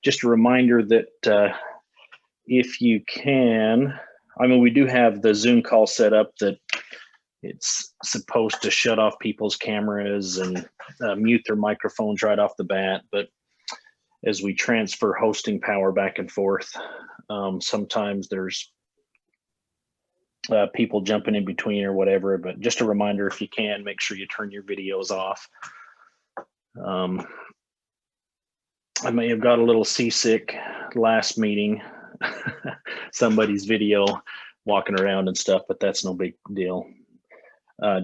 Just a reminder that if you can, I mean, we do have the Zoom call set up that it's supposed to shut off people's cameras and mute their microphones right off the bat. But as we transfer hosting power back and forth, sometimes there's people jumping in between or whatever. But just a reminder, if you can, make sure you turn your videos off. I may have got a little seasick last meeting, somebody's video walking around and stuff, but that's no big deal.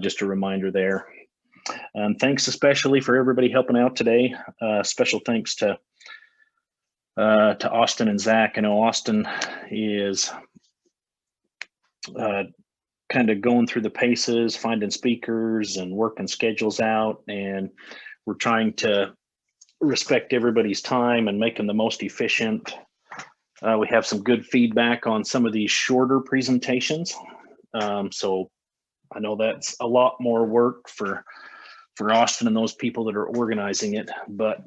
Just a reminder there. And thanks especially for everybody helping out today. Special thanks to Austin and Zach. I know Austin is kind of going through the paces, finding speakers and working schedules out, and we're trying to respect everybody's time and make them the most efficient. We have some good feedback on some of these shorter presentations. So I know that's a lot more work for Austin and those people that are organizing it, but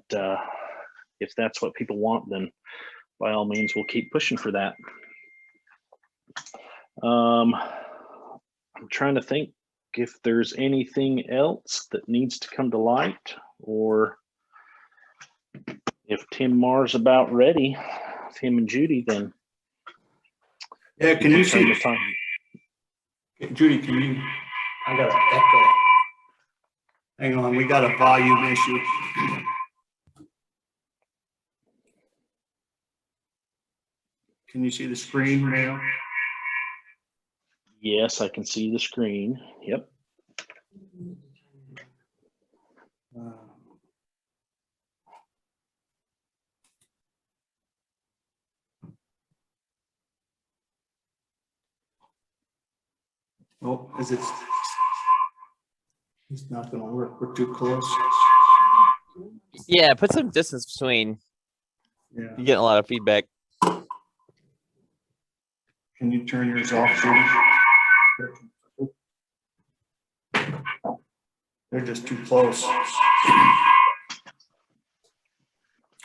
if that's what people want, then by all means, we'll keep pushing for that. I'm trying to think if there's anything else that needs to come to light, or if Tim Marr's about ready, Tim and Judy, then. Yeah, can you see the time? Judy, can you? I got an echo. Hang on, we got a volume issue. Can you see the screen now? Yes, I can see the screen. Yep. Oh, is it? It's not going to work. We're too close. Yeah, put some distance between. Yeah. You're getting a lot of feedback. Can you turn yours off, Judy? They're just too close.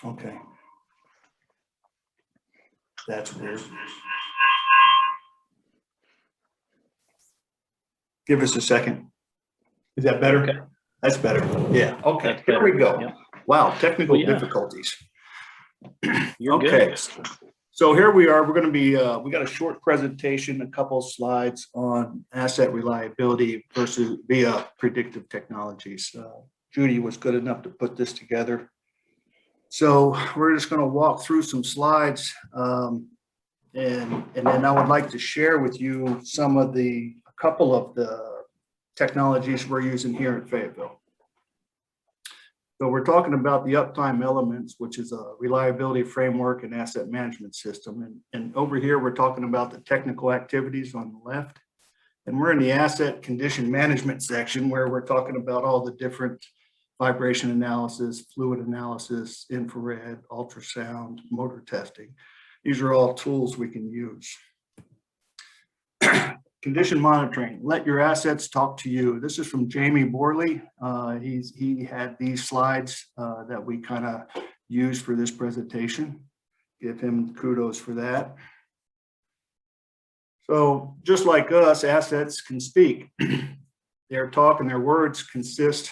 Okay. That's weird. Give us a second. Is that better? Okay. That's better. Yeah. Okay. That's Here better. we go. Yep. Wow. Technical Well, yeah. difficulties. You're okay. Good. So here we are. We're going to be, we got a short presentation, a couple of slides on asset reliability versus via predictive technologies. Judy was good enough to put this together. So we're just going to walk through some slides. And then I would like to share with you a couple of the technologies we're using here at Fayetteville. So we're talking about the uptime elements, which is a reliability framework and asset management system. And over here, we're talking about the technical activities on the left. And we're in the asset condition management section, where we're talking about all the different vibration analysis, fluid analysis, infrared, ultrasound, motor testing. These are all tools we can use. Condition monitoring, let your assets talk to you. This is from Jamie Borley. He had these slides that we kind of used for this presentation. Give him kudos for that. So just like us, assets can speak. Their talk and their words consist.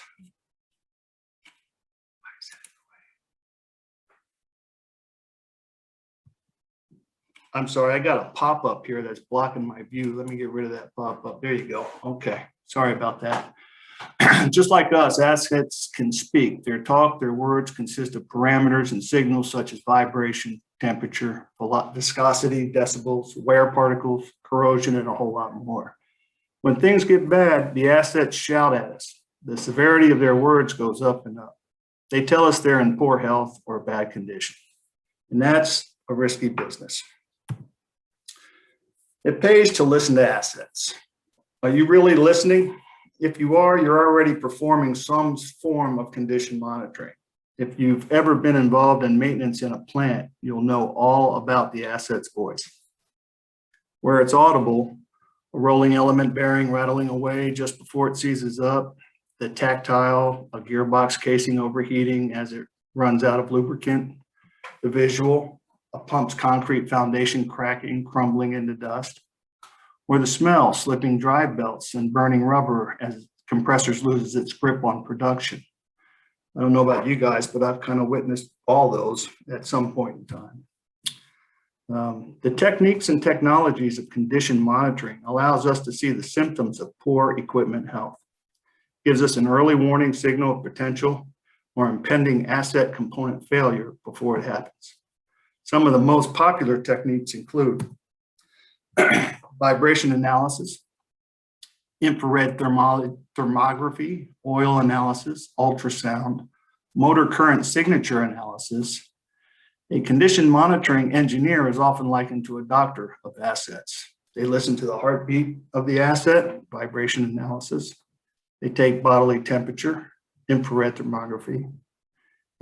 I'm sorry, I got a pop-up here that's blocking my view. Let me get rid of that pop-up. There you go. Okay, sorry about that. Just like us, assets can speak. Their talk, their words consist of parameters and signals such as vibration, temperature, viscosity, decibels, wear particles, corrosion, and a whole lot more. When things get bad, the assets shout at us. The severity of their words goes up and up. They tell us they're in poor health or bad condition. And that's a risky business. It pays to listen to assets. Are you really listening? If you are, you're already performing some form of condition monitoring. If you've ever been involved in maintenance in a plant, you'll know all about the asset's voice. Where it's audible, a rolling element bearing rattling away just before it seizes up, the tactile, a gearbox casing overheating as it runs out of lubricant, the visual, a pump's concrete foundation cracking, crumbling into dust, or the smell, slipping drive belts and burning rubber as compressors loses its grip on production. I don't know about you guys, but I've kind of witnessed all those at some point in time. The techniques and technologies of condition monitoring allows us to see the symptoms of poor equipment health. Gives us an early warning signal of potential or impending asset component failure before it happens. Some of the most popular techniques include vibration analysis, infrared thermography, oil analysis, ultrasound, motor current signature analysis. A condition monitoring engineer is often likened to a doctor of assets. They listen to the heartbeat of the asset, vibration analysis. They take bodily temperature, infrared thermography,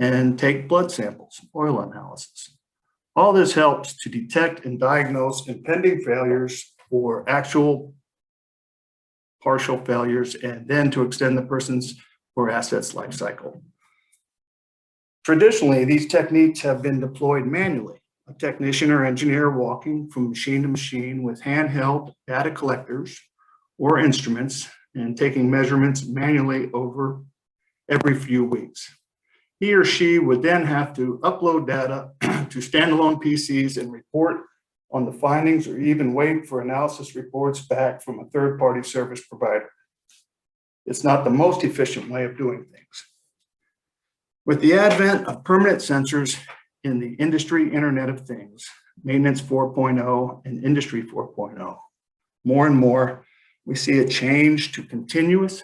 and take blood samples, oil analysis. All this helps to detect and diagnose impending failures or actual partial failures, and then to extend the person's or asset's life cycle. Traditionally, these techniques have been deployed manually, a technician or engineer walking from machine to machine with handheld data collectors or instruments and taking measurements manually over every few weeks. He or she would then have to upload data to standalone PCs and report on the findings, or even wait for analysis reports back from a third-party service provider. It's not the most efficient way of doing things. With the advent of permanent sensors in the industry Internet of Things, Maintenance 4.0 and Industry 4.0, more and more, we see a change to continuous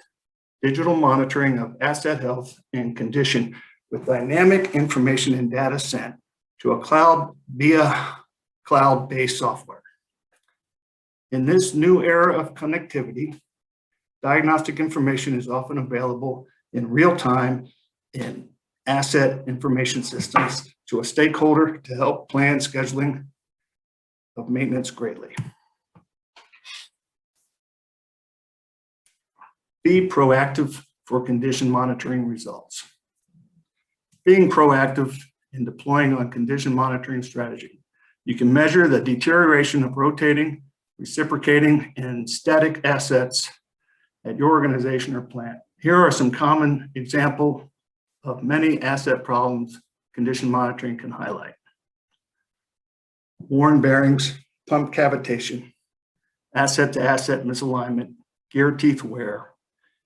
digital monitoring of asset health and condition with dynamic information and data sent to a cloud via cloud-based software. In this new era of connectivity, diagnostic information is often available in real time in asset information systems to a stakeholder to help plan scheduling of maintenance greatly. Be proactive for condition monitoring results. Being proactive in deploying on condition monitoring strategy, you can measure the deterioration of rotating, reciprocating, and static assets at your organization or plant. Here are some common examples of many asset problems condition monitoring can highlight. Worn bearings, pump cavitation, asset-to-asset misalignment, gear teeth wear,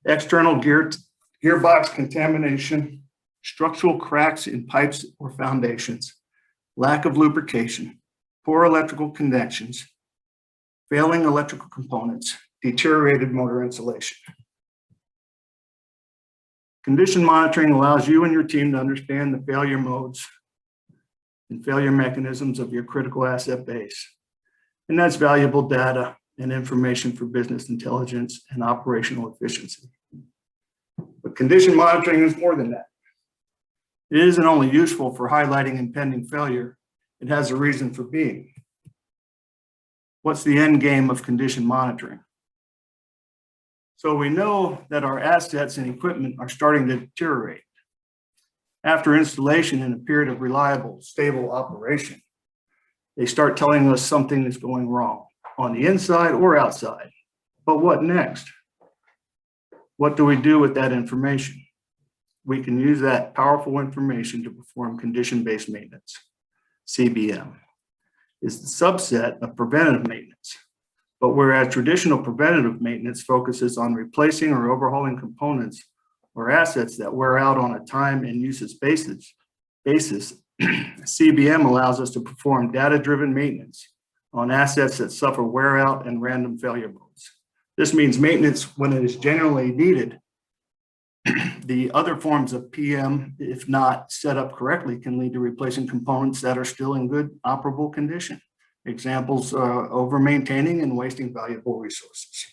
external gearbox contamination, structural cracks in pipes or foundations, lack of lubrication, poor electrical connections, failing electrical components, deteriorated motor insulation. Condition monitoring allows you and your team to understand the failure modes and failure mechanisms of your critical asset base. And that's valuable data and information for business intelligence and operational efficiency. But condition monitoring is more than that. It isn't only useful for highlighting impending failure, it has a reason for being. What's the end game of condition monitoring? So we know that our assets and equipment are starting to deteriorate. After installation in a period of reliable, stable operation, they start telling us something is going wrong on the inside or outside. But what next? What do we do with that information? We can use that powerful information to perform condition-based maintenance. CBM is the subset of preventative maintenance. But whereas traditional preventative maintenance focuses on replacing or overhauling components or assets that wear out on a time and usage basis, CBM allows us to perform data-driven maintenance on assets that suffer wear out and random failure modes. This means maintenance when it is genuinely needed. The other forms of PM, if not set up correctly, can lead to replacing components that are still in good operable condition. Examples are over maintaining and wasting valuable resources.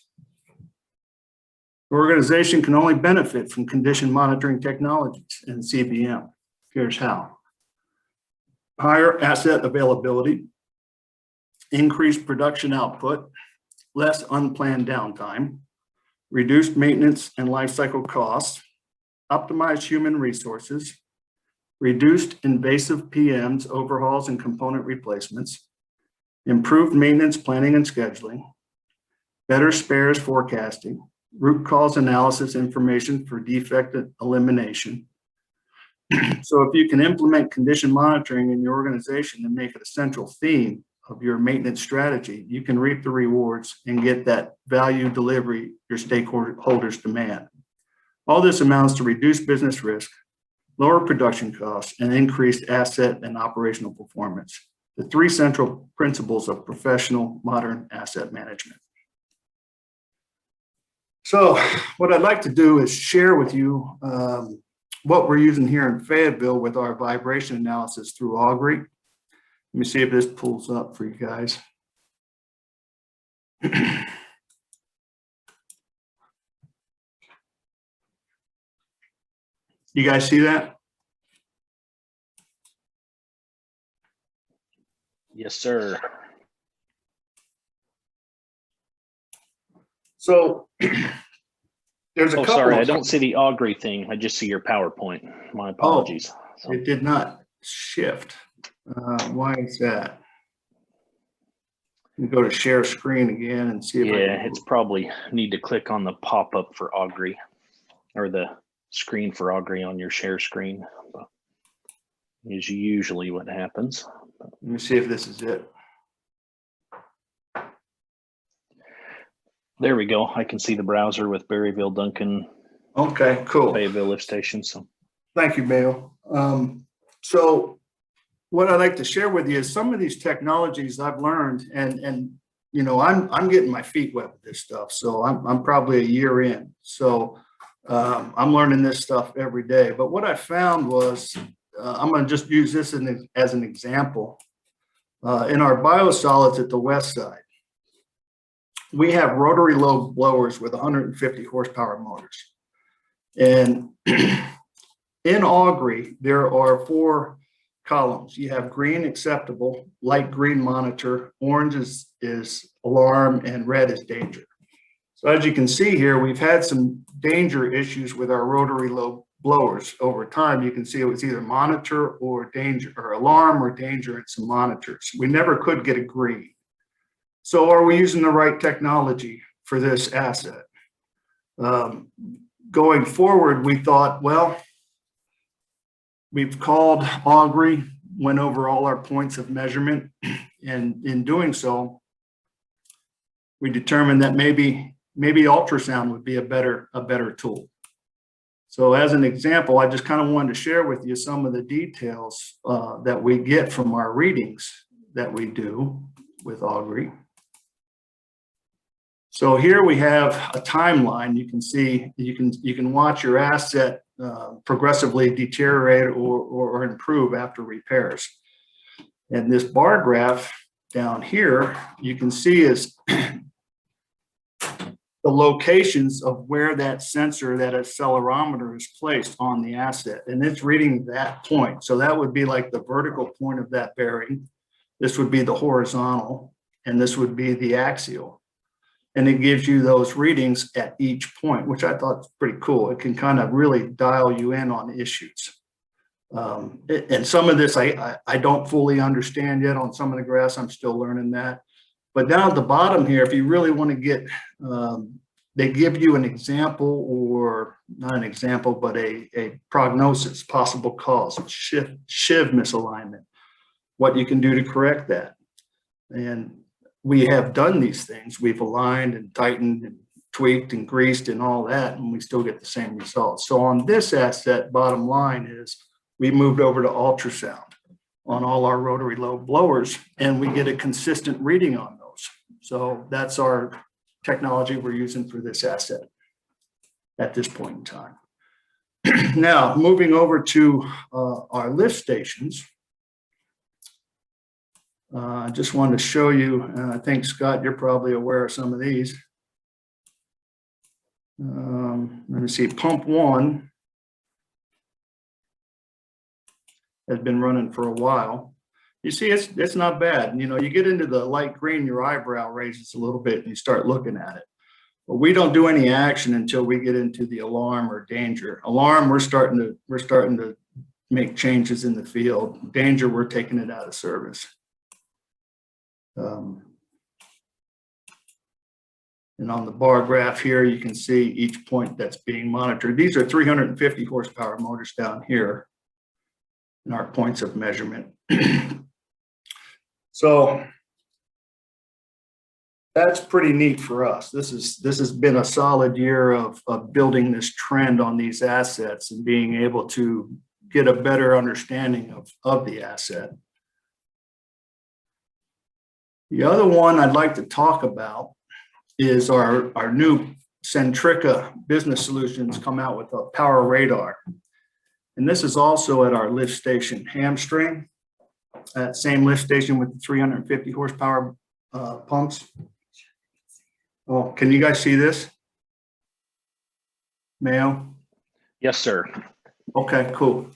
The organization can only benefit from condition monitoring technologies and CBM. Here's how. Higher asset availability, increased production output, less unplanned downtime, reduced maintenance and lifecycle costs, optimized human resources, reduced invasive PMs, overhauls, and component replacements, improved maintenance planning and scheduling, better spares forecasting, root cause analysis information for defect elimination. So if you can implement condition monitoring in your organization and make it a central theme of your maintenance strategy, you can reap the rewards and get that value delivery your stakeholders demand. All this amounts to reduced business risk, lower production costs, and increased asset and operational performance. The three central principles of professional modern asset management. So what I'd like to do is share with you what we're using here in Fayetteville with our vibration analysis through Augury. Let me see if this pulls up for you guys. You guys see that? Yes, sir. So there's a couple. Sorry, I don't see the Augury thing. I just see your PowerPoint. My apologies. So, It did not shift. Why is that? Let me go to share screen again and see if yeah, it's probably need to click on the pop-up for Augury or the screen for Augury on your share screen. Is usually what happens. Let me see if this is it. There we go. I can see the browser with Berryville, Duncan, Okay, cool. Fayetteville lift station. So Thank you, Mayo. So what I'd like to share with you is some of these technologies I've learned, and you know, I'm getting my feet wet with this stuff. So I'm probably a year in. So I'm learning this stuff every day. But what I found was, I'm going to just use this as an example. In our biosolids at the west side, we have rotary low blowers with 150 horsepower motors. And in Augury, there are 4 columns. You have green acceptable, light green monitor, orange is alarm, and red is danger. So as you can see here, we've had some danger issues with our rotary low blowers over time. You can see it was either monitor or danger, or alarm or danger in some monitors. We never could get a green. So are we using the right technology for this asset? Going forward, we thought, well, we've called Augury, went over all our points of measurement, and in doing so, we determined that maybe ultrasound would be a better tool. So as an example, I just kind of wanted to share with you some of the details that we get from our readings that we do with Augury. So here we have a timeline. You can see, you can watch your asset progressively deteriorate or improve after repairs. And this bar graph down here, you can see is the locations of where that sensor, that accelerometer is placed on the asset. And it's reading that point. So that would be like the vertical point of that bearing. This would be the horizontal, and this would be the axial. And it gives you those readings at each point, which I thought was pretty cool. It can kind of really dial you in on issues. And some of this I don't fully understand yet on some of the graphs. I'm still learning that. But down at the bottom here, if you really want to get, they give you an example, or not an example, but a prognosis, possible cause, shiv misalignment, what you can do to correct that. And we have done these things. We've aligned and tightened and tweaked and greased and all that, and we still get the same results. So on this asset, bottom line is we moved over to ultrasound on all our rotary low blowers, and we get a consistent reading on those. So that's our technology we're using for this asset at this point in time. Now, moving over to our lift stations. I just wanted to show you, and I think, Scott, you're probably aware of some of these. Let me see, pump 1 has been running for a while. You see, it's not bad. You know, you get into the light green, your eyebrow raises a little bit and you start looking at it. But we don't do any action until we get into the alarm or danger. Alarm, we're starting to make changes in the field. Danger, we're taking it out of service. And on the bar graph here, you can see each point that's being monitored. These are 350 horsepower motors down here in our points of measurement. So that's pretty neat for us. This has been a solid year of building this trend on these assets and being able to get a better understanding of the asset. The other one I'd like to talk about is our new Centrica Business Solutions come out with a power radar. And this is also at our lift station Hamstring, that same lift station with the 350 horsepower pumps. Oh, can you guys see this? Mayo? Yes, sir. Okay, cool.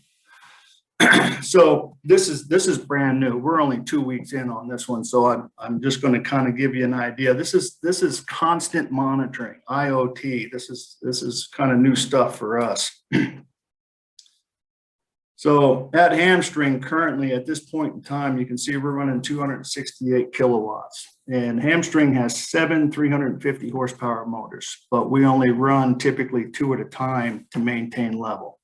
So this is brand new. We're only 2 weeks in on this one, so I'm just going to kind of give you an idea. This is constant monitoring, IoT. This is kind of new stuff for us. So at Hamstring currently at this point in time, you can see we're running 268 kilowatts, and Hamstring has 7 350 horsepower motors, but we only run typically 2 at a time to maintain level.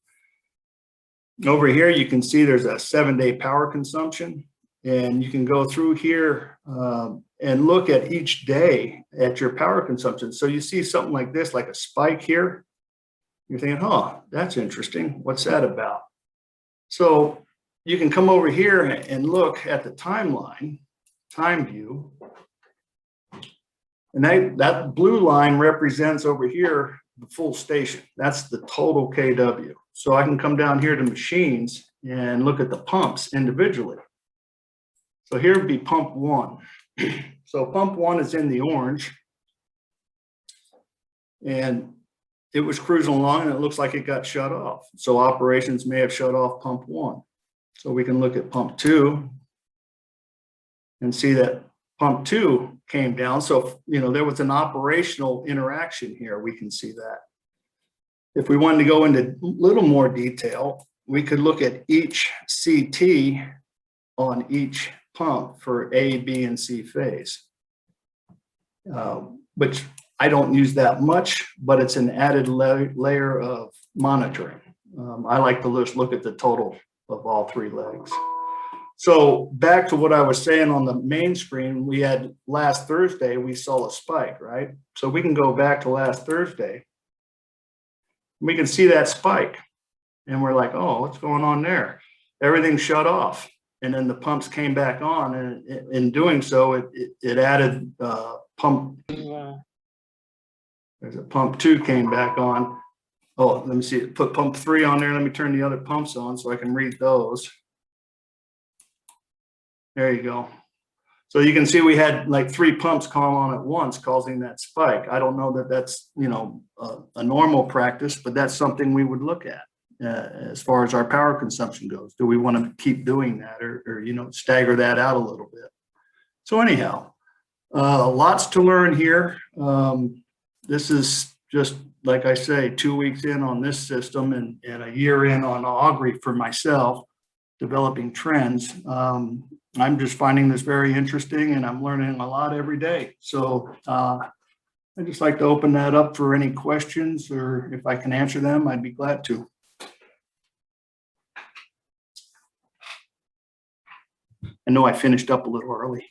Over here, you can see there's a 7-day power consumption, and you can go through here and look at each day at your power consumption. So you see something like this, like a spike here. You're thinking, oh, that's interesting. What's that about? So you can come over here and look at the timeline, time view. And that blue line represents over here the full station. That's the total KW. So I can come down here to machines and look at the pumps individually. So here would be pump 1. So pump 1 is in the orange, and it was cruising along and it looks like it got shut off. So operations may have shut off pump 1. So we can look at pump 2 and see that pump 2 came down. So, there was an operational interaction here. We can see that. If we wanted to go into a little more detail, we could look at each CT on each pump for A, B, and C phase, which I don't use that much, but it's an added layer of monitoring. I like to just look at the total of all 3 legs. So back to what I was saying on the main screen, we had last Thursday, we saw a spike, right? So we can go back to last Thursday. We can see that spike and we're like, oh, what's going on there? Everything shut off. And then the pumps came back on, and in doing so, it added pump. There's a pump 2 came back on. Oh, let me see, put pump 3 on there. Let me turn the other pumps on so I can read those. There you go. So you can see we had like 3 pumps come on at once, causing that spike. I don't know that that's, a normal practice, but that's something we would look at as far as our power consumption goes. Do we want to keep doing that or stagger that out a little bit? So anyhow, lots to learn here. This is just, like I say, 2 weeks in on this system and a year in on Augury for myself, developing trends. I'm just finding this very interesting, and I'm learning a lot every day. So I'd just like to open that up for any questions, or if I can answer them, I'd be glad to. I know I finished up a little early.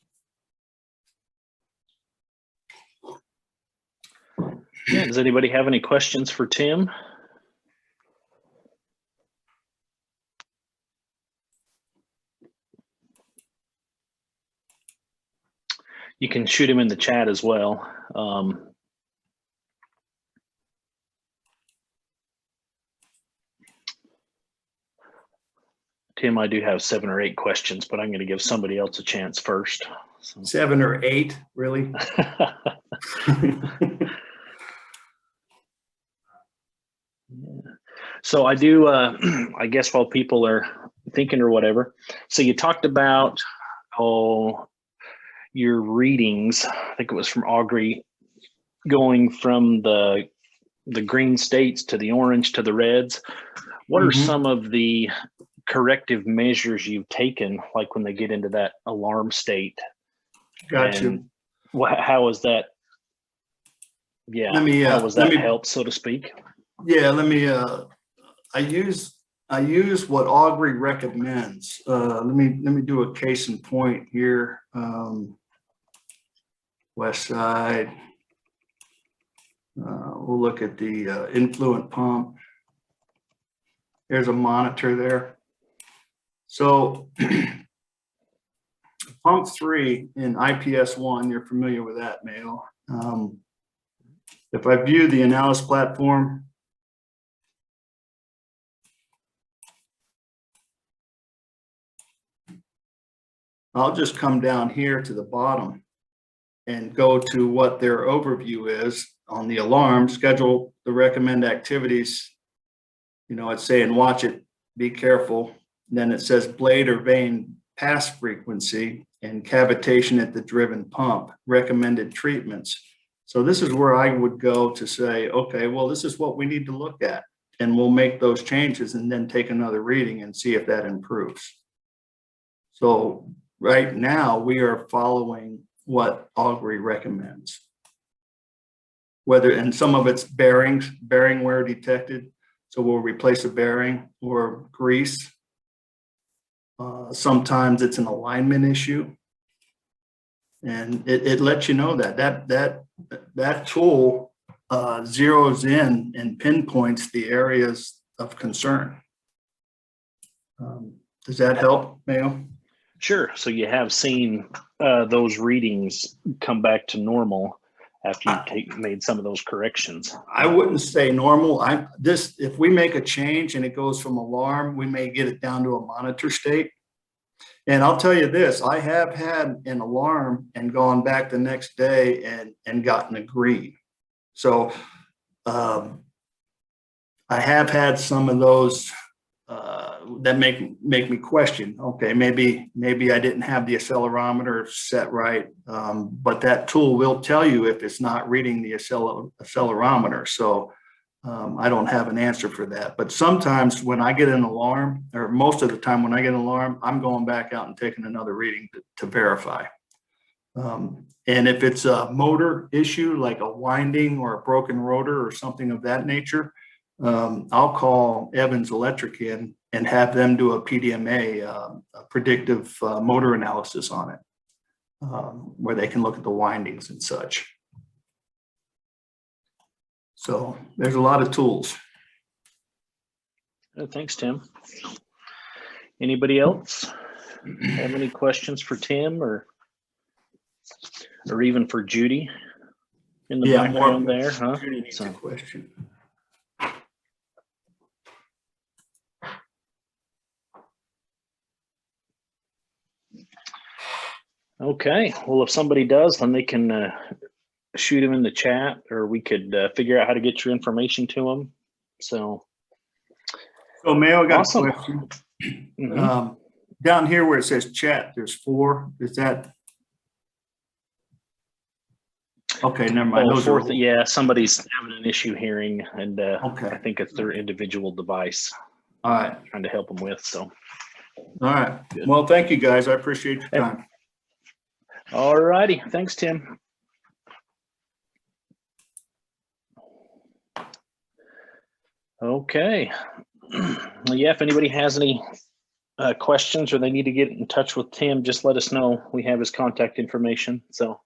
Yeah, does anybody have any questions for Tim? You can shoot him in the chat as well. Tim, I do have 7 or 8 questions, but I'm going to give somebody else a chance first. So. 7 or 8, really? Yeah. So I do, I guess while people are thinking or whatever, so you talked about your readings, I think it was from Augury, going from the green states to the orange to the reds. What are some of the corrective measures you've taken, like when they get into that alarm state. Gotcha. And how is that? Yeah. How was that help, so to speak? Yeah, I use what Augury recommends. Let me do a case in point here. West side. We'll look at the influent pump. There's a monitor there. So pump 3 in IPS 1, you're familiar with that, Mayo. If I view the analysis platform, I'll just come down here to the bottom and go to what their overview is on the alarm, schedule the recommend activities. You know, it's saying watch it, be careful. And then it says blade or vane pass frequency and cavitation at the driven pump, recommended treatments. So this is where I would go to say, okay, well, this is what we need to look at, and we'll make those changes and then take another reading and see if that improves. So right now we are following what Augury recommends. Whether, and some of it's bearing wear detected. So we'll replace a bearing or grease. Sometimes it's an alignment issue. And it lets you know that tool zeroes in and pinpoints the areas of concern. Does that help, Mayo? Sure. So you have seen those readings come back to normal after you made some of those corrections. I wouldn't say normal. If we make a change and it goes from alarm, we may get it down to a monitor state. And I'll tell you this, I have had an alarm and gone back the next day and gotten a green. So I have had some of those that make me question, okay, maybe I didn't have the accelerometer set right, but that tool will tell you if it's not reading the accelerometer. So I don't have an answer for that. But sometimes when I get an alarm, or most of the time when I get an alarm, I'm going back out and taking another reading to verify. And if it's a motor issue, like a winding or a broken rotor or something of that nature, I'll call Evans Electric in and have them do a PDMA, a predictive motor analysis on it, where they can look at the windings and such. So there's a lot of tools. Thanks, Tim. Anybody else have any questions for Tim or even for Judy in the background there? Huh? Judy needs a question. Okay. Well, if somebody does, then they can shoot them in the chat, or we could figure out how to get your information to them. So Mayo, I got awesome. a question. Mm-hmm. Down here where it says chat, there's 4. Is that? Okay, never mind. Those are, yeah, somebody's having an issue hearing, and okay. I think it's their individual device. All right. Trying to help them with. So. All right. Good. Well, thank you guys. I appreciate your time. All righty. Thanks, Tim. Okay. Well, yeah, if anybody has any questions or they need to get in touch with Tim, just let us know. We have his contact information. So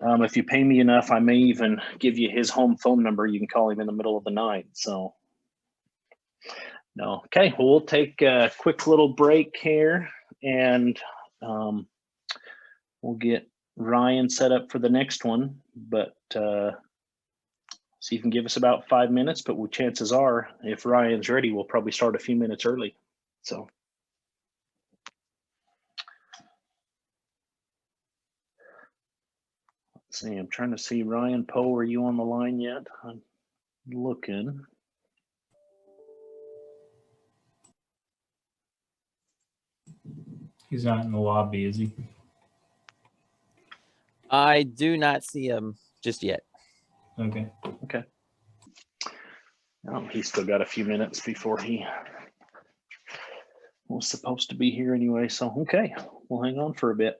if you pay me enough, I may even give you his home phone number. You can call him in the middle of the night. So no. Okay. Well, we'll take a quick little break here, and we'll get Ryan set up for the next one. But so you can give us about 5 minutes, but chances are, if Ryan's ready, we'll probably start a few minutes early. So. Let's see, I'm trying to see Ryan Poe. Are you on the line yet? I'm looking. He's not in the lobby, is he? I do not see him just yet. Okay. Okay. Oh, he's still got a few minutes before he was supposed to be here anyway, so okay, we'll hang on for a bit.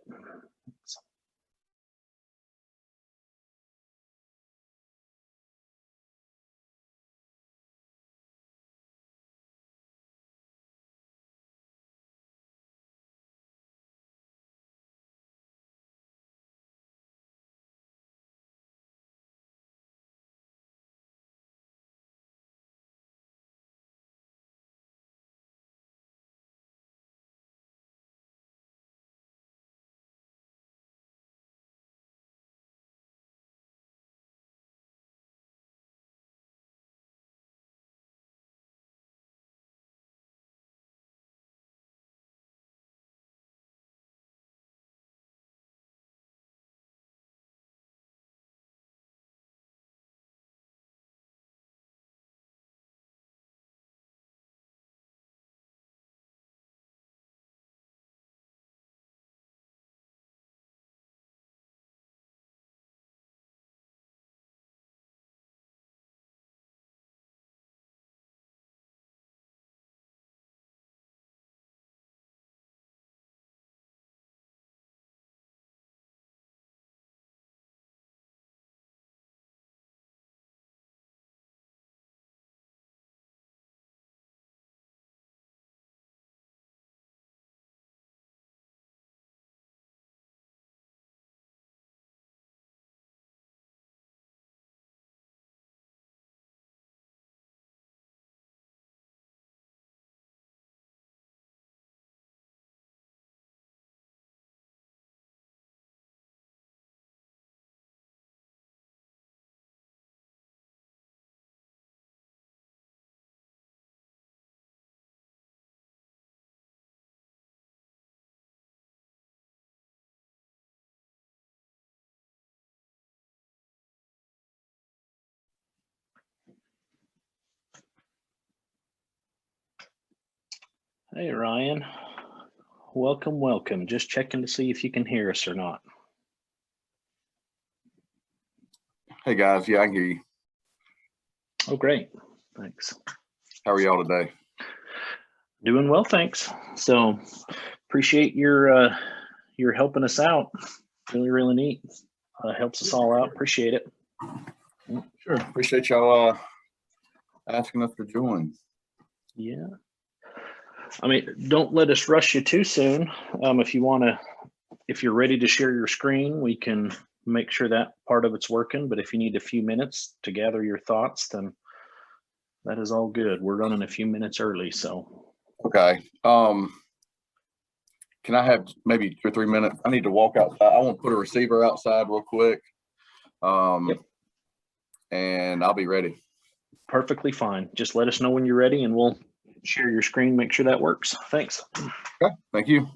Hey, Ryan. Welcome, welcome. Just checking to see if you can hear us or not. Hey guys, yeah, I can hear you. Oh, great. Thanks. How are y'all today? Doing well, thanks. So appreciate your helping us out. Really, really neat. Helps us all out. Appreciate it. Sure. Appreciate y'all asking us to join. Yeah. I mean, don't let us rush you too soon. If you're ready to share your screen, we can make sure that part of it's working. But if you need a few minutes to gather your thoughts, then that is all good. We're running a few minutes early, so. Okay. Can I have maybe 2 or 3 minutes? I need to walk outside. I want to put a receiver outside real quick. Yep. And I'll be ready. Perfectly fine. Just let us know when you're ready and we'll share your screen, make sure that works. Thanks. Okay. Thank you.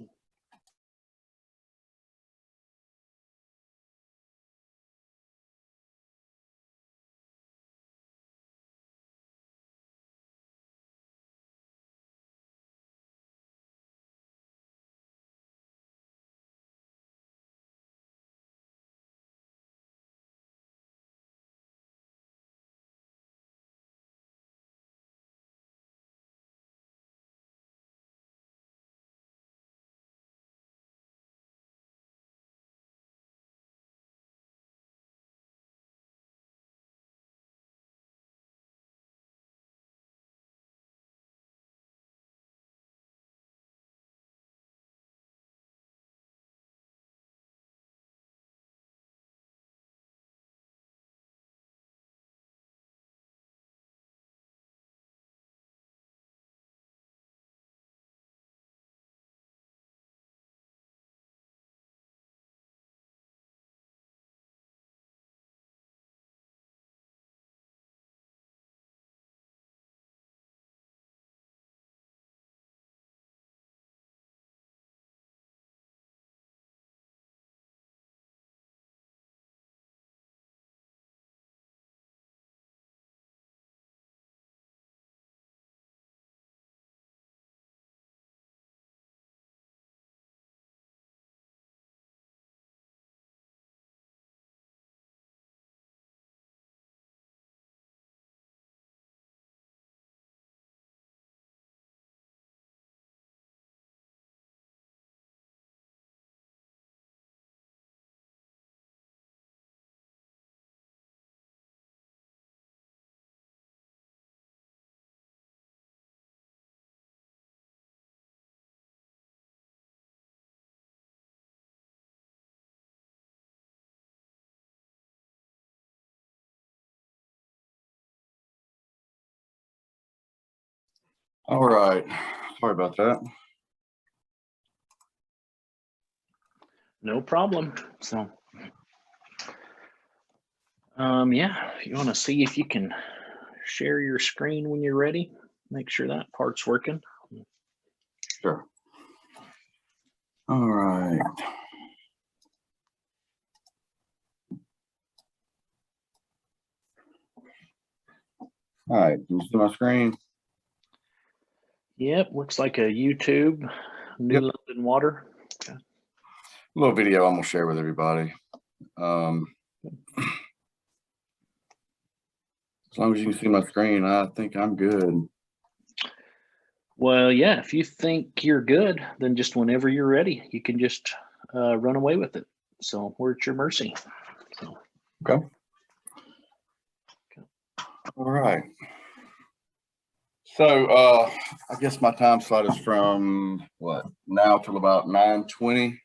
All right. Sorry about that. No problem. So, yeah, if you want to see if you can share your screen when you're ready, make sure that part's working. Sure. All right. All right. Can you see my screen? Yep, looks like a YouTube, New Yep. London Water. A little video I'm gonna share with everybody. As long as you can see my screen, I think I'm good. Well, yeah, if you think you're good, then just whenever you're ready, you can just run away with it. So we're at your mercy. So. Okay. All right. So I guess my time slot is from what now till about 9:20.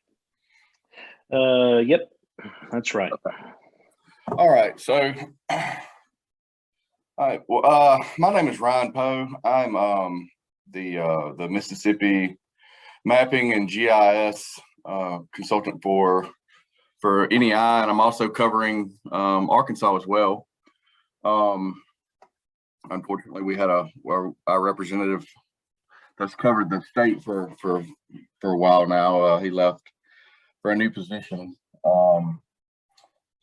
Yep, that's right. All right. So all right. Well, my name is Ryan Poe. I'm the Mississippi mapping and GIS consultant for NEI, and I'm also covering Arkansas as well. Unfortunately, we had our representative that's covered the state for a while now. He left for a new position. So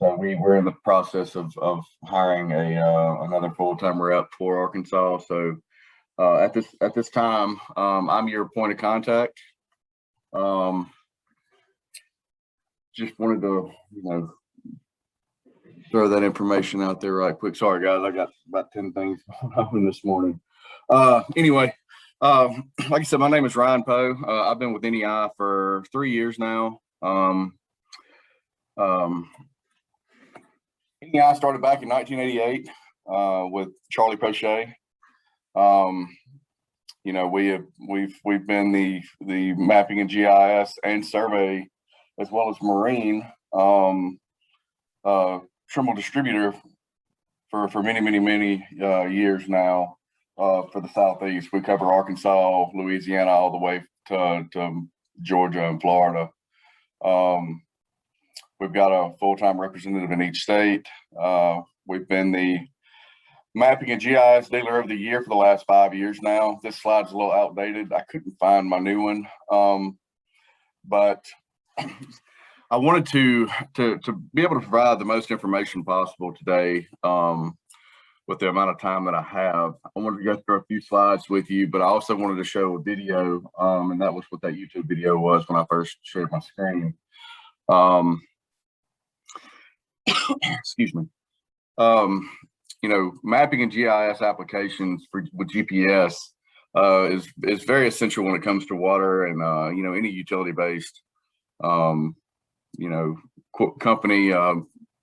we're in the process of hiring another full-time rep for Arkansas. So at this time, I'm your point of contact. Just wanted to throw that information out there right quick. Sorry guys, I got about 10 things going on this morning. Anyway, like I said, my name is Ryan Poe. I've been with NEI for 3 years now. NEI started back in 1988 with Charlie Poche. We've been the mapping and GIS and survey as well as marine Trimble distributor for many years now for the Southeast. We cover Arkansas, Louisiana, all the way to Georgia and Florida. We've got a full-time representative in each state. We've been the mapping and GIS dealer of the year for the last 5 years now. This slide's a little outdated. I couldn't find my new one, but I wanted to be able to provide the most information possible today with the amount of time that I have. I wanted to go through a few slides with you, but I also wanted to show a video, and that was what that YouTube video was when I first shared my screen. Excuse me. Mapping and GIS applications with GPS is very essential when it comes to water and any utility-based company,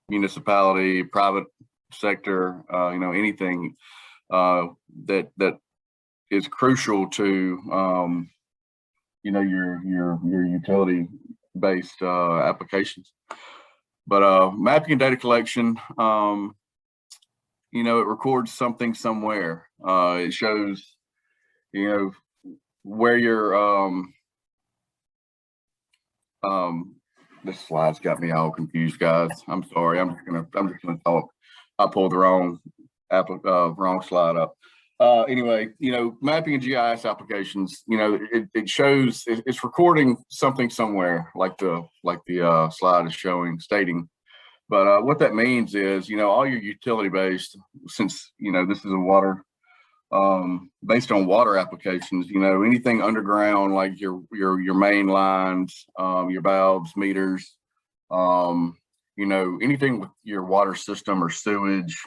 municipality, private sector, anything that is crucial to your utility based applications. But mapping and data collection, it records something somewhere. It shows where your this slide's got me all confused, guys. I'm sorry. I'm just gonna talk. I pulled the wrong slide up. Anyway, mapping and GIS applications, it shows it's recording something somewhere, like the slide is stating. But what that means is, all your utility based, since this is a water based on water applications, anything underground, like your main lines, your valves, meters, anything with your water system or sewage,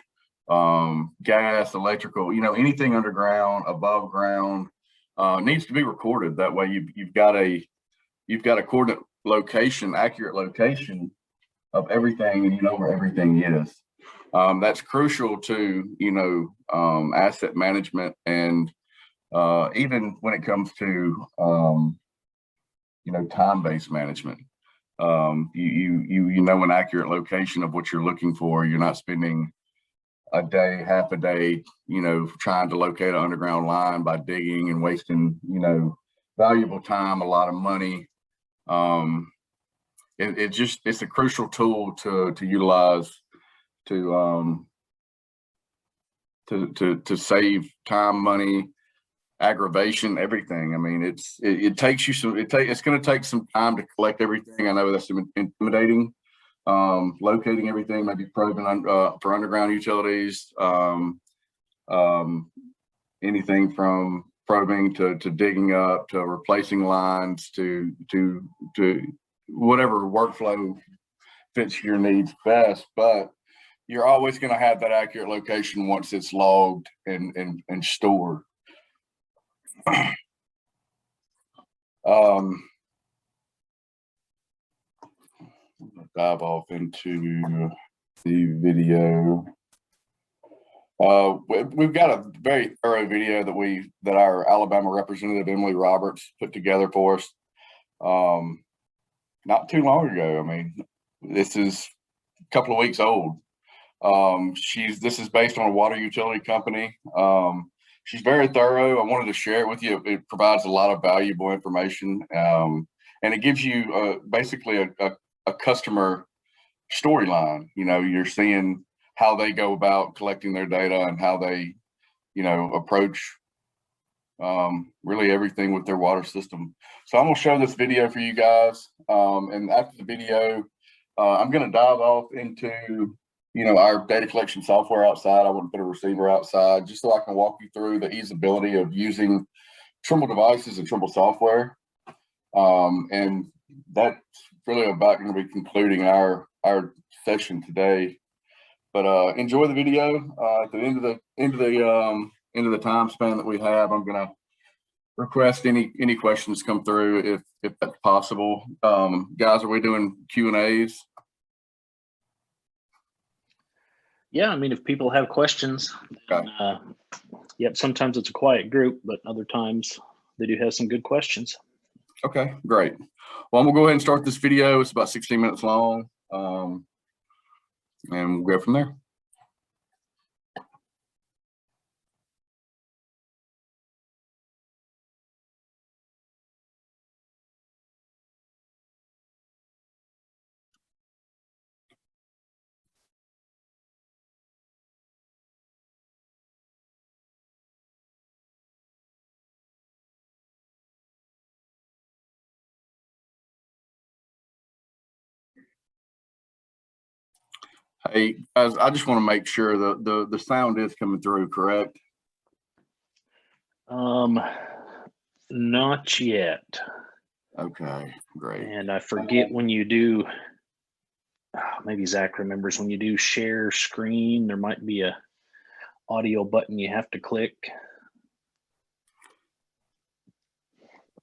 gas, electrical, anything underground, above ground, needs to be recorded. That way you've got a coordinate location, accurate location of everything, and where everything is. That's crucial to asset management, and even when it comes to time-based management. You know an accurate location of what you're looking for. You're not spending a day, half a day, trying to locate an underground line by digging and wasting, valuable time, a lot of money. It's a crucial tool to utilize to save time, money, aggravation, everything. I mean, it's going to take some time to collect everything. I know that's intimidating. Locating everything, maybe probing for underground utilities, anything from probing to digging up to replacing lines to whatever workflow fits your needs best. But you're always going to have that accurate location once it's logged and stored. Dive off into the video. We've got a very thorough video that our Alabama representative Emily Roberts put together for us not too long ago. I mean, this is a couple of weeks old. This is based on a water utility company. She's very thorough. I wanted to share it with you. It provides a lot of valuable information, and it gives you basically a customer storyline. You're seeing how they go about collecting their data and how they, approach really everything with their water system. So I'm going to show this video for you guys. And after the video, I'm going to dive off into, our data collection software outside. I want to put a receiver outside just so I can walk you through the easeability of using Trimble devices and Trimble software. And that's really about going to be concluding our session today. But enjoy the video. At the end of the time span that we have, I'm going to request any questions come through if that's possible. Guys, are we doing Q&As? Yeah, I mean, if people have questions, Okay. Yep, sometimes it's a quiet group, but other times they do have some good questions. Okay, great. Well, I'm gonna go ahead and start this video. It's about 16 minutes long, and we'll go from there. Hey guys, I just want to make sure the sound is coming through, correct? Not yet. Okay, great. And I forget when you do, maybe Zach remembers, when you do share screen, there might be a audio button you have to click.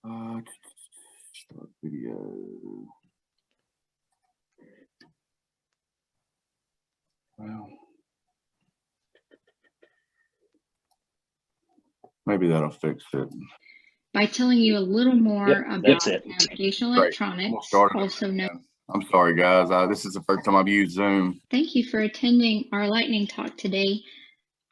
Start video. Well, maybe that'll fix it. By telling you a little more about that's it. navigational Great. electronics, We'll also known. I'm sorry, guys. This is the first time I've used Zoom. Thank you for attending our lightning talk today.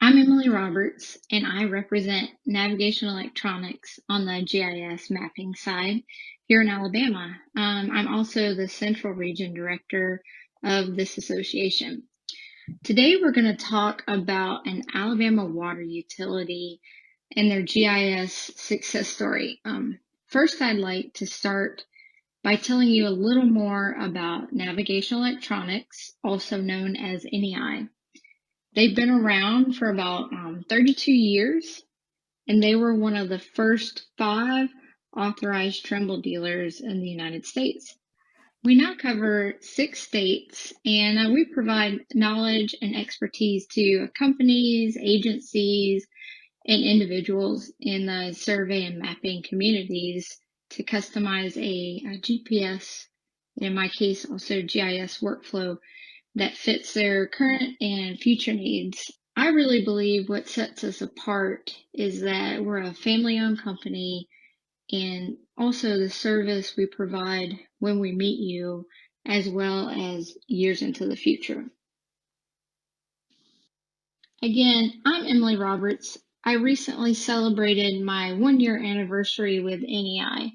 I'm Emily Roberts, and I represent navigational electronics on the GIS mapping side here in Alabama. I'm also the Central Region Director of this association. Today, we're going to talk about an Alabama water utility and their GIS success story. First, I'd like to start by telling you a little more about navigational electronics, also known as NEI. They've been around for about 32 years, and they were one of the first 5 authorized Trimble dealers in the United States. We now cover 6 states, and we provide knowledge and expertise to companies, agencies, and individuals in the survey and mapping communities to customize a GPS, in my case also GIS workflow that fits their current and future needs. I really believe what sets us apart is that we're a family-owned company, and also the service we provide when we meet you, as well as years into the future. Again, I'm Emily Roberts. I recently celebrated my 1-year anniversary with NEI.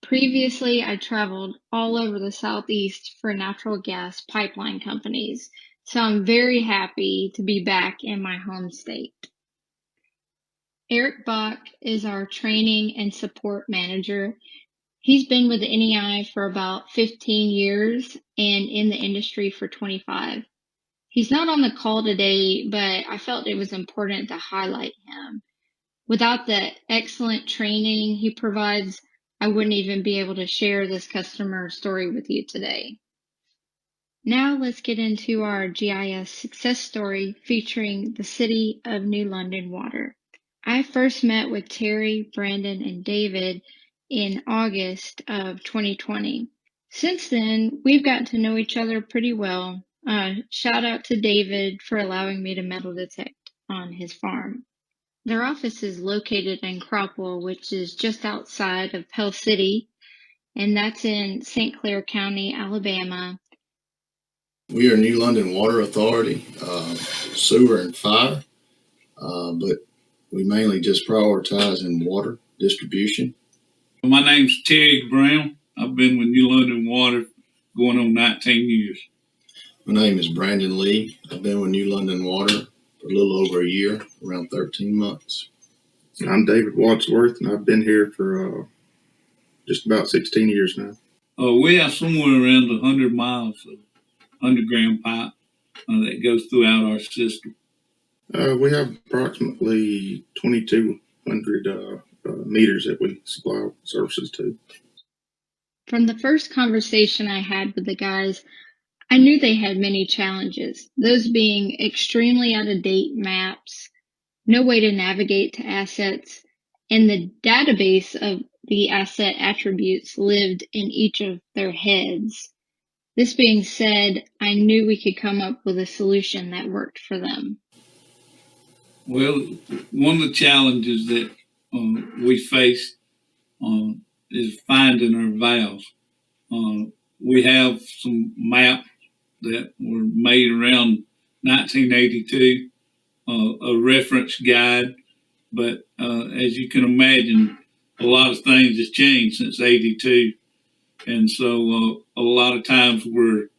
Previously, I traveled all over the Southeast for natural gas pipeline companies, so I'm very happy to be back in my home state. Eric Bach is our training and support manager. He's been with NEI for about 15 years and in the industry for 25. He's not on the call today, but I felt it was important to highlight him. Without the excellent training he provides, I wouldn't even be able to share this customer story with you today. Now let's get into our GIS success story featuring the City of New London Water. I first met with Terry, Brandon, and David in August of 2020. Since then, we've gotten to know each other pretty well. Shout out to David for allowing me to metal detect on his farm. Their office is located in Cropwell, which is just outside of Pell City, and that's in St. Clair County, Alabama. We are New London Water Authority, sewer and fire, but we mainly just prioritize in water distribution. My name's Terry Brown. I've been with New London Water going on 19 years. My name is Brandon Lee. I've been with New London Water for a little over a year, around 13 months. I'm David Wadsworth, and I've been here for just about 16 years now. We have somewhere around 100 miles of underground pipe that goes throughout our system. We have approximately 2,200 meters that we supply services to. From the first conversation I had with the guys, I knew they had many challenges, those being extremely out-of-date maps, no way to navigate to assets, and the database of the asset attributes lived in each of their heads. This being said, I knew we could come up with a solution that worked for them. Well, one of the challenges that we faced is finding our valves. We have some maps that were made around 1982, a reference guide, but as you can imagine, a lot of things has changed since 82. And so a lot of times we're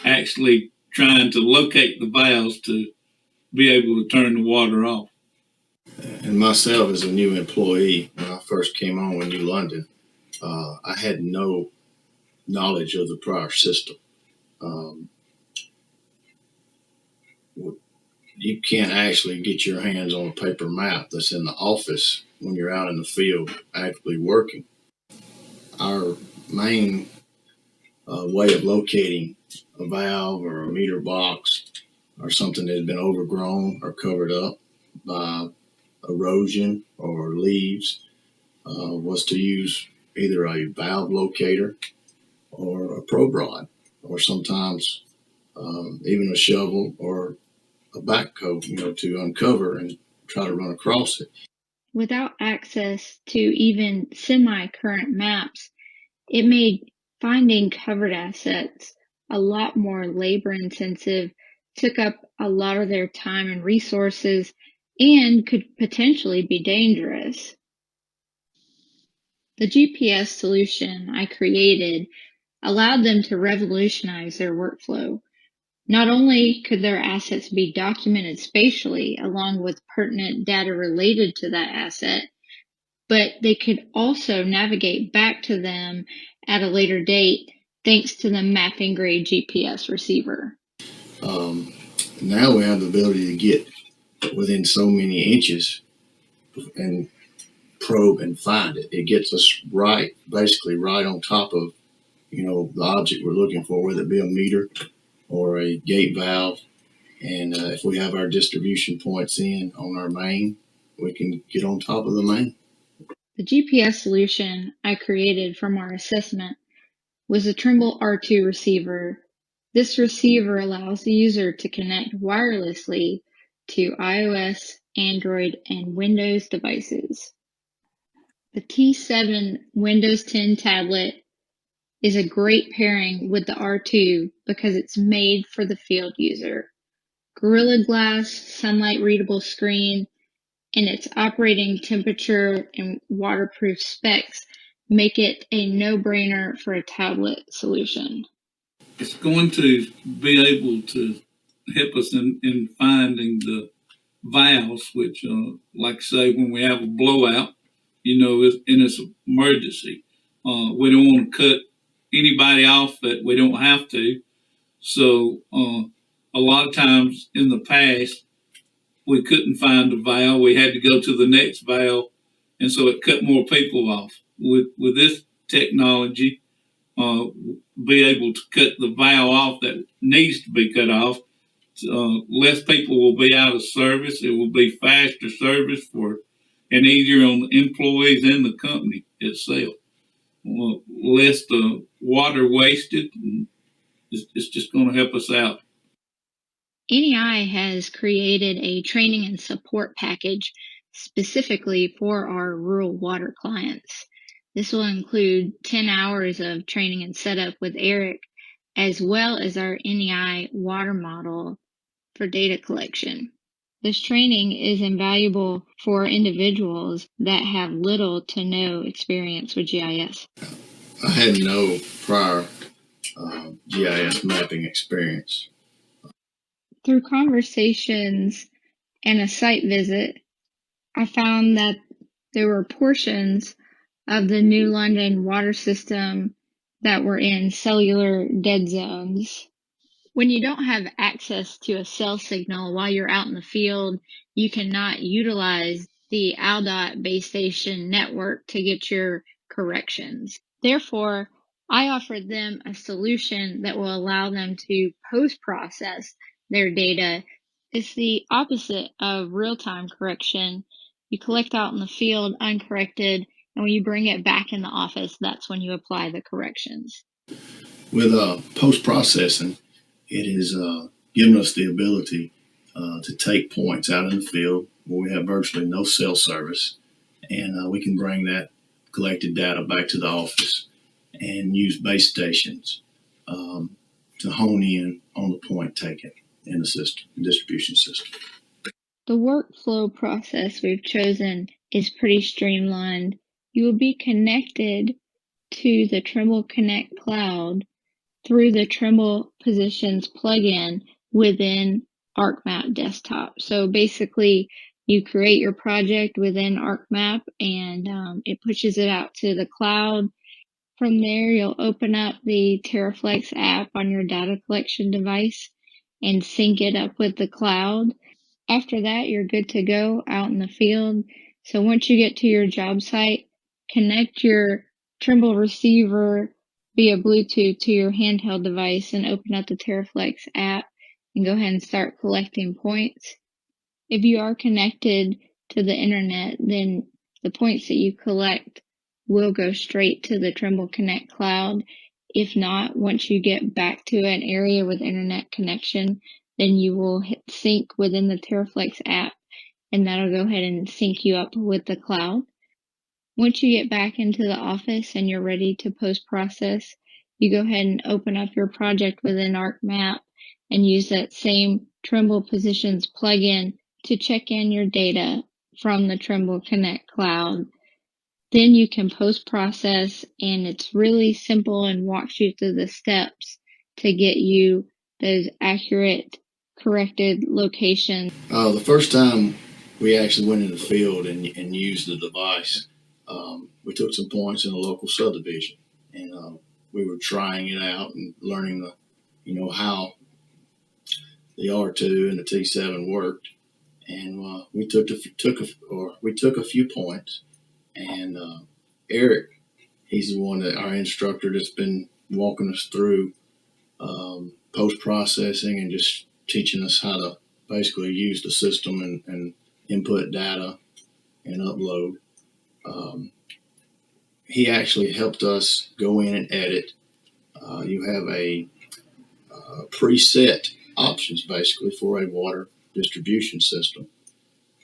actually trying to locate the valves to be able to turn the water off. And myself as a new employee, when I first came on with New London, I had no knowledge of the prior system. You can't actually get your hands on a paper map that's in the office when you're out in the field actively working. Our main way of locating a valve or a meter box or something that has been overgrown or covered up by erosion or leaves was to use either a valve locator or a probe rod, or sometimes even a shovel or a backhoe, to uncover and try to run across it. Without access to even semi-current maps, it made finding covered assets a lot more labor-intensive, took up a lot of their time and resources, and could potentially be dangerous. The GPS solution I created allowed them to revolutionize their workflow. Not only could their assets be documented spatially along with pertinent data related to that asset, but they could also navigate back to them at a later date thanks to the mapping grade GPS receiver. Now we have the ability to get within so many inches and probe and find it. It gets us basically right on top of, the object we're looking for, whether it be a meter or a gate valve. And if we have our distribution points in on our main, we can get on top of the main. The GPS solution I created from our assessment was a Trimble R2 receiver. This receiver allows the user to connect wirelessly to iOS, Android, and Windows devices. The T7 Windows 10 tablet is a great pairing with the R2 because it's made for the field user. Gorilla Glass sunlight readable screen, and its operating temperature and waterproof specs make it a no-brainer for a tablet solution. It's going to be able to help us in finding the valves, which, like say, when we have a blowout, it's an emergency. We don't want to cut anybody off that we don't have to. So a lot of times in the past, we couldn't find a valve. We had to go to the next valve, and so it cut more people off. With this technology, be able to cut the valve off that needs to be cut off. Less people will be out of service. It will be faster service and easier on the employees and the company itself. Less water wasted. And it's just going to help us out. NEI has created a training and support package specifically for our rural water clients. This will include 10 hours of training and setup with Eric, as well as our NEI water model for data collection. This training is invaluable for individuals that have little to no experience with GIS. I had no prior GIS mapping experience. Through conversations and a site visit, I found that there were portions of the New London water system that were in cellular dead zones. When you don't have access to a cell signal while you're out in the field, you cannot utilize the ALDOT base station network to get your corrections. Therefore, I offered them a solution that will allow them to post-process their data. It's the opposite of real-time correction. You collect out in the field uncorrected, and when you bring it back in the office, that's when you apply the corrections. With post-processing, it has given us the ability to take points out in the field where we have virtually no cell service, and we can bring that collected data back to the office and use base stations to hone in on the point taken in the system, the distribution system. The workflow process we've chosen is pretty streamlined. You will be connected to the Trimble Connect cloud through the Trimble Positions plugin within ArcMap desktop. So basically, you create your project within ArcMap and it pushes it out to the cloud. From there, you'll open up the TerraFlex app on your data collection device and sync it up with the cloud. After that, you're good to go out in the field. So once you get to your job site, connect your Trimble receiver via Bluetooth to your handheld device and open up the TerraFlex app and go ahead and start collecting points. If you are connected to the internet, then the points that you collect will go straight to the Trimble Connect cloud. If not, once you get back to an area with internet connection, then you will hit sync within the TerraFlex app, and that'll go ahead and sync you up with the cloud. Once you get back into the office and you're ready to post-process, you go ahead and open up your project within ArcMap and use that same Trimble Positions plugin to check in your data from the Trimble Connect cloud. Then you can post-process, and it's really simple and walks you through the steps to get you those accurate, corrected locations. The first time we actually went in the field and used the device, we took some points in a local subdivision, and we were trying it out and learning how the R2 and the T7 worked. And we took a few points, and Eric, he's the one that our instructor that's been walking us through post processing and just teaching us how to basically use the system and input data and upload. He actually helped us go in and edit. You have a preset options basically for a water distribution system,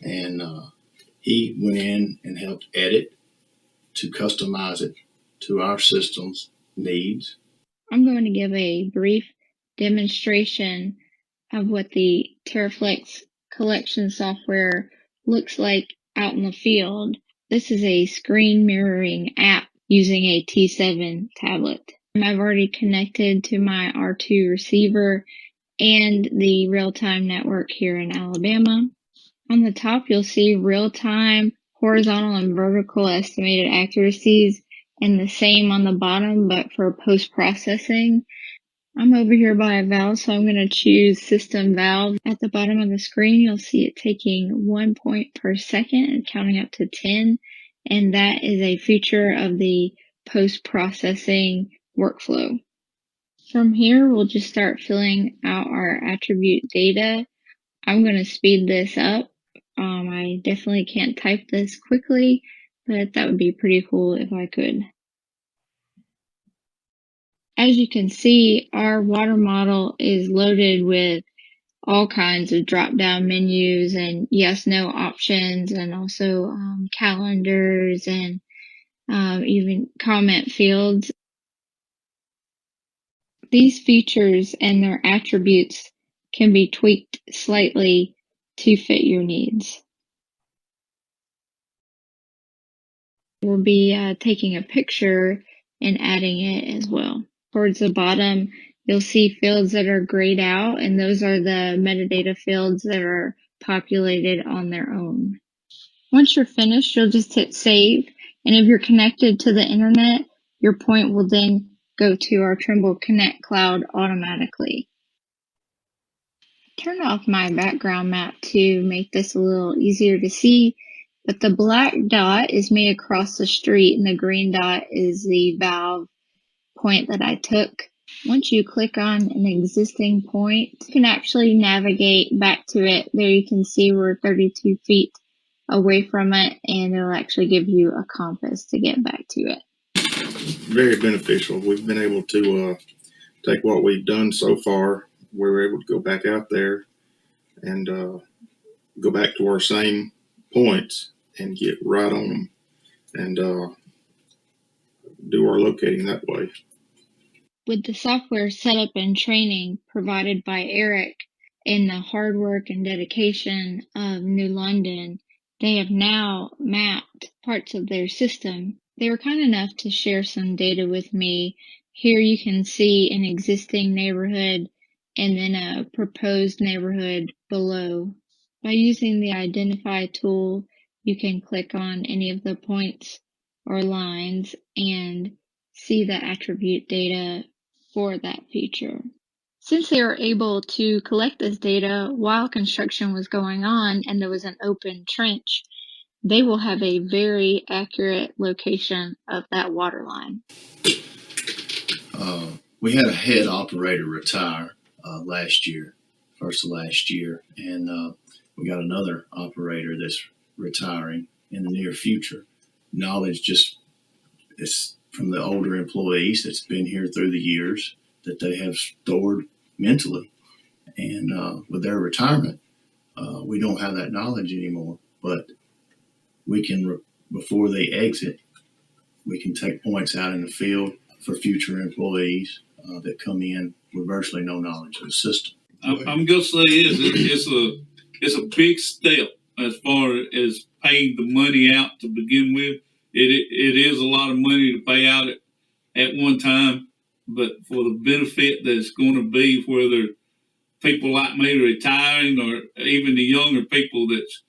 and he went in and helped edit to customize it to our system's needs. I'm going to give a brief demonstration of what the Terraflex collection software looks like out in the field. This is a screen mirroring app using a T7 tablet. I've already connected to my R2 receiver and the real-time network here in Alabama. On the top, you'll see real-time horizontal and vertical estimated accuracies, and the same on the bottom, but for post-processing. I'm over here by a valve, so I'm going to choose system valve. At the bottom of the screen, you'll see it taking 1 point per second and counting up to 10, and that is a feature of the post-processing workflow. From here, we'll just start filling out our attribute data. I'm going to speed this up. I definitely can't type this quickly, but that would be pretty cool if I could. As you can see, our water model is loaded with all kinds of drop-down menus and yes/no options, and also calendars and even comment fields. These features and their attributes can be tweaked slightly to fit your needs. We'll be taking a picture and adding it as well. Towards the bottom, you'll see fields that are grayed out, and those are the metadata fields that are populated on their own. Once you're finished, you'll just hit save, and if you're connected to the internet, your point will then go to our Trimble Connect cloud automatically. Turn off my background map to make this a little easier to see, but the black dot is me across the street and the green dot is the valve point that I took. Once you click on an existing point, you can actually navigate back to it. There you can see we're 32 feet away from it, and it'll actually give you a compass to get back to it. Very beneficial. We've been able to take what we've done so far. We were able to go back out there and go back to our same points and get right on them and do our locating that way. With the software setup and training provided by Eric and the hard work and dedication of New London, they have now mapped parts of their system. They were kind enough to share some data with me. Here you can see an existing neighborhood and then a proposed neighborhood below. By using the Identify tool, you can click on any of the points or lines and see the attribute data for that feature. Since they were able to collect this data while construction was going on and there was an open trench, they will have a very accurate location of that water line. We had a head operator retire last year, first of last year, and we got another operator that's retiring in the near future. Knowledge just is from the older employees that's been here through the years that they have stored mentally. And with their retirement, we don't have that knowledge anymore, but we can, before they exit, we can take points out in the field for future employees that come in with virtually no knowledge of the system. I'm gonna say it's a big step as far as paying the money out to begin with. It is a lot of money to pay out at one time, but for the benefit that it's going to be, whether people like me retiring or even the younger people that's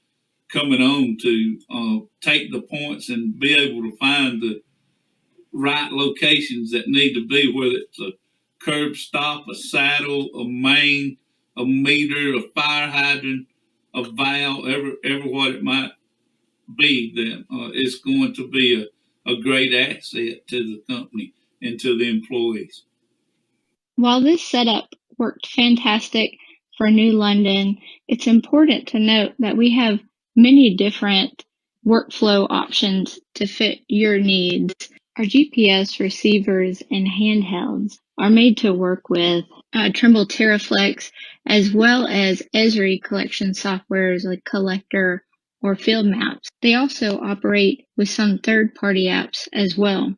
coming on to take the points and be able to find the right locations that need to be, whether it's a curb stop, a saddle, a main, a meter, a fire hydrant, a valve, ever what it might be, that it's going to be a great asset to the company and to the employees. While this setup worked fantastic for New London, it's important to note that we have many different workflow options to fit your needs. Our GPS receivers and handhelds are made to work with Trimble Terraflex, as well as Esri collection softwares like Collector or Field Maps. They also operate with some third-party apps as well.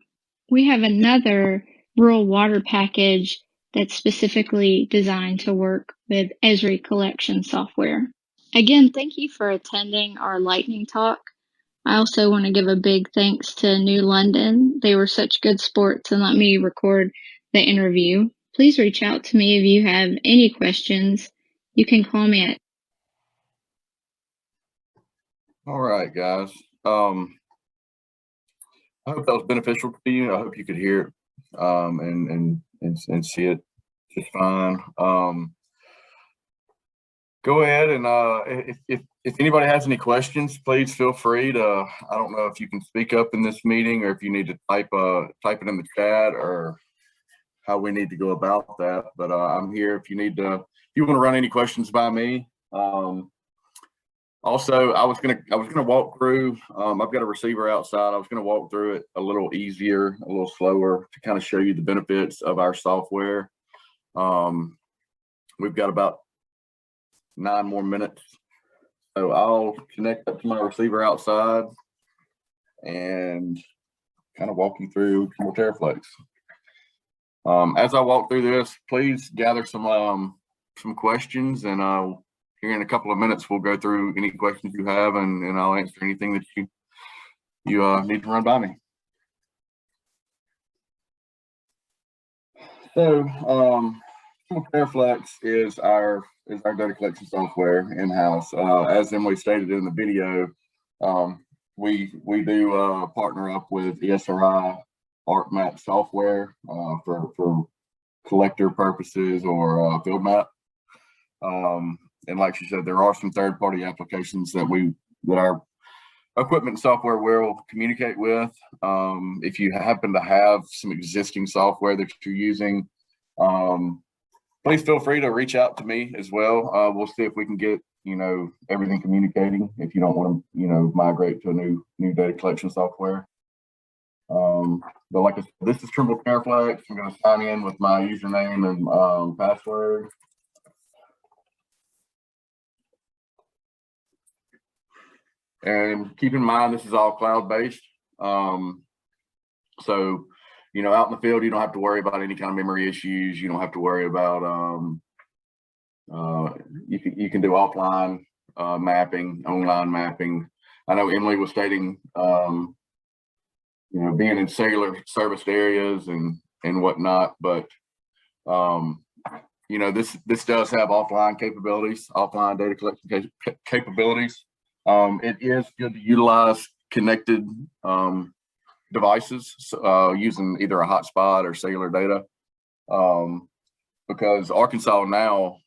We have another rural water package that's specifically designed to work with Esri collection software. Again, thank you for attending our lightning talk. I also want to give a big thanks to New London. They were such good sports and let me record the interview. Please reach out to me if you have any questions. You can call me at. All right, guys. I hope that was beneficial to you. I hope you could hear it and see it just fine. Go ahead and if anybody has any questions, please feel free to. I don't know if you can speak up in this meeting or if you need to type it in the chat or how we need to go about that. But I'm here if you need to. If you want to run any questions by me. Also, I was gonna walk through. I've got a receiver outside. I was gonna walk through it a little easier, a little slower to kind of show you the benefits of our software. We've got about 9 more minutes, so I'll connect up to my receiver outside and kind of walk you through Trimble TerraFlex. As I walk through this, please gather some questions, and here in a couple of minutes, we'll go through any questions you have, and I'll answer anything that you need to run by me. So, TerraFlex is our data collection software in-house. As Emily stated in the video, we do partner up with ESRI ArcMap software for collector purposes or field map. And like she said, there are some third-party applications that our equipment software will communicate with. If you happen to have some existing software that you're using, please feel free to reach out to me as well. We'll see if we can get everything communicating. If you don't want to migrate to a new data collection software. But like I said, this is Trimble TerraFlex. I'm going to sign in with my username and password. And keep in mind, this is all cloud-based. So, out in the field, you don't have to worry about any kind of memory issues. You don't have to worry about, you can do offline mapping, online mapping. I know Emily was stating, being in cellular serviced areas and whatnot, but, this does have offline capabilities, offline data collection capabilities. It is good to utilize connected devices using either a hotspot or cellular data, because Arkansas now,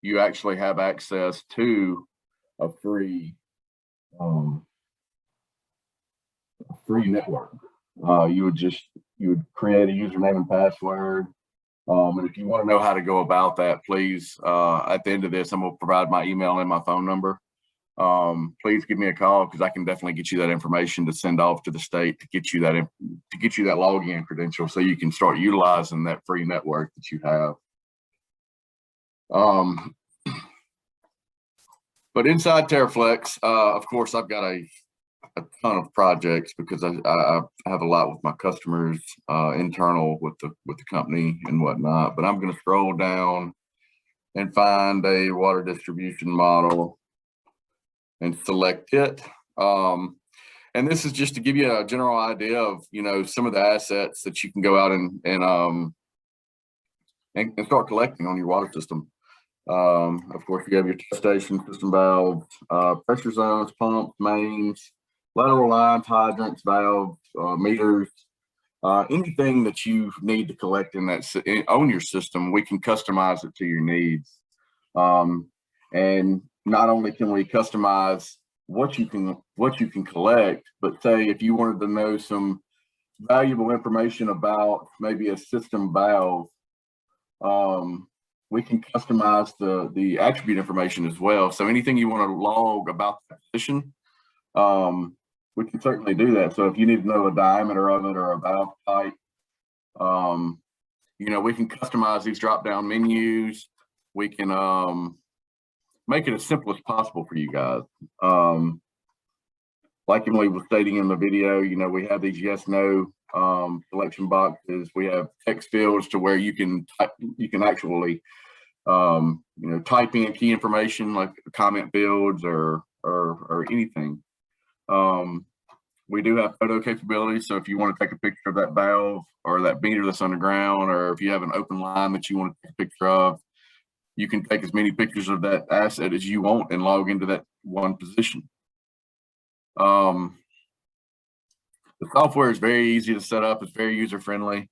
you actually have access to a free network. You would create a username and password. And if you want to know how to go about that, please, at the end of this, I'm going to provide my email and my phone number. Please give me a call because I can definitely get you that information to send off to the state to get you that login credential so you can start utilizing that free network that you have. But inside TerraFlex, of course, I've got a ton of projects because I have a lot with my customers, internal with the company and whatnot. But I'm going to scroll down and find a water distribution model and select it. And this is just to give you a general idea of some of the assets that you can go out and start collecting on your water system. Of course, you have your test station, system valves, pressure zones, pumps, mains, lateral lines, hydrants, valves, meters, anything that you need to collect on your system, we can customize it to your needs. And not only can we customize what you can collect, but say if you wanted to know some valuable information about maybe a system valve, we can customize the attribute information as well. So anything you want to log about the position, we can certainly do that. So if you need to know a diameter of it or a valve type, we can customize these drop-down menus. We can make it as simple as possible for you guys. Like Emily was stating in the video, we have these yes/no selection boxes. We have text fields to where you can actually type in key information like comment fields or anything. We do have photo capabilities, so if you want to take a picture of that valve or that meter that's underground, or if you have an open line that you want to take a picture of, you can take as many pictures of that asset as you want and log into that one position. The software is very easy to set up. It's very user-friendly.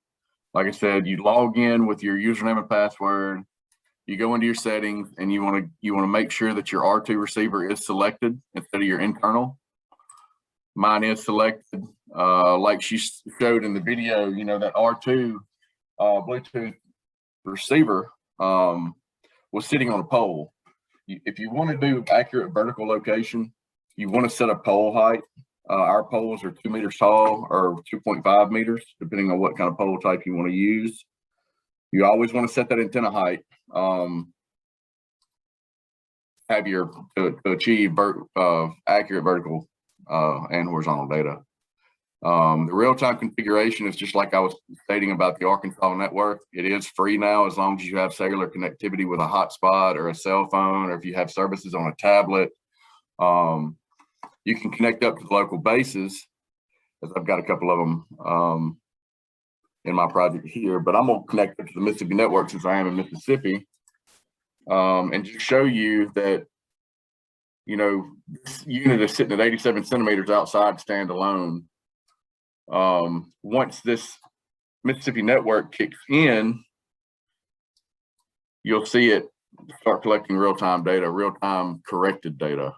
Like I said, you log in with your username and password. You go into your settings, and you want to make sure that your R2 receiver is selected instead of your internal. Mine is selected, like she showed in the video. That R2 Bluetooth receiver was sitting on a pole. If you want to do accurate vertical location, you want to set a pole height. Our poles are 2 meters tall or 2.5 meters, depending on what kind of pole type you want to use. You always want to set that antenna height. To achieve accurate vertical and horizontal data. The real-time configuration is just like I was stating about the Arkansas network. It is free now as long as you have cellular connectivity with a hotspot or a cell phone, or if you have services on a tablet. You can connect up to the local bases, as I've got a couple of them in my project here, but I'm gonna connect up to the Mississippi network since I am in Mississippi, and just show you that this unit is sitting at 87 centimeters outside standalone. Once this Mississippi network kicks in, you'll see it start collecting real-time data, real-time corrected data.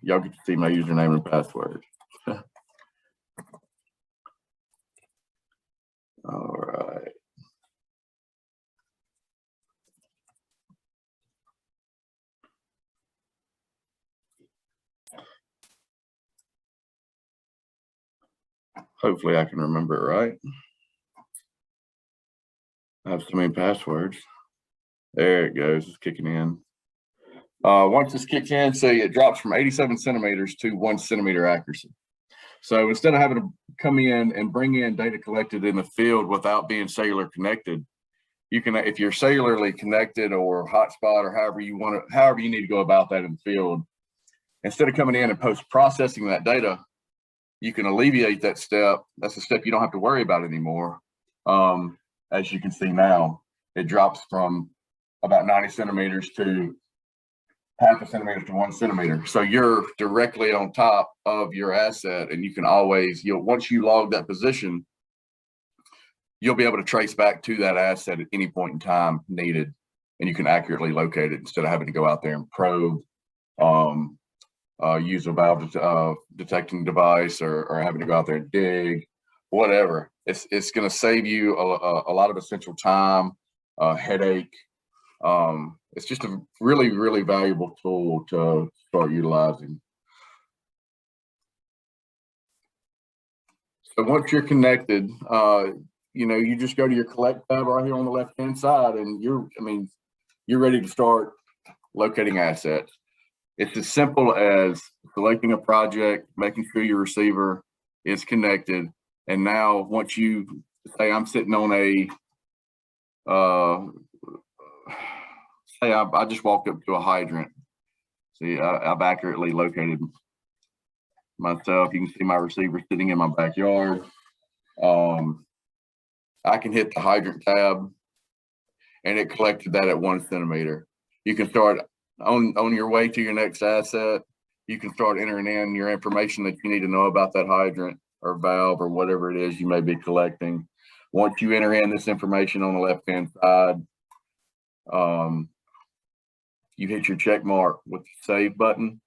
Y'all get to see my username and password. All right. Hopefully I can remember it right. I have so many passwords. There it goes, it's kicking in. Once this kicks in, see, it drops from 87 centimeters to 1 centimeter accuracy. So instead of having to come in and bring in data collected in the field without being cellular connected, you can, if you're cellularly connected or hotspot or however you need to go about that in the field, instead of coming in and post-processing that data, you can alleviate that step. That's a step you don't have to worry about anymore. As you can see now, it drops from about 90 centimeters to half a centimeter to 1 centimeter. So you're directly on top of your asset, and you can always, once you log that position, you'll be able to trace back to that asset at any point in time needed, and you can accurately locate it instead of having to go out there and probe, use a valve detecting device, or having to go out there and dig, whatever. It's going to save you a lot of essential time, headache. It's just a really, really valuable tool to start utilizing. So once you're connected, you just go to your collect tab right here on the left-hand side, and you're ready to start locating assets. It's as simple as selecting a project, making sure your receiver is connected, and now once you say I'm sitting on a say I just walked up to a hydrant. See, I've accurately located myself. You can see my receiver sitting in my backyard. I can hit the hydrant tab, and it collected that at 1 centimeter. You can start on your way to your next asset. You can start entering in your information that you need to know about that hydrant or valve or whatever it is you may be collecting. Once you enter in this information on the left-hand side, you hit your check mark with the save button,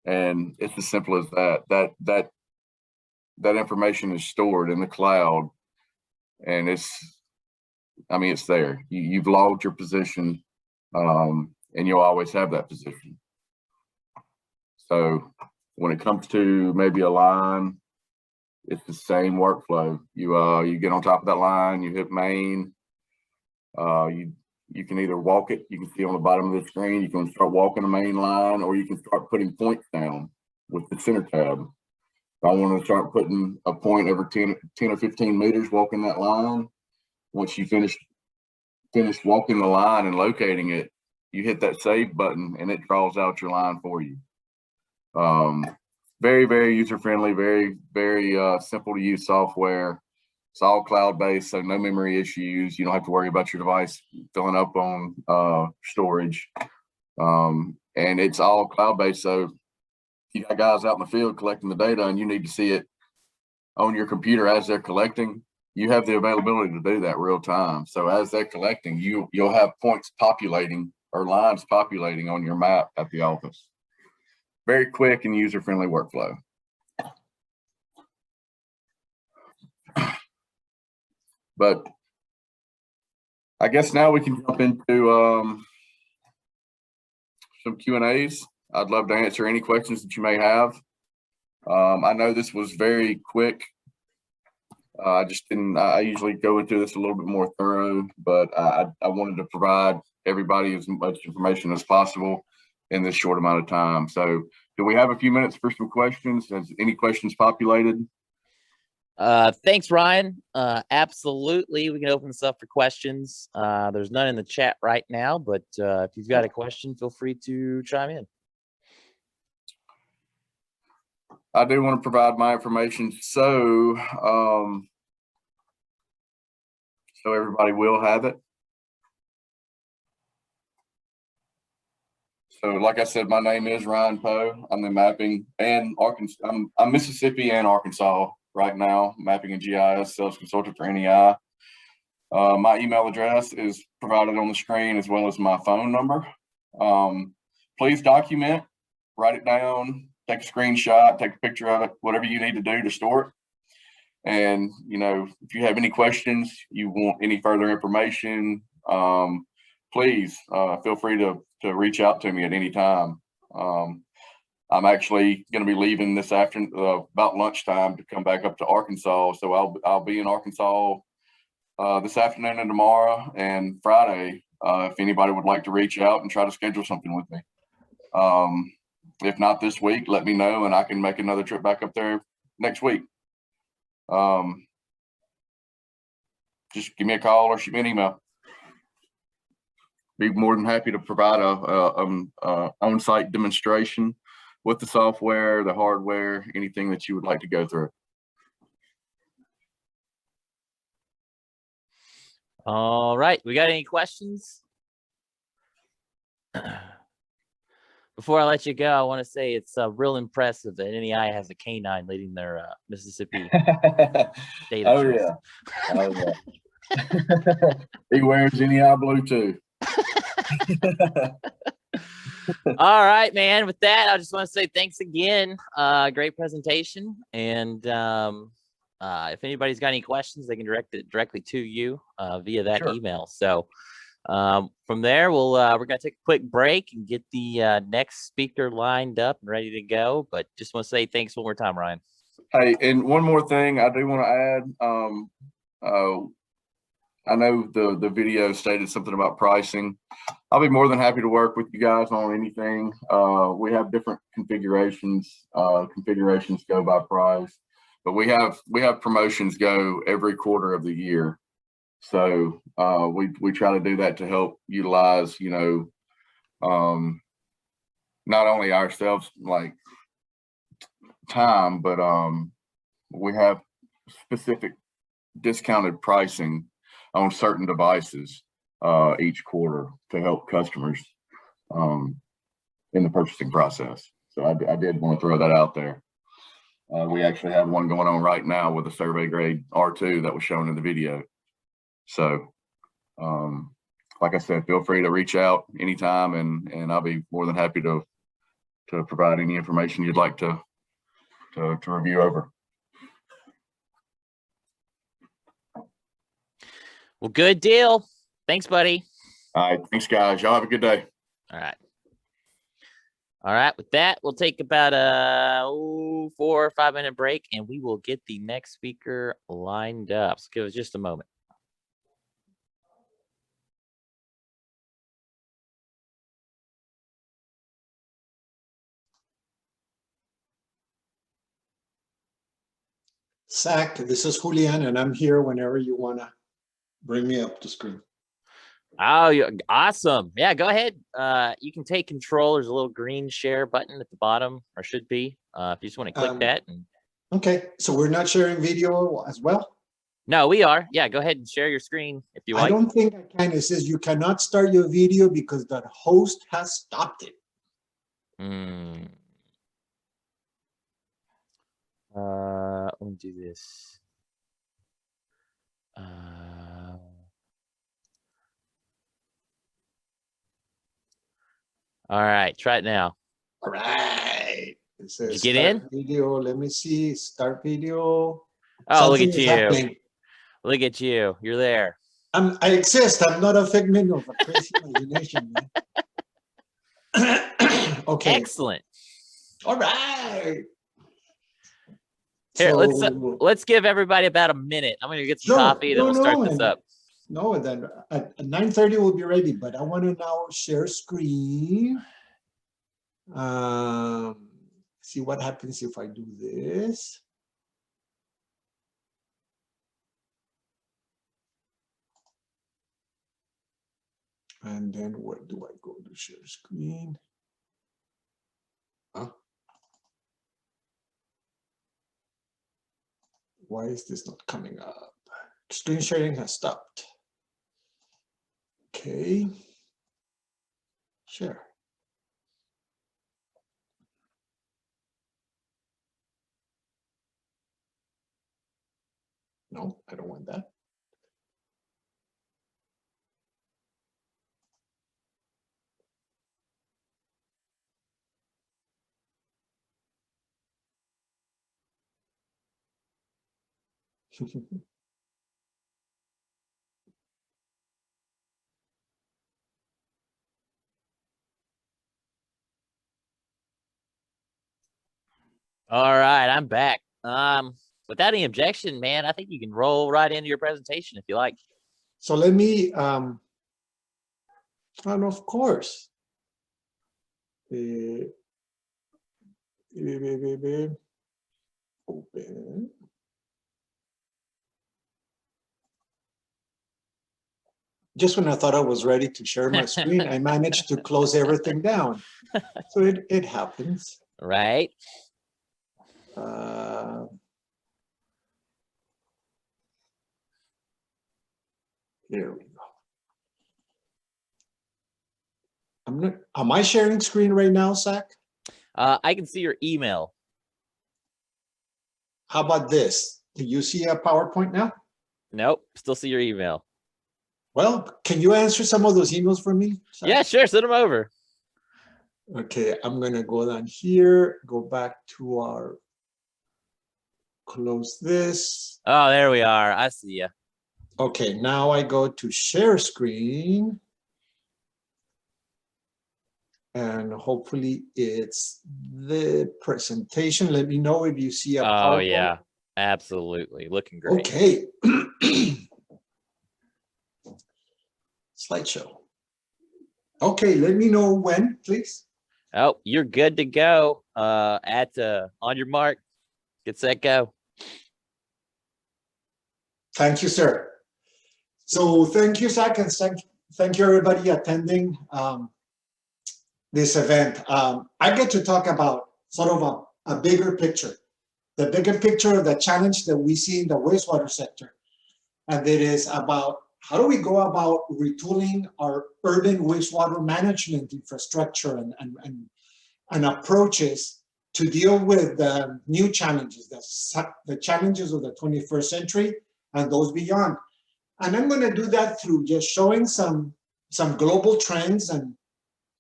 and it's as simple as that. That information is stored in the cloud, and it's there. You've logged your position, and you'll always have that position. So when it comes to maybe a line, it's the same workflow. You get on top of that line, you hit main. You can either walk it, you can see on the bottom of the screen, you can start walking the main line, or you can start putting points down with the center tab. I want to start putting a point every 10 or 15 meters walking that line. Once you finish walking the line and locating it, you hit that save button and it draws out your line for you. Very, very user-friendly, very, very simple to use software. It's all cloud-based, so no memory issues. You don't have to worry about your device filling up on storage. And it's all cloud-based, so you got guys out in the field collecting the data and you need to see it on your computer as they're collecting. You have the availability to do that real time. So as they're collecting, you'll have points populating or lines populating on your map at the office. Very quick and user-friendly workflow. But I guess now we can jump into some Q&As. I'd love to answer any questions that you may have. I know this was very quick. I usually go into this a little bit more thorough, but I wanted to provide everybody as much information as possible in this short amount of time. So do we have a few minutes for some questions? Has any questions populated? Thanks, Ryan. Absolutely. We can open this up for questions. There's none in the chat right now, but if you've got a question, feel free to chime in. I do want to provide my information so everybody will have it. So like I said, my name is Ryan Poe. I'm the mapping and Arkansas. I'm Mississippi and Arkansas right now, mapping and GIS sales consultant for NEI. My email address is provided on the screen as well as my phone number. Please document, write it down, take a screenshot, take a picture of it, whatever you need to do to store it. And, you know, if you have any questions, you want any further information, please feel free to reach out to me at any time. I'm actually going to be leaving this afternoon about lunchtime to come back up to Arkansas. So I'll be in Arkansas this afternoon and tomorrow and Friday. If anybody would like to reach out and try to schedule something with me. If not this week, let me know and I can make another trip back up there next week. Just give me a call or shoot me an email. Be more than happy to provide a on-site demonstration with the software, the hardware, anything that you would like to go through. All right. We got any questions? Before I let you go, I want to say it's real impressive that NEI has a canine leading their Mississippi data Oh, trace. yeah. Oh, yeah. He wears NEI blue too. All right, man. With that, I just want to say thanks again. Great presentation. And if anybody's got any questions, they can direct it directly to you via that email. So from there, we're gonna take a quick break and get the next speaker lined up and ready to go. But just want to say thanks one more time, Ryan. Hey, and one more thing I do want to add. I know the video stated something about pricing. I'll be more than happy to work with you guys on anything. We have different configurations. Configurations go by price, but we have promotions go every quarter of the year. So we try to do that to help utilize, you know, not only ourselves like time, but we have specific discounted pricing on certain devices each quarter to help customers in the purchasing process. So I did want to throw that out there. We actually have one going on right now with a survey grade R2 that was shown in the video. So like I said, feel free to reach out anytime and I'll be more than happy to provide any information you'd like to review over. Well, good deal. Thanks, buddy. All right. Thanks, guys. Y'all have a good day. All right. All right. With that, we'll take about a 4 or 5 minute break and we will get the next speaker lined up. So give us just a moment. Zach, this is Julian, and I'm here whenever you want to bring me up to screen. Oh, awesome. Yeah, go ahead. You can take control. There's a little green share button at the bottom, or should be. If you just want to click that. Okay, so we're not sharing video as well? No, we are. Yeah, go ahead and share your screen if you like. I don't think I can. It says you cannot start your video because the host has stopped it. Let me do this. All right, try it now. All right. It says Did you get in? Video. Let me see. Start video. Oh, look Something at is you. happening. Look at you. You're there. I exist. I'm not a figment of a crazy imagination, man. Okay. Excellent. All right. Here, So, let's give everybody about a minute. I'm gonna get some coffee, then we'll start this up. No, then at 9:30 we'll be ready, but I want to now share screen. See what happens if I do this. And then where do I go to share screen? Huh? Why is this not coming up? Screen sharing has stopped. Okay. Share. No, I don't want that. All right, I'm back. Without any objection, man, I think you can roll right into your presentation if you like. So let me, and of course, open. Just when I thought I was ready to share my screen, I managed to close everything down. So it happens. Right. Here we go. Am I sharing screen right now, Zach? I can see your email. How about this? Do you see a PowerPoint now? Nope, still see your email. Well, can you answer some of those emails for me, Zach? Yeah, sure, send them over. Okay, I'm gonna go down here, go back to our, close this. Oh, there we are. I see you. Okay, now I go to share screen. And hopefully it's the presentation. Let me know if you see a PowerPoint. Oh, yeah, absolutely. Looking great. Okay. Slideshow. Okay, let me know when, please. Oh, you're good to go. On your mark, get set, go. Thank you, sir. So thank you, Zach, and thank you everybody attending this event. I get to talk about sort of a bigger picture, the bigger picture of the challenge that we see in the wastewater sector. And it is about how do we go about retooling our urban wastewater management infrastructure and approaches to deal with the new challenges, the challenges of the 21st century and those beyond. And I'm going to do that through just showing some global trends and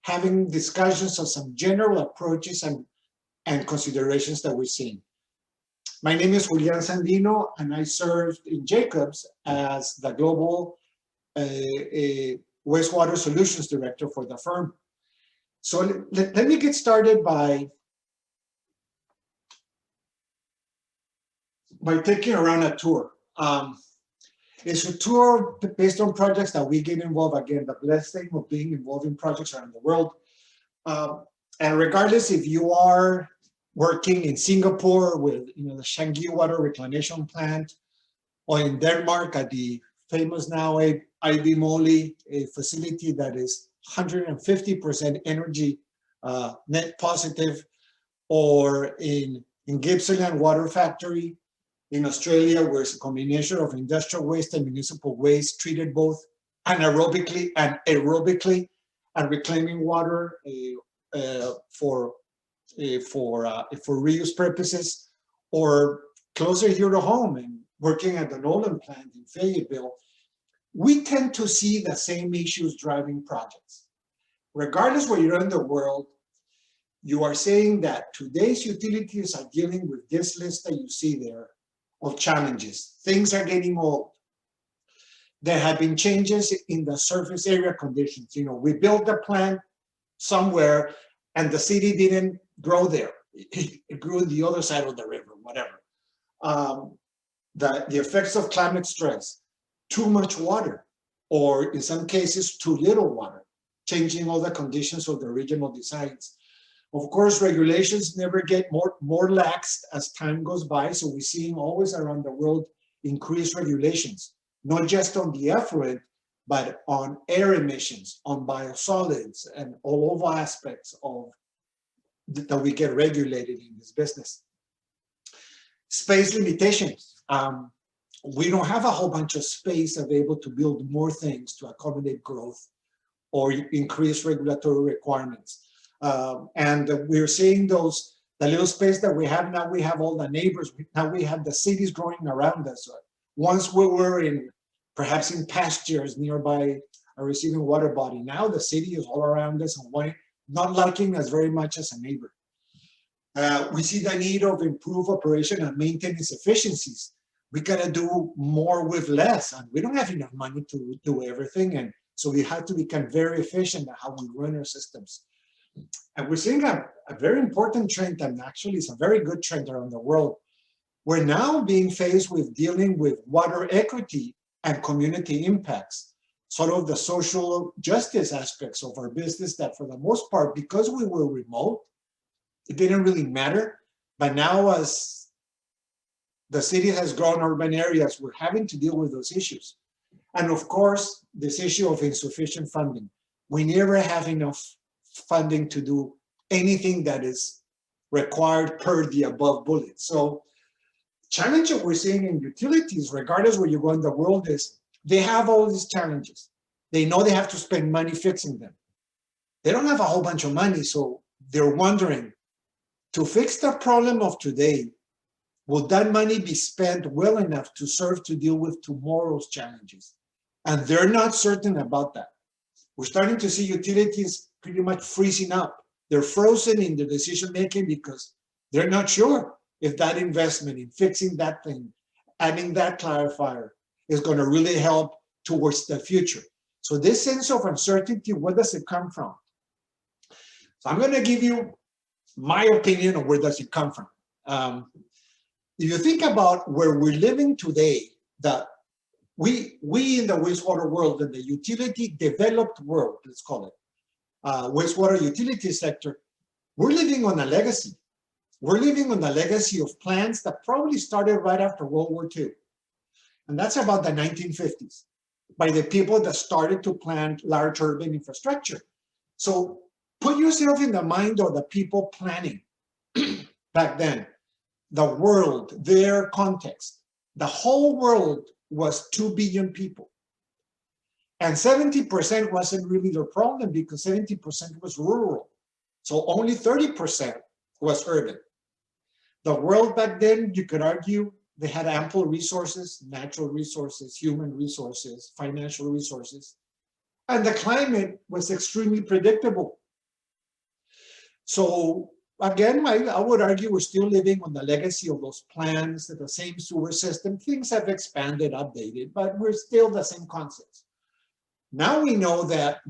having discussions of some general approaches and considerations that we're seeing. My name is Julian Sandino, and I served in Jacobs as the Global Wastewater Solutions Director for the firm. So let me get started by taking around a tour. It's a tour based on projects that we get involved, again, the blessed thing of being involved in projects around the world. And regardless if you are working in Singapore with the Changi water reclamation plant, or in Denmark at the famous now IV Moly, a facility that is 150% energy net positive, or in Gippsland Water Factory in Australia, where it's a combination of industrial waste and municipal waste treated both anaerobically and aerobically, and reclaiming water for reuse purposes, or closer here to home and working at the Nolan plant in Fayetteville. We tend to see the same issues driving projects. Regardless where you're in the world, you are saying that today's utilities are dealing with this list that you see there of challenges. Things are getting old. There have been changes in the surface area conditions. We built the plant somewhere and the city didn't grow there. It grew on the other side of the river, whatever. The effects of climate stress, too much water, or in some cases, too little water, changing all the conditions of the regional designs. Of course, regulations never get more lax as time goes by, so we're seeing always around the world increased regulations, not just on the effluent, but on air emissions, on biosolids, and all of aspects of that we get regulated in this business. Space limitations. We don't have a whole bunch of space available to build more things to accommodate growth or increase regulatory requirements. And we're seeing the little space that we have now, we have all the neighbors, now we have the cities growing around us. Once we were perhaps in pastures nearby a receiving water body, now the city is all around us and not liking us very much as a neighbor. We see the need of improved operation and maintenance efficiencies. We gotta do more with less, and we don't have enough money to do everything, and so we have to become very efficient at how we run our systems. And we're seeing a very important trend, and actually it's a very good trend around the world. We're now being faced with dealing with water equity and community impacts, sort of the social justice aspects of our business that for the most part, because we were remote, it didn't really matter. But now as the city has grown urban areas, we're having to deal with those issues. And of course, this issue of insufficient funding. We never have enough funding to do anything that is required per the above bullet. So challenge that we're seeing in utilities, regardless where you go in the world, is they have all these challenges. They know they have to spend money fixing them. They don't have a whole bunch of money, so they're wondering, to fix the problem of today, will that money be spent well enough to serve to deal with tomorrow's challenges? And they're not certain about that. We're starting to see utilities pretty much freezing up. They're frozen in their decision making because they're not sure if that investment in fixing that thing, adding that clarifier, is going to really help towards the future. So this sense of uncertainty, where does it come from? So I'm going to give you my opinion on where does it come from. If you think about where we're living today, that we in the wastewater world, in the utility developed world, let's call it, wastewater utility sector, we're living on a legacy. We're living on the legacy of plants that probably started right after World War II. And that's about the 1950s, by the people that started to plan large urban infrastructure. So put yourself in the mind of the people planning back then. The world, their context. The whole world was 2 billion people. And 70% wasn't really their problem because 70% was rural. So only 30% was urban. The world back then, you could argue, they had ample resources, natural resources, human resources, financial resources, and the climate was extremely predictable. So again, I would argue we're still living on the legacy of those plans, the same sewer system. Things have expanded, updated, but we're still the same concepts. Now we know that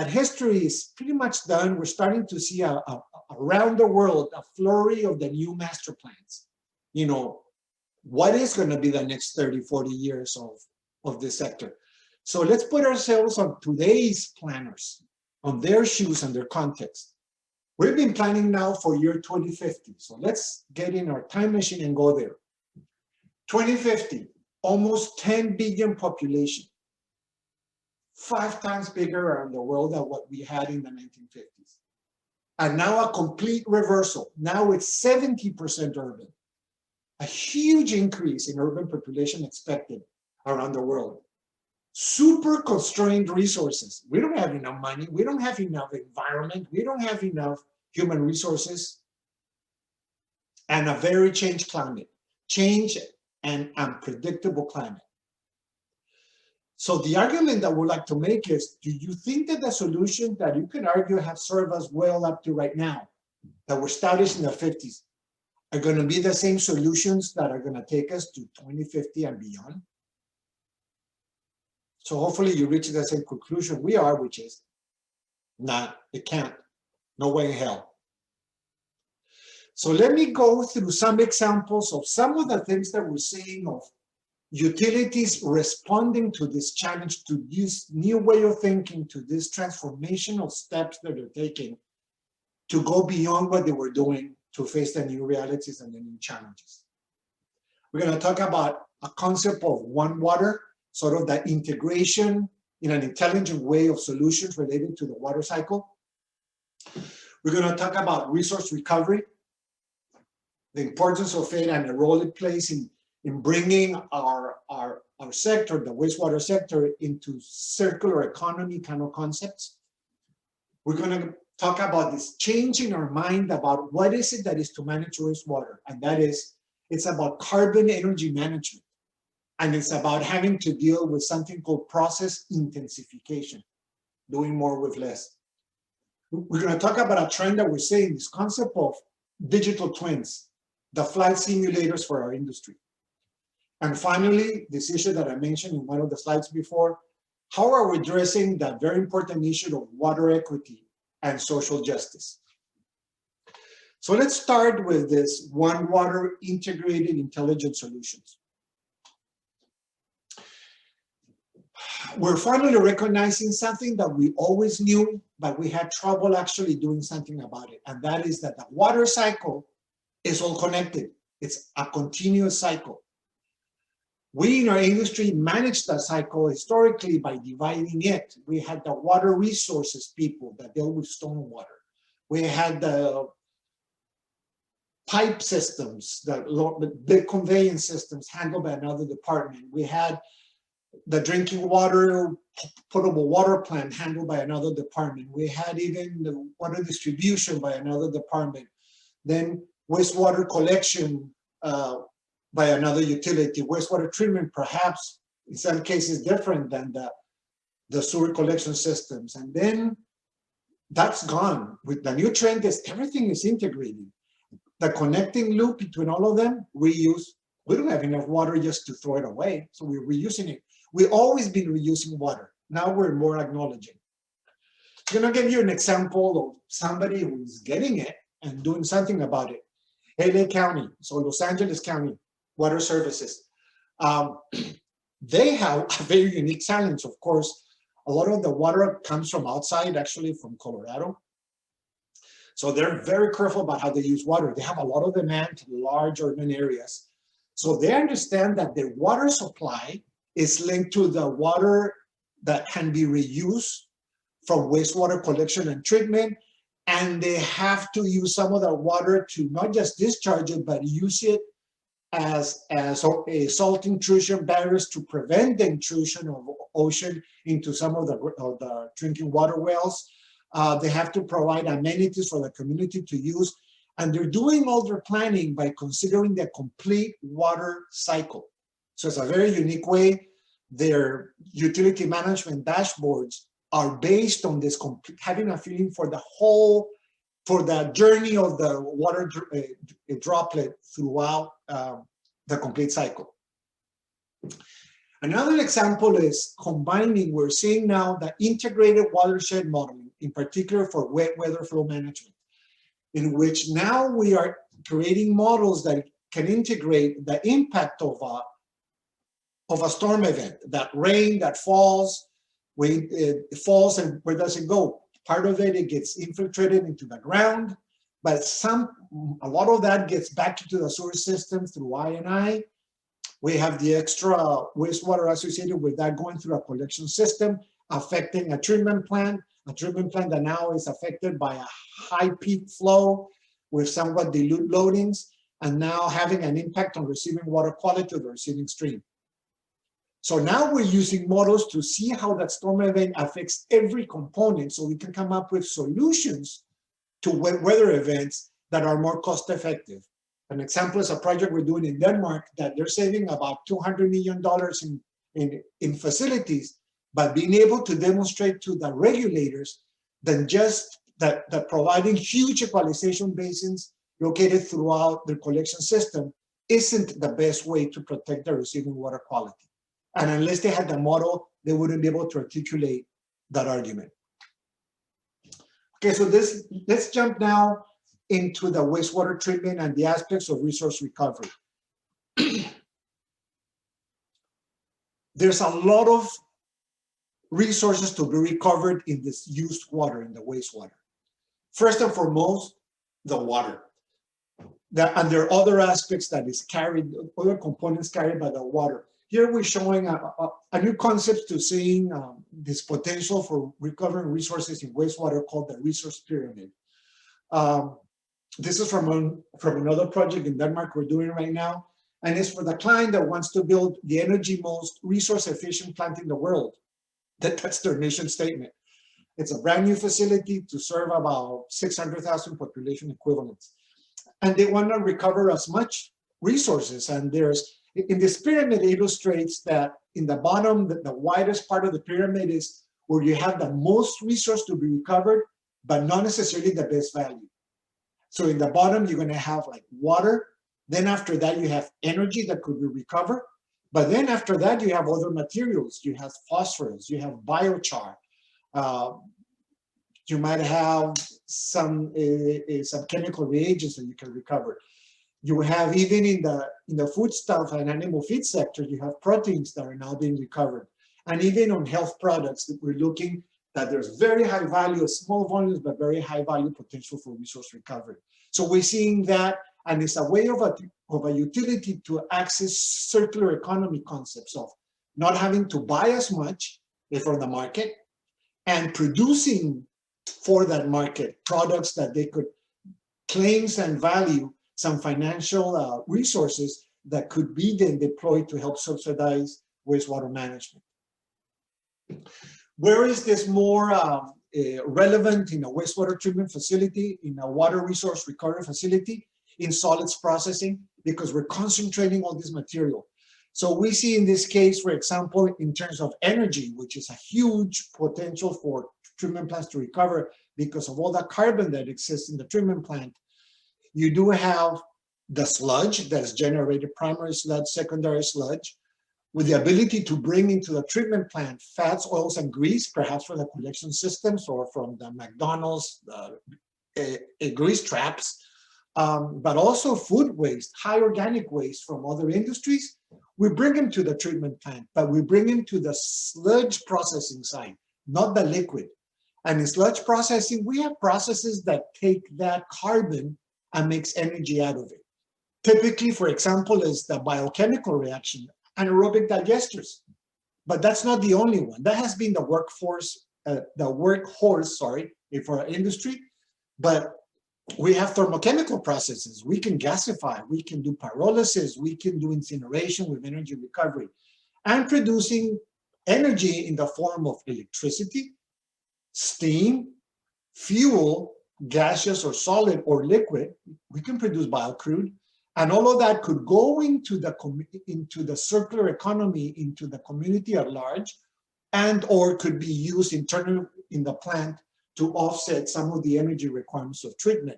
history is pretty much done. We're starting to see around the world a flurry of the new master plans. You know, what is going to be the next 30, 40 years of this sector? So let's put ourselves on today's planners, on their shoes and their context. We've been planning now for year 2050. So let's get in our time machine and go there. 2050, almost 10 billion population, 5 times bigger around the world than what we had in the 1950s. And now a complete reversal. Now it's 70% urban. A huge increase in urban population expected around the world. Super constrained resources. We don't have enough money. We don't have enough environment. We don't have enough human resources. And a very changed climate. Change and unpredictable climate. So the argument that we'd like to make is, do you think that the solutions that you can argue have served us well up to right now, that were established in the 50s, are going to be the same solutions that are going to take us to 2050 and beyond? So hopefully you reach the same conclusion we are, which is not, it can't, no way in hell. So let me go through some examples of some of the things that we're seeing of utilities responding to this challenge, to this new way of thinking, to these transformational steps that they're taking to go beyond what they were doing to face the new realities and the new challenges. We're going to talk about a concept of one water, sort of the integration in an intelligent way of solutions related to the water cycle. We're going to talk about resource recovery, the importance of it and the role it plays in bringing our sector, the wastewater sector, into circular economy kind of concepts. We're going to talk about this change in our mind about what is it that is to manage wastewater, and that is, it's about carbon energy management, and it's about having to deal with something called process intensification, doing more with less. We're going to talk about a trend that we're seeing, this concept of digital twins, the flight simulators for our industry. And finally, this issue that I mentioned in one of the slides before, how are we addressing that very important issue of water equity and social justice? So let's start with this one water integrated intelligent solutions. We're finally recognizing something that we always knew, but we had trouble actually doing something about it. And that is that the water cycle is all connected. It's a continuous cycle. We in our industry managed that cycle historically by dividing it. We had the water resources people that dealt with stormwater. We had the pipe systems, the big conveyance systems handled by another department. We had the drinking water, potable water plant handled by another department. We had even the water distribution by another department. Then wastewater collection by another utility. Wastewater treatment, perhaps in some cases different than the sewer collection systems. And then that's gone. With the new trend is everything is integrated. The connecting loop between all of them, reuse. We don't have enough water just to throw it away, so we're reusing it. We've always been reusing water. Now we're more acknowledging. I'm gonna give you an example of somebody who's getting it and doing something about it. LA County, so Los Angeles County Water Services. They have a very unique challenge. Of course, a lot of the water comes from outside, actually from Colorado. So they're very careful about how they use water. They have a lot of demand to large urban areas. So they understand that their water supply is linked to the water that can be reused from wastewater collection and treatment. And they have to use some of that water to not just discharge it, but use it as a salt intrusion barriers to prevent the intrusion of ocean into some of the drinking water wells. They have to provide amenities for the community to use. And they're doing all their planning by considering the complete water cycle. So it's a very unique way. Their utility management dashboards are based on this, having a feeling for the whole, for the journey of the water droplet throughout the complete cycle. Another example is combining, we're seeing now the integrated watershed modeling, in particular for wet weather flow management, in which now we are creating models that can integrate the impact of a storm event, that rain that falls, it falls and where does it go? Part of it gets infiltrated into the ground, but a lot of that gets back into the sewer system through I&I. We have the extra wastewater associated with that going through a collection system, affecting a treatment plant that now is affected by a high peak flow with somewhat dilute loadings, and now having an impact on receiving water quality of the receiving stream. So now we're using models to see how that storm event affects every component, so we can come up with solutions to weather events that are more cost effective. An example is a project we're doing in Denmark that they're saving about $200 million in facilities, but being able to demonstrate to the regulators than just that providing huge equalization basins located throughout the collection system isn't the best way to protect the receiving water quality. And unless they had the model, they wouldn't be able to articulate that argument. Okay, so let's jump now into the wastewater treatment and the aspects of resource recovery. There's a lot of resources to be recovered in this used water, in the wastewater. First and foremost, the water. And there are other aspects that is carried, other components carried by the water. Here we're showing a new concept to seeing this potential for recovering resources in wastewater called the resource pyramid. This is from another project in Denmark we're doing right now, and it's for the client that wants to build the energy most resource efficient plant in the world. That's their mission statement. It's a brand new facility to serve about 600,000 population equivalents. And they want to recover as much resources. And there's, in this pyramid, it illustrates that in the bottom, the widest part of the pyramid is where you have the most resource to be recovered, but not necessarily the best value. So in the bottom, you're going to have like water. Then after that, you have energy that could be recovered. But then after that, you have other materials. You have phosphorus, you have biochar. You might have some chemical reagents that you can recover. You have, even in the foodstuff and animal feed sector, you have proteins that are now being recovered. And even on health products, that we're looking that there's very high value, small volumes, but very high value potential for resource recovery. So we're seeing that, and it's a way of a utility to access circular economy concepts of not having to buy as much from the market and producing for that market products that they could claims and value some financial resources that could be then deployed to help subsidize wastewater management. Where is this more relevant in a wastewater treatment facility, in a water resource recovery facility, in solids processing, because we're concentrating all this material. So we see in this case, for example, in terms of energy, which is a huge potential for treatment plants to recover because of all the carbon that exists in the treatment plant, you do have the sludge that is generated, primary sludge, secondary sludge, with the ability to bring into the treatment plant fats, oils, and grease, perhaps from the collection systems or from the McDonald's grease traps, but also food waste, high organic waste from other industries. We bring them to the treatment plant, but we bring them to the sludge processing side, not the liquid. And in sludge processing, we have processes that take that carbon and makes energy out of it. Typically, for example, is the biochemical reaction, anaerobic digesters. But that's not the only one. That has been the workhorse, for our industry. But we have thermochemical processes. We can gasify, we can do pyrolysis, we can do incineration with energy recovery, and producing energy in the form of electricity, steam, fuel, gaseous or solid or liquid. We can produce biocrude, and all of that could go into the circular economy, into the community at large, and or could be used internally in the plant to offset some of the energy requirements of treatment,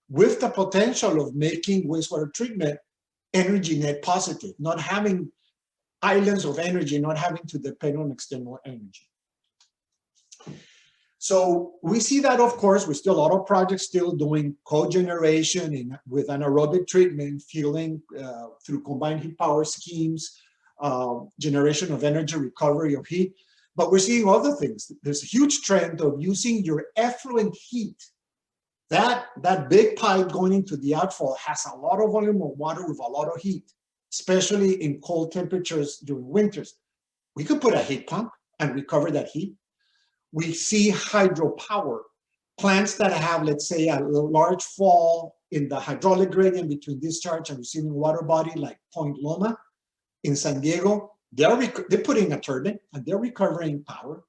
with the potential of making wastewater treatment energy net positive, not having islands of energy, not having to depend on external energy. So we see that, of course, we still a lot of projects still doing cogeneration with anaerobic treatment, fueling through combined heat power schemes, generation of energy, recovery of heat. But we're seeing other things. There's a huge trend of using your effluent heat. That big pipe going into the outfall has a lot of volume of water with a lot of heat, especially in cold temperatures during winters. We could put a heat pump and recover that heat. We see hydropower, plants that have, let's say, a large fall in the hydraulic gradient between discharge and receiving water body, like Point Loma in San Diego. They're putting a turbine and they're recovering power.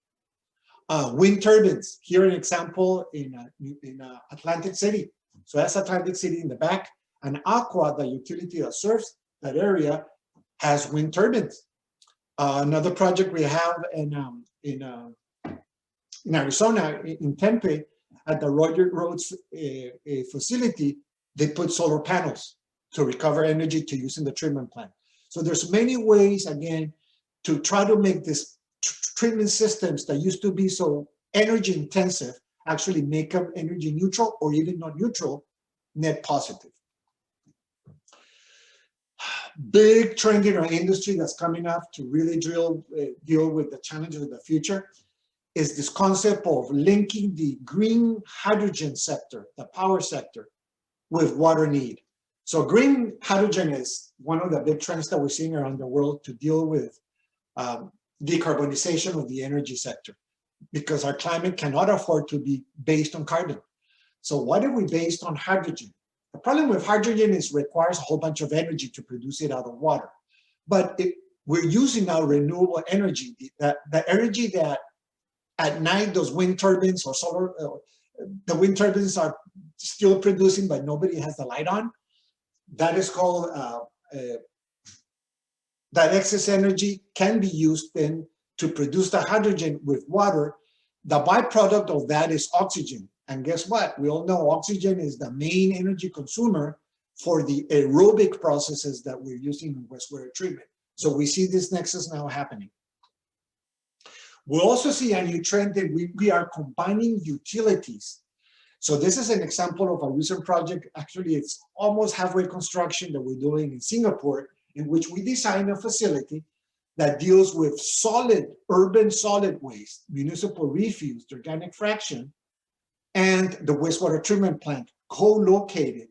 Wind turbines, here an example in Atlantic City. So that's Atlantic City in the back. And Aqua, the utility that serves that area, has wind turbines. Another project we have in Arizona, in Tempe, at the Roger Roads facility, they put solar panels to recover energy to use in the treatment plant. So there's many ways, again, to try to make this treatment systems that used to be so energy intensive actually make them energy neutral, or even not neutral, net positive. Big trend in our industry that's coming up to really deal with the challenges of the future is this concept of linking the green hydrogen sector, the power sector, with water need. So green hydrogen is one of the big trends that we're seeing around the world to deal with decarbonization of the energy sector, because our climate cannot afford to be based on carbon. So what are we based on? Hydrogen. The problem with hydrogen is it requires a whole bunch of energy to produce it out of water. But we're using now renewable energy, the energy that at night those wind turbines or solar, the wind turbines are still producing, but nobody has the light on. That is called, that excess energy can be used then to produce the hydrogen with water. The byproduct of that is oxygen. And guess what? We all know oxygen is the main energy consumer for the aerobic processes that we're using in wastewater treatment. So we see this nexus now happening. We'll also see a new trend that we are combining utilities. So this is an example of a recent project. Actually, it's almost halfway construction that we're doing in Singapore, in which we designed a facility that deals with urban solid waste, municipal refuse, organic fraction, and the wastewater treatment plant co-located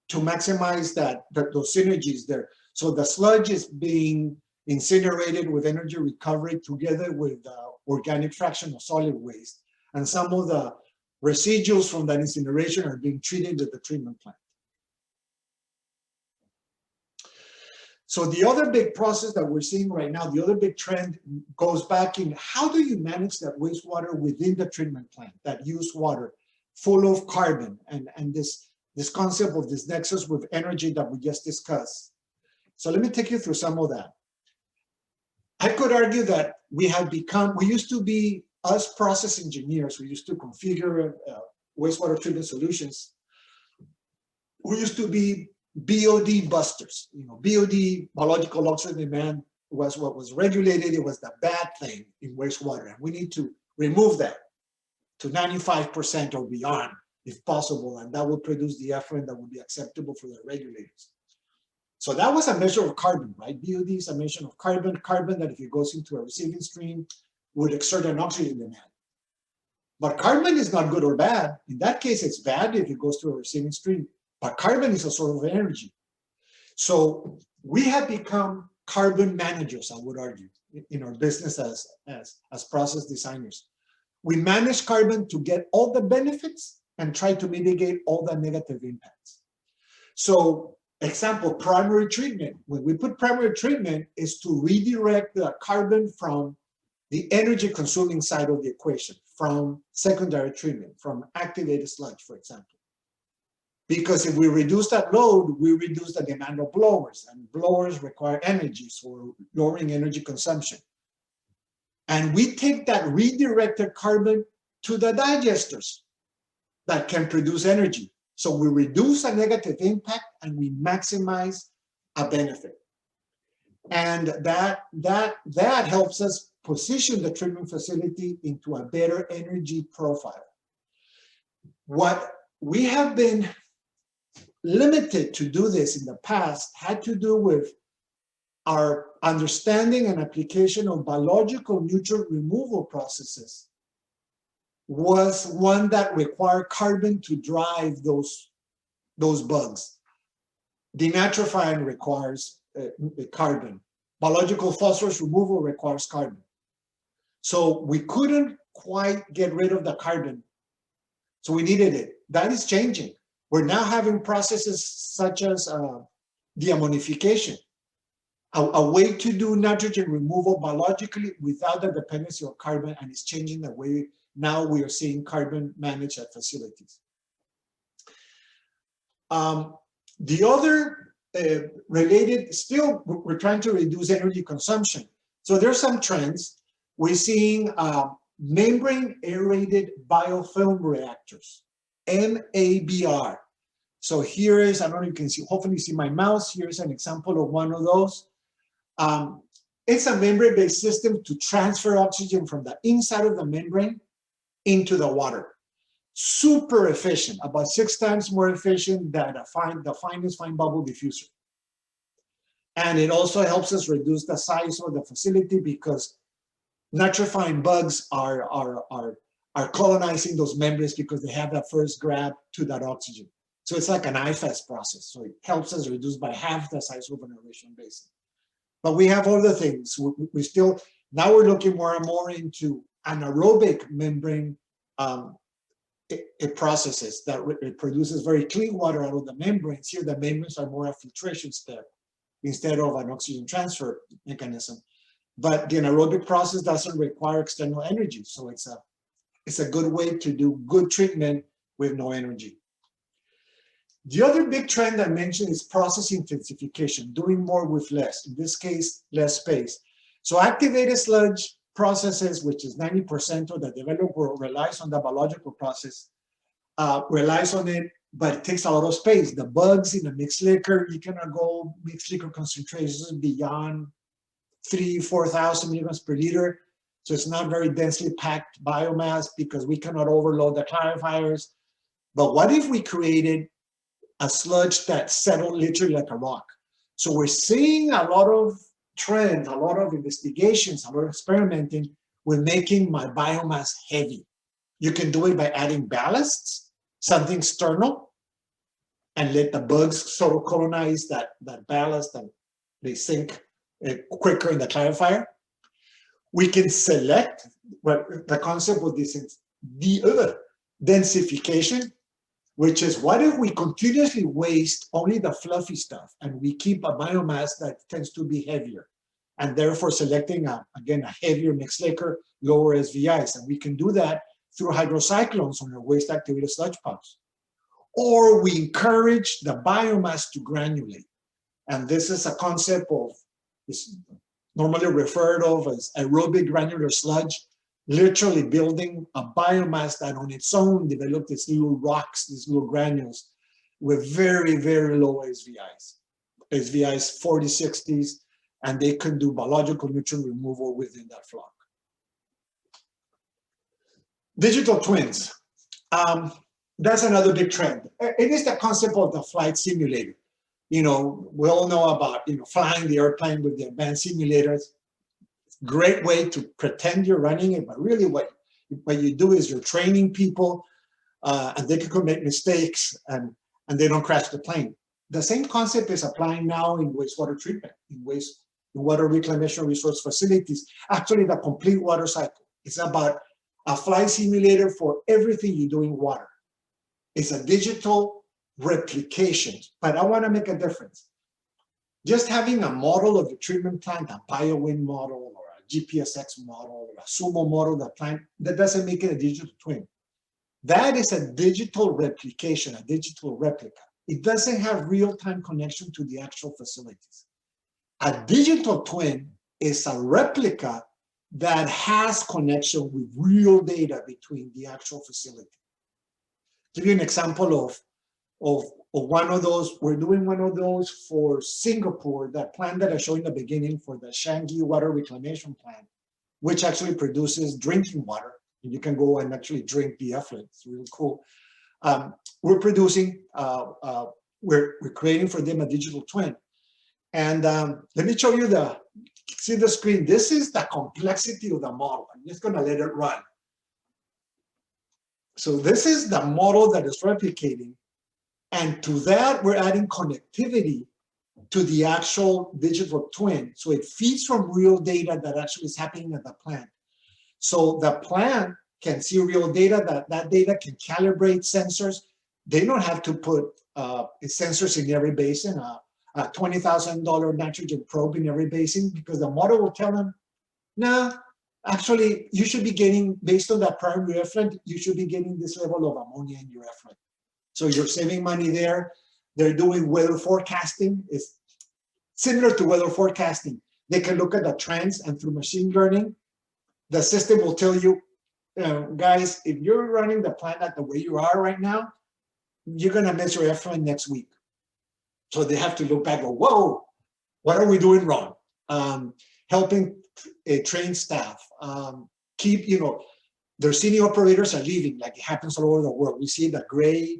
to maximize those synergies there. So the sludge is being incinerated with energy recovery together with organic fraction of solid waste. And some of the residuals from that incineration are being treated at the treatment plant. So the other big process that we're seeing right now, the other big trend goes back in how do you manage that wastewater within the treatment plant, that used water full of carbon, and this concept of this nexus with energy that we just discussed. So let me take you through some of that. I could argue that we used to be, us process engineers, we used to configure wastewater treatment solutions. We used to be BOD busters. You know, BOD, biological oxygen demand, was what was regulated. It was the bad thing in wastewater. And we need to remove that to 95% or beyond, if possible. And that will produce the effluent that will be acceptable for the regulators. So that was a measure of carbon, right? BOD is a measure of carbon that if it goes into a receiving stream would exert an oxygen demand. But carbon is not good or bad. In that case, it's bad if it goes to a receiving stream. But carbon is a sort of energy. So we have become carbon managers, I would argue, in our business as process designers. We manage carbon to get all the benefits and try to mitigate all the negative impacts. So example, primary treatment. When we put primary treatment is to redirect the carbon from the energy consuming side of the equation, from secondary treatment, from activated sludge, for example. Because if we reduce that load, we reduce the demand of blowers, and blowers require energy, so lowering energy consumption. And we take that redirected carbon to the digesters that can produce energy. So we reduce a negative impact and we maximize a benefit. And that helps us position the treatment facility into a better energy profile. What we have been limited to do this in the past had to do with our understanding and application of biological nutrient removal processes was one that required carbon to drive those bugs. Denitrifying requires carbon. Biological phosphorus removal requires carbon. So we couldn't quite get rid of the carbon. So we needed it. That is changing. We're now having processes such as deammonification, a way to do nitrogen removal biologically without the dependency of carbon, and it's changing the way now we are seeing carbon managed at facilities. The other related, still we're trying to reduce energy consumption. So there's some trends. We're seeing membrane aerated biofilm reactors, MABR. So here is, I don't know if you can see, hopefully you see my mouse. Here's an example of one of those. It's a membrane-based system to transfer oxygen from the inside of the membrane into the water. Super efficient, about 6 times more efficient than the finest fine bubble diffuser. And it also helps us reduce the size of the facility because nitrifying bugs are colonizing those membranes because they have that first grab to that oxygen. So it's like an IFAS process. So it helps us reduce by half the size of an aeration basin. But we have other things. We still, now we're looking more and more into anaerobic membrane processes that it produces very clean water out of the membranes. Here, the membranes are more a filtration step instead of an oxygen transfer mechanism. But the anaerobic process doesn't require external energy. So it's a good way to do good treatment with no energy. The other big trend I mentioned is process intensification, doing more with less, in this case, less space. So activated sludge processes, which is 90% of the developed world, relies on the biological process, relies on it, but it takes a lot of space. The bugs in the mixed liquor, you cannot go mixed liquor concentrations beyond 3,000–4,000 milligrams per liter. So it's not very densely packed biomass because we cannot overload the clarifiers. But what if we created a sludge that settled literally like a rock? So we're seeing a lot of trends, a lot of investigations, a lot of experimenting with making my biomass heavy. You can do it by adding ballasts, something external, and let the bugs sort of colonize that ballast and they sink quicker in the clarifier. We can select what the concept of this is densification, which is what if we continuously waste only the fluffy stuff and we keep a biomass that tends to be heavier, and therefore selecting, again, a heavier mixed liquor, lower SVIs. And we can do that through hydrocyclones on our waste activated sludge pumps. Or we encourage the biomass to granulate. And this is a concept of, is normally referred of as aerobic granular sludge, literally building a biomass that on its own developed these little rocks, these little granules with very, very low SVIs. SVIs 40, 60s, and they can do biological nutrient removal within that flock. Digital twins. That's another big trend. It is the concept of the flight simulator. You know, we all know about, flying the airplane with the advanced simulators. Great way to pretend you're running it, but really what you do is you're training people and they can commit mistakes and they don't crash the plane. The same concept is applying now in wastewater treatment, in water reclamation resource facilities. Actually, the complete water cycle. It's about a flight simulator for everything you do in water. It's a digital replication, but I want to make a difference. Just having a model of the treatment plant, a BioWind model or a GPSX model or a Sumo model of the plant, that doesn't make it a digital twin. That is a digital replication, a digital replica. It doesn't have real-time connection to the actual facilities. A digital twin is a replica that has connection with real data between the actual facility. To give you an example of one of those, we're doing one of those for Singapore, that plant that I showed in the beginning for the Changi water reclamation plant, which actually produces drinking water. And you can go and actually drink the effluent. It's really cool. We're producing, we're creating for them a digital twin. And let me show you see the screen. This is the complexity of the model. I'm just gonna let it run. So this is the model that is replicating. And to that, we're adding connectivity to the actual digital twin. So it feeds from real data that actually is happening at the plant. So the plant can see real data, that data can calibrate sensors. They don't have to put sensors in every basin, a $20,000 nitrogen probe in every basin, because the model will tell them, nah, actually, you should be getting, based on that primary effluent, you should be getting this level of ammonia in your effluent. So you're saving money there. They're doing weather forecasting. It's similar to weather forecasting. They can look at the trends, and through machine learning, the system will tell you, guys, if you're running the plant the way you are right now, you're gonna miss your effluent next week. So they have to look back and go, whoa, what are we doing wrong? Helping train staff, keep, their senior operators are leaving, like it happens all over the world. We see the gray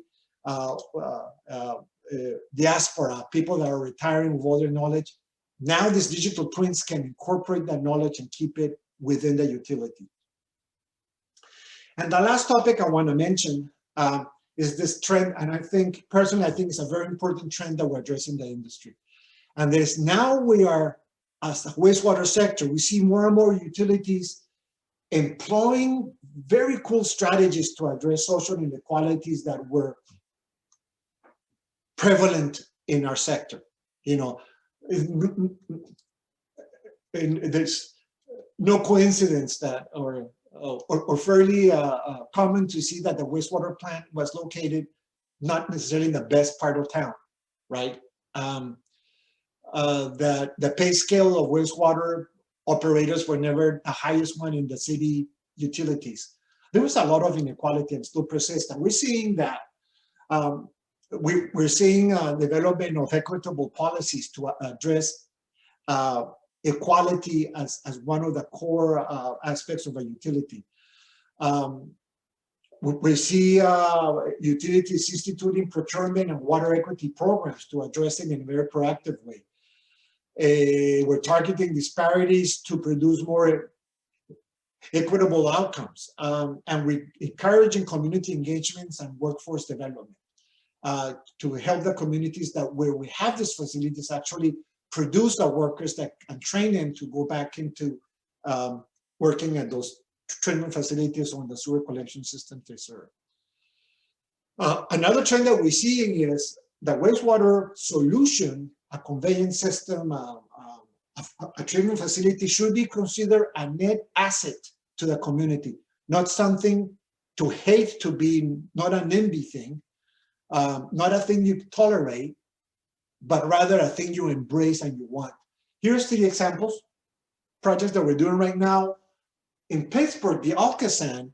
diaspora, people that are retiring with all their knowledge. Now these digital twins can incorporate that knowledge and keep it within the utility. And the last topic I want to mention is this trend, and I think, personally, I think it's a very important trend that we're addressing the industry. And there's now we are, as the wastewater sector, we see more and more utilities employing very cool strategies to address social inequalities that were prevalent in our sector. There's no coincidence that, or fairly common to see that the wastewater plant was located not necessarily in the best part of town, right? That the pay scale of wastewater operators were never the highest one in the city utilities. There was a lot of inequality and still persists, and we're seeing that. We're seeing development of equitable policies to address equality as one of the core aspects of a utility. We see utilities instituting procurement and water equity programs to address it in a very proactive way. We're targeting disparities to produce more equitable outcomes, and we're encouraging community engagements and workforce development to help the communities that where we have these facilities actually produce the workers that and train them to go back into working at those treatment facilities on the sewer collection systems they serve. Another trend that we're seeing is the wastewater solution, a conveyance system, a treatment facility should be considered a net asset to the community, not something to hate, to be not an envy thing, not a thing you tolerate, but rather a thing you embrace and you want. Here's 3 examples, projects that we're doing right now. In Pittsburgh, the Alcazan,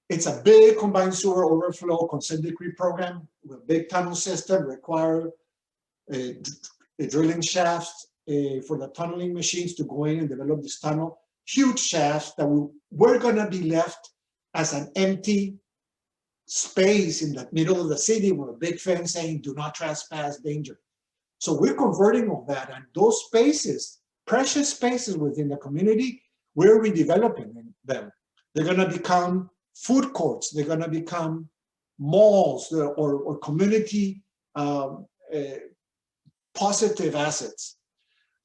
it's a big combined sewer overflow consent decree program with a big tunnel system, require drilling shafts for the tunneling machines to go in and develop this tunnel. Huge shafts that we're gonna be left as an empty space in the middle of the city with a big fence saying, do not trespass, danger. So we're converting all that, and those spaces, precious spaces within the community, we're redeveloping them. They're gonna become food courts, they're gonna become malls or community positive assets.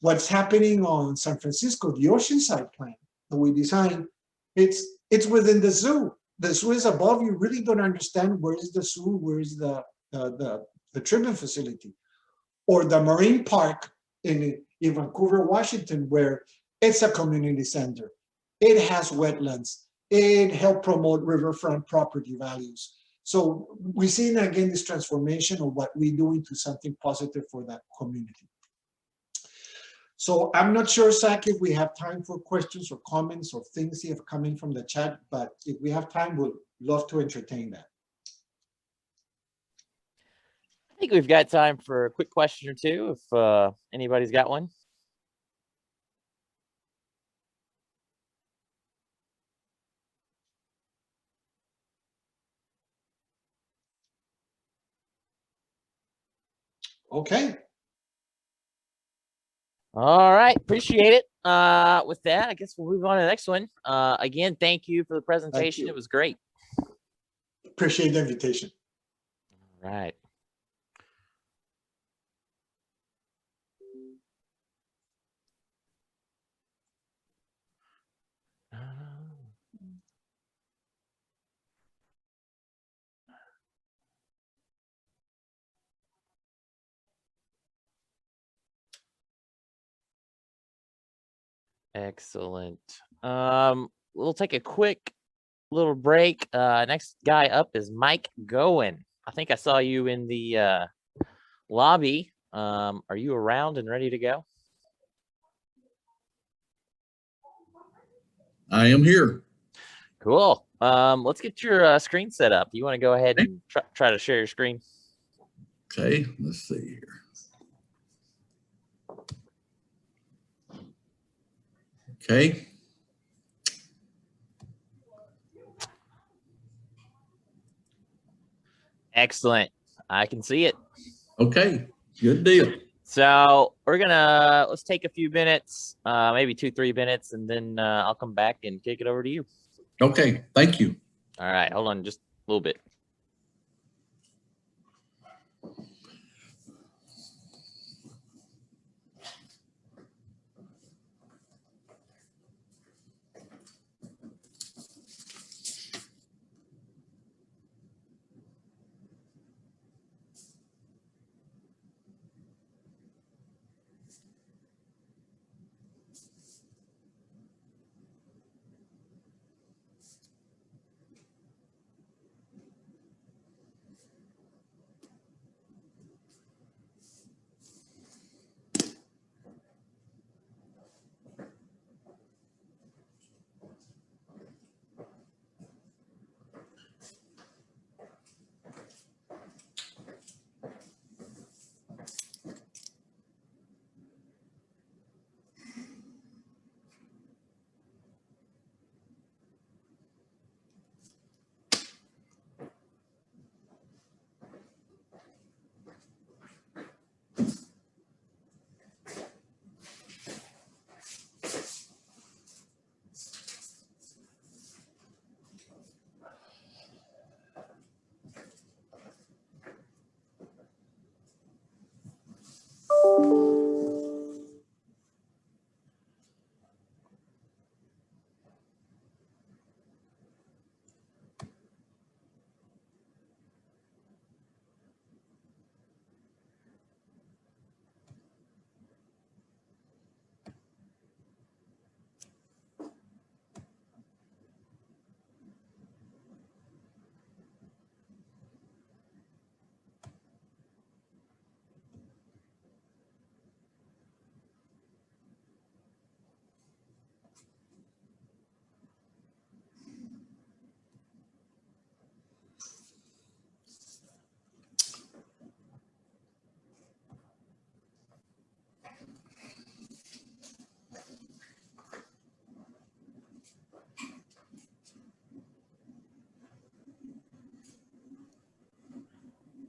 What's happening on San Francisco, the Oceanside plant that we designed, it's within the zoo. The zoo is above, you really don't understand where is the zoo, where is the treatment facility. Or the Marine Park in Vancouver, Washington, where it's a community center. It has wetlands. It helped promote riverfront property values. So we're seeing again this transformation of what we do into something positive for that community. So I'm not sure, Zach, if we have time for questions or comments or things that have come in from the chat, but if we have time, we'll love to entertain that. I think we've got time for a quick question or two if anybody's got one. Okay. All right, appreciate it. With that, I guess we'll move on to the next one. Again, thank you for the presentation. you. It was great. Appreciate the invitation. All right. Excellent. We'll take a quick little break. Next guy up is Mike Goen. I think I saw you in the lobby. Are you around and ready to go? I am here. Cool. Let's get your screen set up. You want to go ahead and try to share your screen? Okay, let's see here. Okay. Excellent. I can see it. Okay, good deal. So we're gonna let's take a few minutes, maybe 2-3 minutes, and then I'll come back and kick it over to you. Okay, thank you. All right, hold on just a little bit.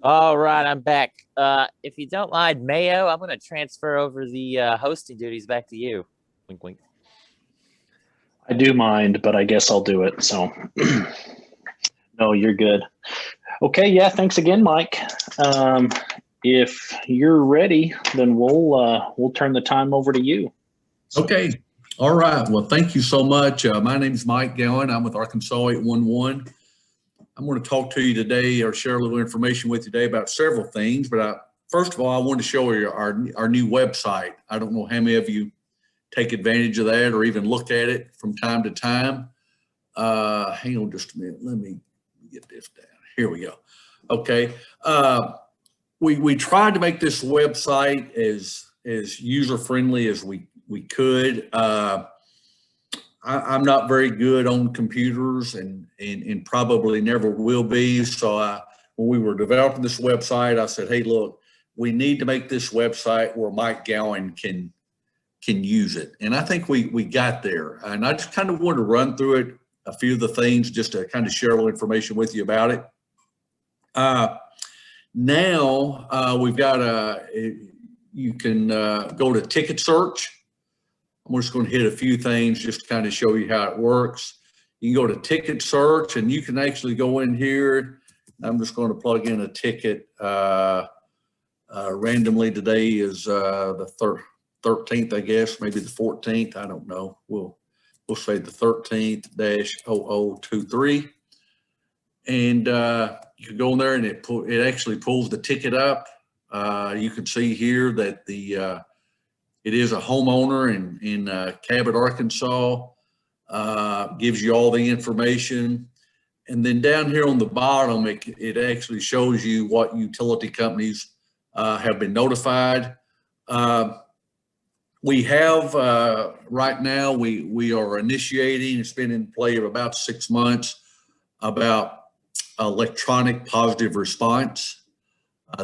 All right, I'm back. If you don't mind, Mayo, I'm going to transfer over the hosting duties back to you. Wink, wink. I do mind, but I guess I'll do it. So, no, you're good. Okay, yeah, thanks again, Mike. If you're ready, then we'll turn the time over to you. Okay. All right. Well, thank you so much. My name is Mike Gowen. I'm with Arkansas 811. I'm going to talk to you today or share a little information with you today about several things. But first of all, I want to show you our new website. I don't know how many of you take advantage of that or even look at it from time to time. Hang on just a minute. Let me get this down. Here we go. Okay. We tried to make this website as user-friendly as we could. I'm not very good on computers and probably never will be. So when we were developing this website, I said, hey, look, we need to make this website where Mike Gowen can use it. And I think we got there. And I just kind of wanted to run through it, a few of the things just to kind of share a little information with you about it. Now we've got you can go to ticket search. I'm just going to hit a few things just to kind of show you how it works. You can go to ticket search and you can actually go in here. I'm just going to plug in a ticket. Randomly today is the 13th, I guess, maybe the 14th. I don't know. We'll say the 13th-0023. And you can go in there and it actually pulls the ticket up. You can see here that it is a homeowner in Cabot, Arkansas. Gives you all the information. And then down here on the bottom, it actually shows you what utility companies have been notified. We have, right now, we are initiating, it's been in play of about 6 months, about electronic positive response.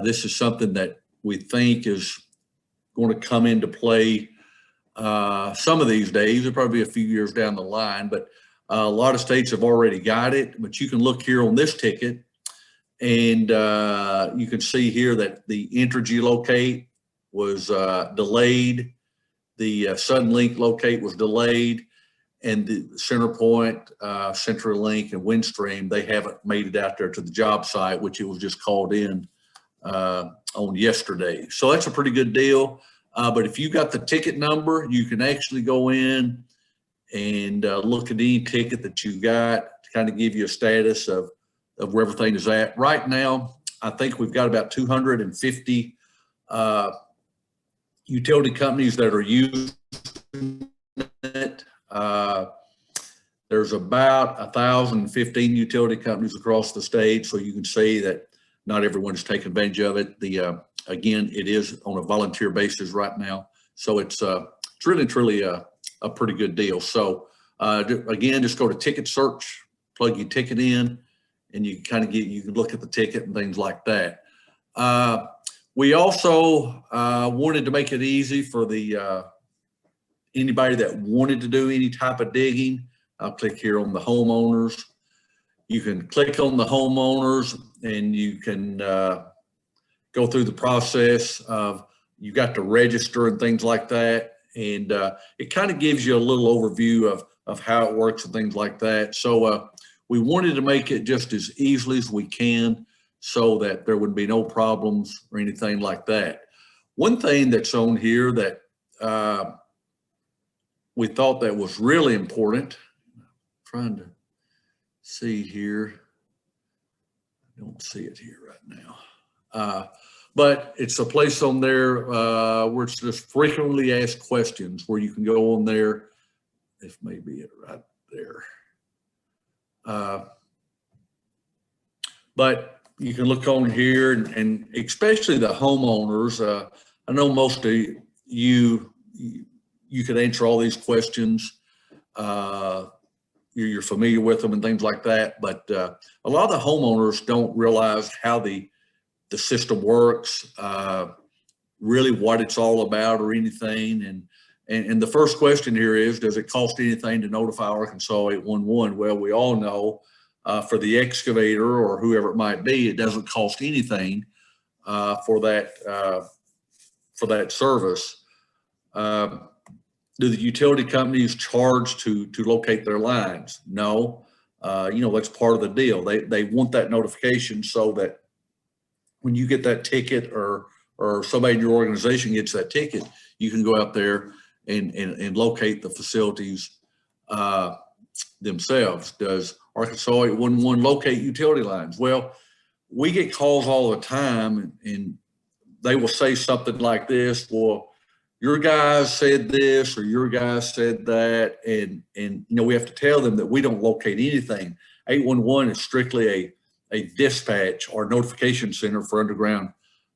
This is something that we think is going to come into play some of these days. It'll probably be a few years down the line, but a lot of states have already got it. But you can look here on this ticket and you can see here that the Entergy locate was delayed. The Suddenlink locate was delayed, and the CenterPoint, CenturyLink, and Windstream, they haven't made it out there to the job site, which it was just called in on yesterday. So that's a pretty good deal. But if you got the ticket number, you can actually go in and look at any ticket that you got to kind of give you a status of where everything is at. Right now, I think we've got about 250 utility companies that are using it. There's about 1,015 utility companies across the state, so you can see that not everyone is taking advantage of it. Again, it is on a volunteer basis right now, so it's really truly a pretty good deal. So again, just go to ticket search, plug your ticket in, and you can look at the ticket and things like that. We also wanted to make it easy for anybody that wanted to do any type of digging. I'll click here on the homeowners. You can click on the homeowners and you can go through the process of, you got to register and things like that. And it kind of gives you a little overview of how it works and things like that. So we wanted to make it just as easily as we can so that there would be no problems or anything like that. One thing that's on here that we thought that was really important, I'm trying to see here, I don't see it here right now, but it's a place on there where it's just frequently asked questions, where you can go on there, if maybe it right there. But you can look on here and especially the homeowners. I know most of you could answer all these questions. You're familiar with them and things like that. But a lot of the homeowners don't realize how the system works, really what it's all about or anything. And the first question here is, does it cost anything to notify Arkansas 811? Well, we all know for the excavator or whoever it might be, it doesn't cost anything for that service. Do the utility companies charge to locate their lines? No. That's part of the deal. They want that notification so that when you get that ticket or somebody in your organization gets that ticket, you can go out there and locate the facilities themselves. Does Arkansas 811 locate utility lines? Well, we get calls all the time and they will say something like this, well, your guys said this or your guys said that, and we have to tell them that we don't locate anything. 811 is strictly a dispatch or notification center for underground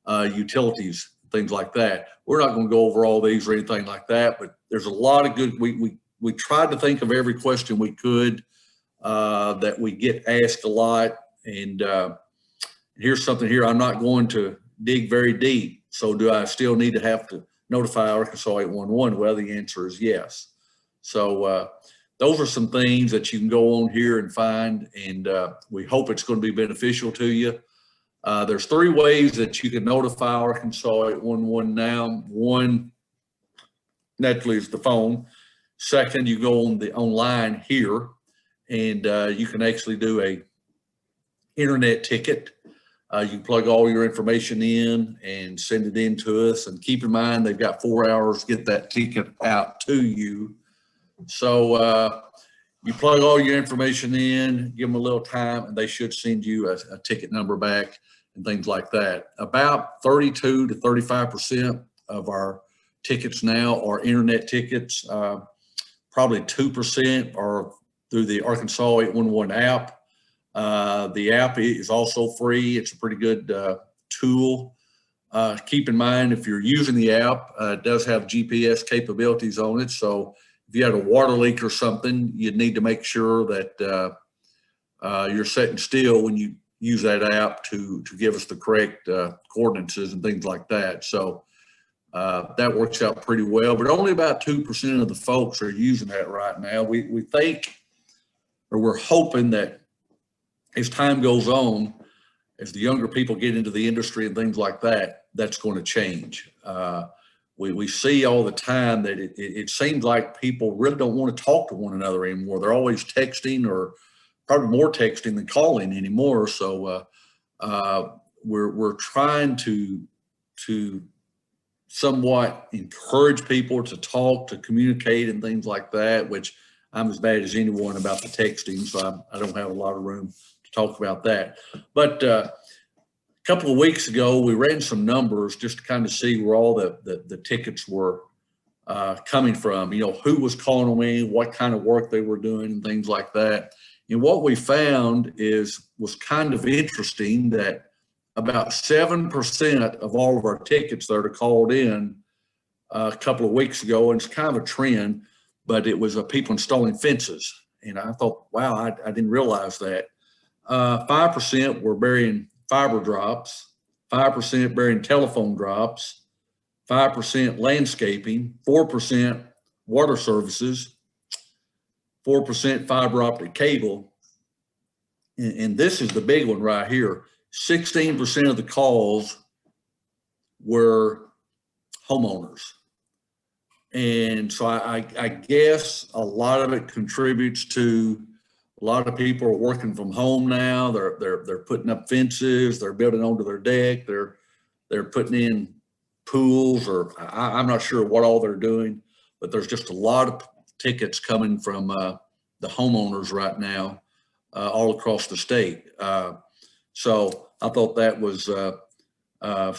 utilities, things like that. We're not going to go over all these or anything like that, but there's a lot of good. We tried to think of every question we could that we get asked a lot. And here's something here. I'm not going to dig very deep. So do I still need to have to notify Arkansas 811? Well, the answer is yes. So those are some things that you can go on here and find, and we hope it's going to be beneficial to you. There's 3 ways that you can notify Arkansas 811 now. One, naturally, is the phone. Second, you go on the online here, and you can actually do a internet ticket. You can plug all your information in and send it in to us. And keep in mind, they've got 4 hours to get that ticket out to you. So you plug all your information in, give them a little time, and they should send you a ticket number back and things like that. About 32 to 35% of our tickets now are internet tickets. Probably 2% are through the Arkansas 811 app. The app is also free. It's a pretty good tool. Keep in mind, if you're using the app, it does have GPS capabilities on it. So if you had a water leak or something, you'd need to make sure that you're sitting still when you use that app to give us the correct coordinates and things like that. So that works out pretty well, but only about 2% of the folks are using that right now. We think, or we're hoping that as time goes on, as the younger people get into the industry and things like that, that's going to change. We see all the time that it seems like people really don't want to talk to one another anymore. They're always texting, or probably more texting than calling anymore. So we're trying to somewhat encourage people to talk, to communicate and things like that, which I'm as bad as anyone about the texting, so I don't have a lot of room to talk about that. But a couple of weeks ago, we ran some numbers just to kind of see where all the tickets were coming from, you know, who was calling on me, what kind of work they were doing and things like that. And what we found was kind of interesting, that about 7% of all of our tickets that are called in a couple of weeks ago, and it's kind of a trend, but it was people installing fences. And I thought, wow, I didn't realize that. 5% were burying fiber drops, 5% burying telephone drops, 5% landscaping, 4% water services, 4% fiber optic cable. And this is the big one right here. 16% of the calls were homeowners. And so I guess a lot of it contributes to a lot of people are working from home now. They're putting up fences, they're building onto their deck, they're putting in pools, or I'm not sure what all they're doing, but there's just a lot of tickets coming from the homeowners right now all across the state. So I thought that was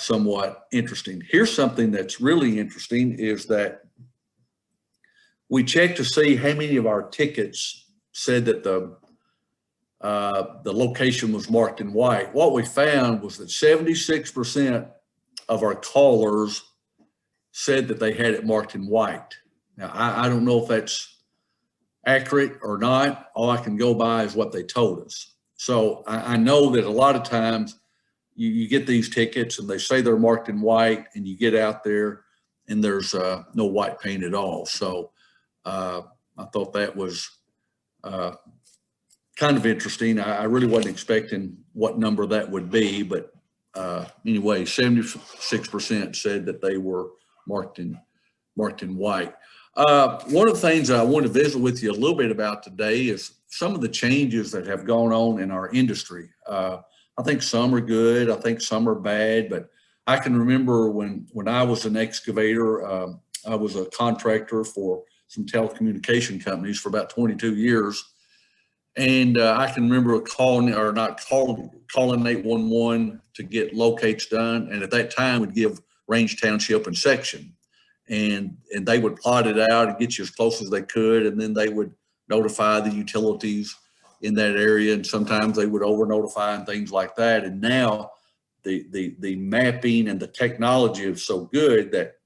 somewhat interesting. Here's something that's really interesting, is that we checked to see how many of our tickets said that the location was marked in white. What we found was that 76% of our callers said that they had it marked in white. Now, I don't know if that's accurate or not. All I can go by is what they told us. So I know that a lot of times you get these tickets and they say they're marked in white, and you get out there and there's no white paint at all. So I thought that was kind of interesting. I really wasn't expecting what number that would be, but anyway, 76% said that they were marked in white. One of the things I want to visit with you a little bit about today is some of the changes that have gone on in our industry. I think some are good, I think some are bad, but I can remember when I was an excavator, I was a contractor for some telecommunication companies for about 22 years. And I can remember calling 811 to get locates done. And at that time, we'd give range, township, and section. And they would plot it out and get you as close as they could. And then they would notify the utilities in that area. And sometimes they would over notify and things like that. And now the mapping and the technology is so good that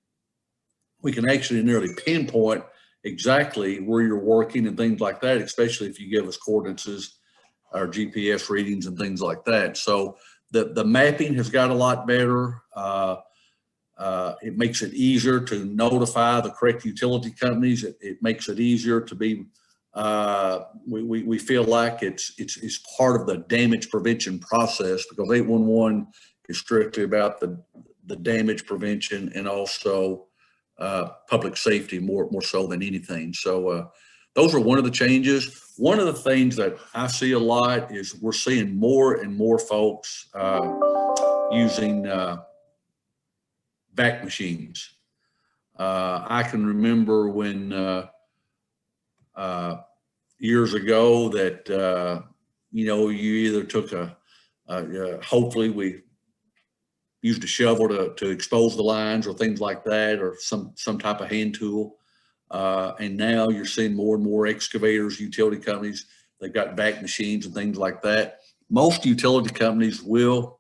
we can actually nearly pinpoint exactly where you're working and things like that, especially if you give us coordinates or GPS readings and things like that. So the mapping has got a lot better. It makes it easier to notify the correct utility companies. It makes it easier to be we feel like it's part of the damage prevention process, because 811 is strictly about the damage prevention and also public safety more so than anything. So those are one of the changes. One of the things that I see a lot is we're seeing more and more folks using vac machines. I can remember when years ago that you either took hopefully we used a shovel to expose the lines or things like that, or some type of hand tool. And now you're seeing more and more excavators, utility companies, they've got vac machines and things like that. Most utility companies will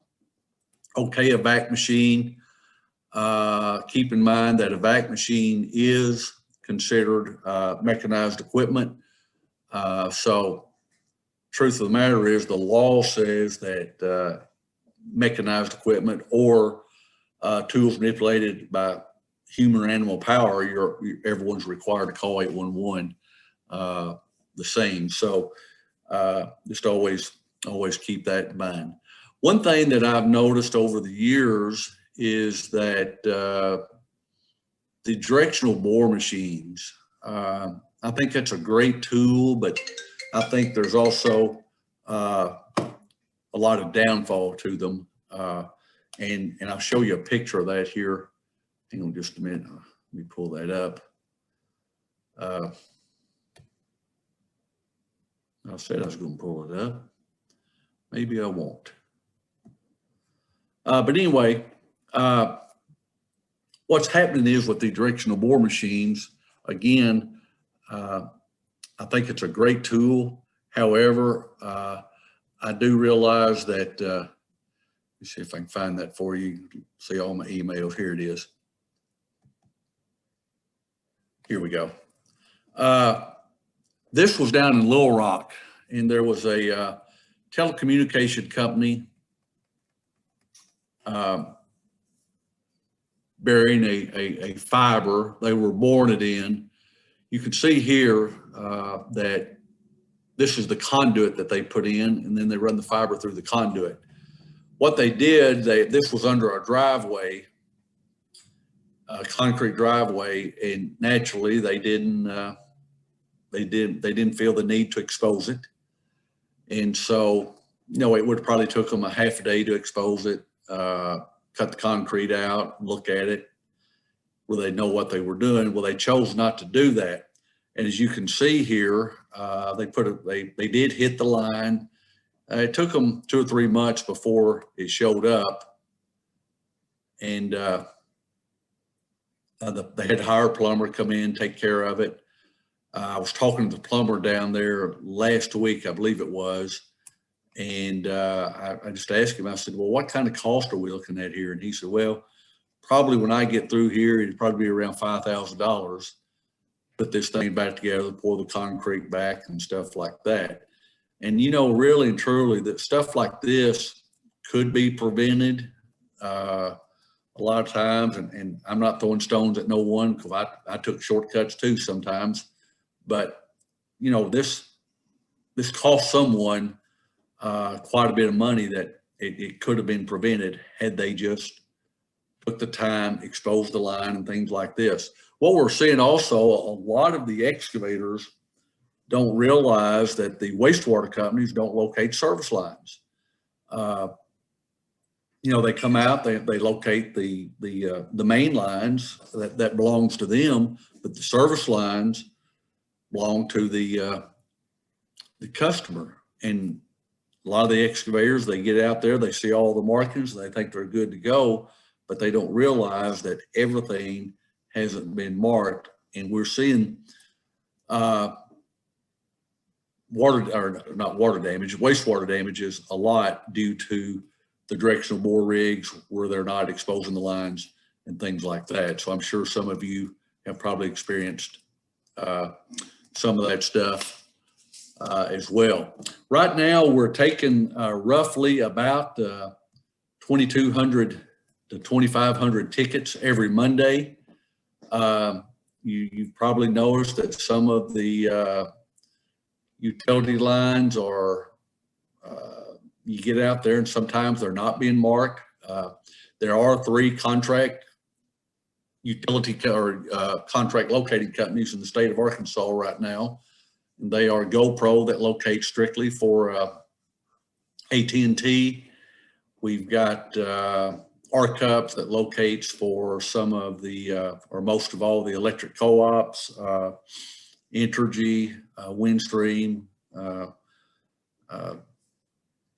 okay a vac machine. Keep in mind that a vac machine is considered mechanized equipment. So truth of the matter is the law says that mechanized equipment or tools manipulated by human or animal power, everyone's required to call 811 the same. So just always keep that in mind. One thing that I've noticed over the years is that the directional bore machines, I think that's a great tool, but I think there's also a lot of downfall to them. And I'll show you a picture of that here. Hang on just a minute. Let me pull that up. I said I was going to pull it up. Maybe I won't. But anyway, what's happening is with the directional bore machines, again, I think it's a great tool. However, I do realize that, let me see if I can find that for you. See all my emails. Here it is. Here we go. This was down in Little Rock, and there was a telecommunication company burying a fiber. They were boring it in. You can see here that this is the conduit that they put in, and then they run the fiber through the conduit. What they did, this was under a driveway, a concrete driveway, and naturally they didn't feel the need to expose it. And so, it would probably took them a half a day to expose it, cut the concrete out, look at it, where they know what they were doing. Well, they chose not to do that. And as you can see here, they did hit the line. It took them 2 or 3 months before it showed up. And they had to hire a plumber to come in, take care of it. I was talking to the plumber down there last week, I believe it was. And I just asked him, I said, well, what kind of cost are we looking at here? And he said, well, probably when I get through here, it'd probably be around $5,000. Put this thing back together, pour the concrete back and stuff like that. And, really and truly, that stuff like this could be prevented a lot of times. And I'm not throwing stones at no one, because I took shortcuts too sometimes. But, this cost someone quite a bit of money that it could have been prevented had they just took the time, exposed the line and things like this. What we're seeing also, a lot of the excavators don't realize that the wastewater companies don't locate service lines. They come out, they locate the main lines that belongs to them, but the service lines belong to the customer. And a lot of the excavators, they get out there, they see all the markings, they think they're good to go, but they don't realize that everything hasn't been marked. And we're seeing wastewater damages a lot due to the directional bore rigs where they're not exposing the lines and things like that. So I'm sure some of you have probably experienced some of that stuff as well. Right now, we're taking roughly about 2,200 to 2,500 tickets every Monday. You've probably noticed that some of the utility lines are, you get out there and sometimes they're not being marked. There are 3 contract contract locating companies in the state of Arkansas right now. They are GoPro that locates strictly for AT&T. We've got RCUP that locates for some of the, or most of all the electric co-ops, Entergy, Windstream,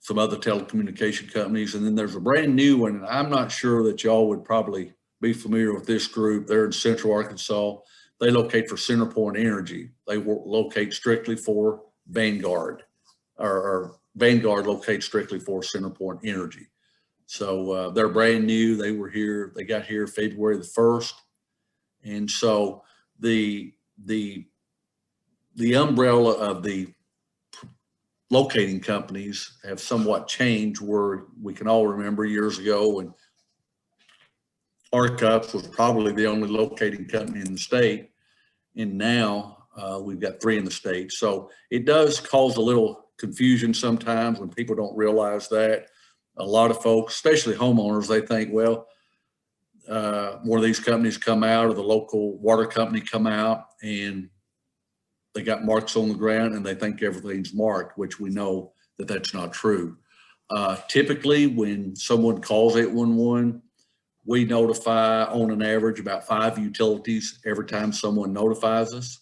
some other telecommunication companies. And then there's a brand new one, and I'm not sure that y'all would probably be familiar with this group. They're in Central Arkansas. They locate for CenterPoint Energy. They locate strictly for Vanguard, or Vanguard locates strictly for CenterPoint Energy. So they're brand new. They were here, they got here February the 1st. And so the umbrella of the locating companies have somewhat changed, where we can all remember years ago when RCUP was probably the only locating company in the state. And now we've got 3 in the state. So it does cause a little confusion sometimes when people don't realize that. A lot of folks, especially homeowners, they think, well, one of these companies come out, or the local water company come out, and they got marks on the ground and they think everything's marked, which we know that that's not true. Typically, when someone calls 811, we notify on an average about 5 utilities every time someone notifies us.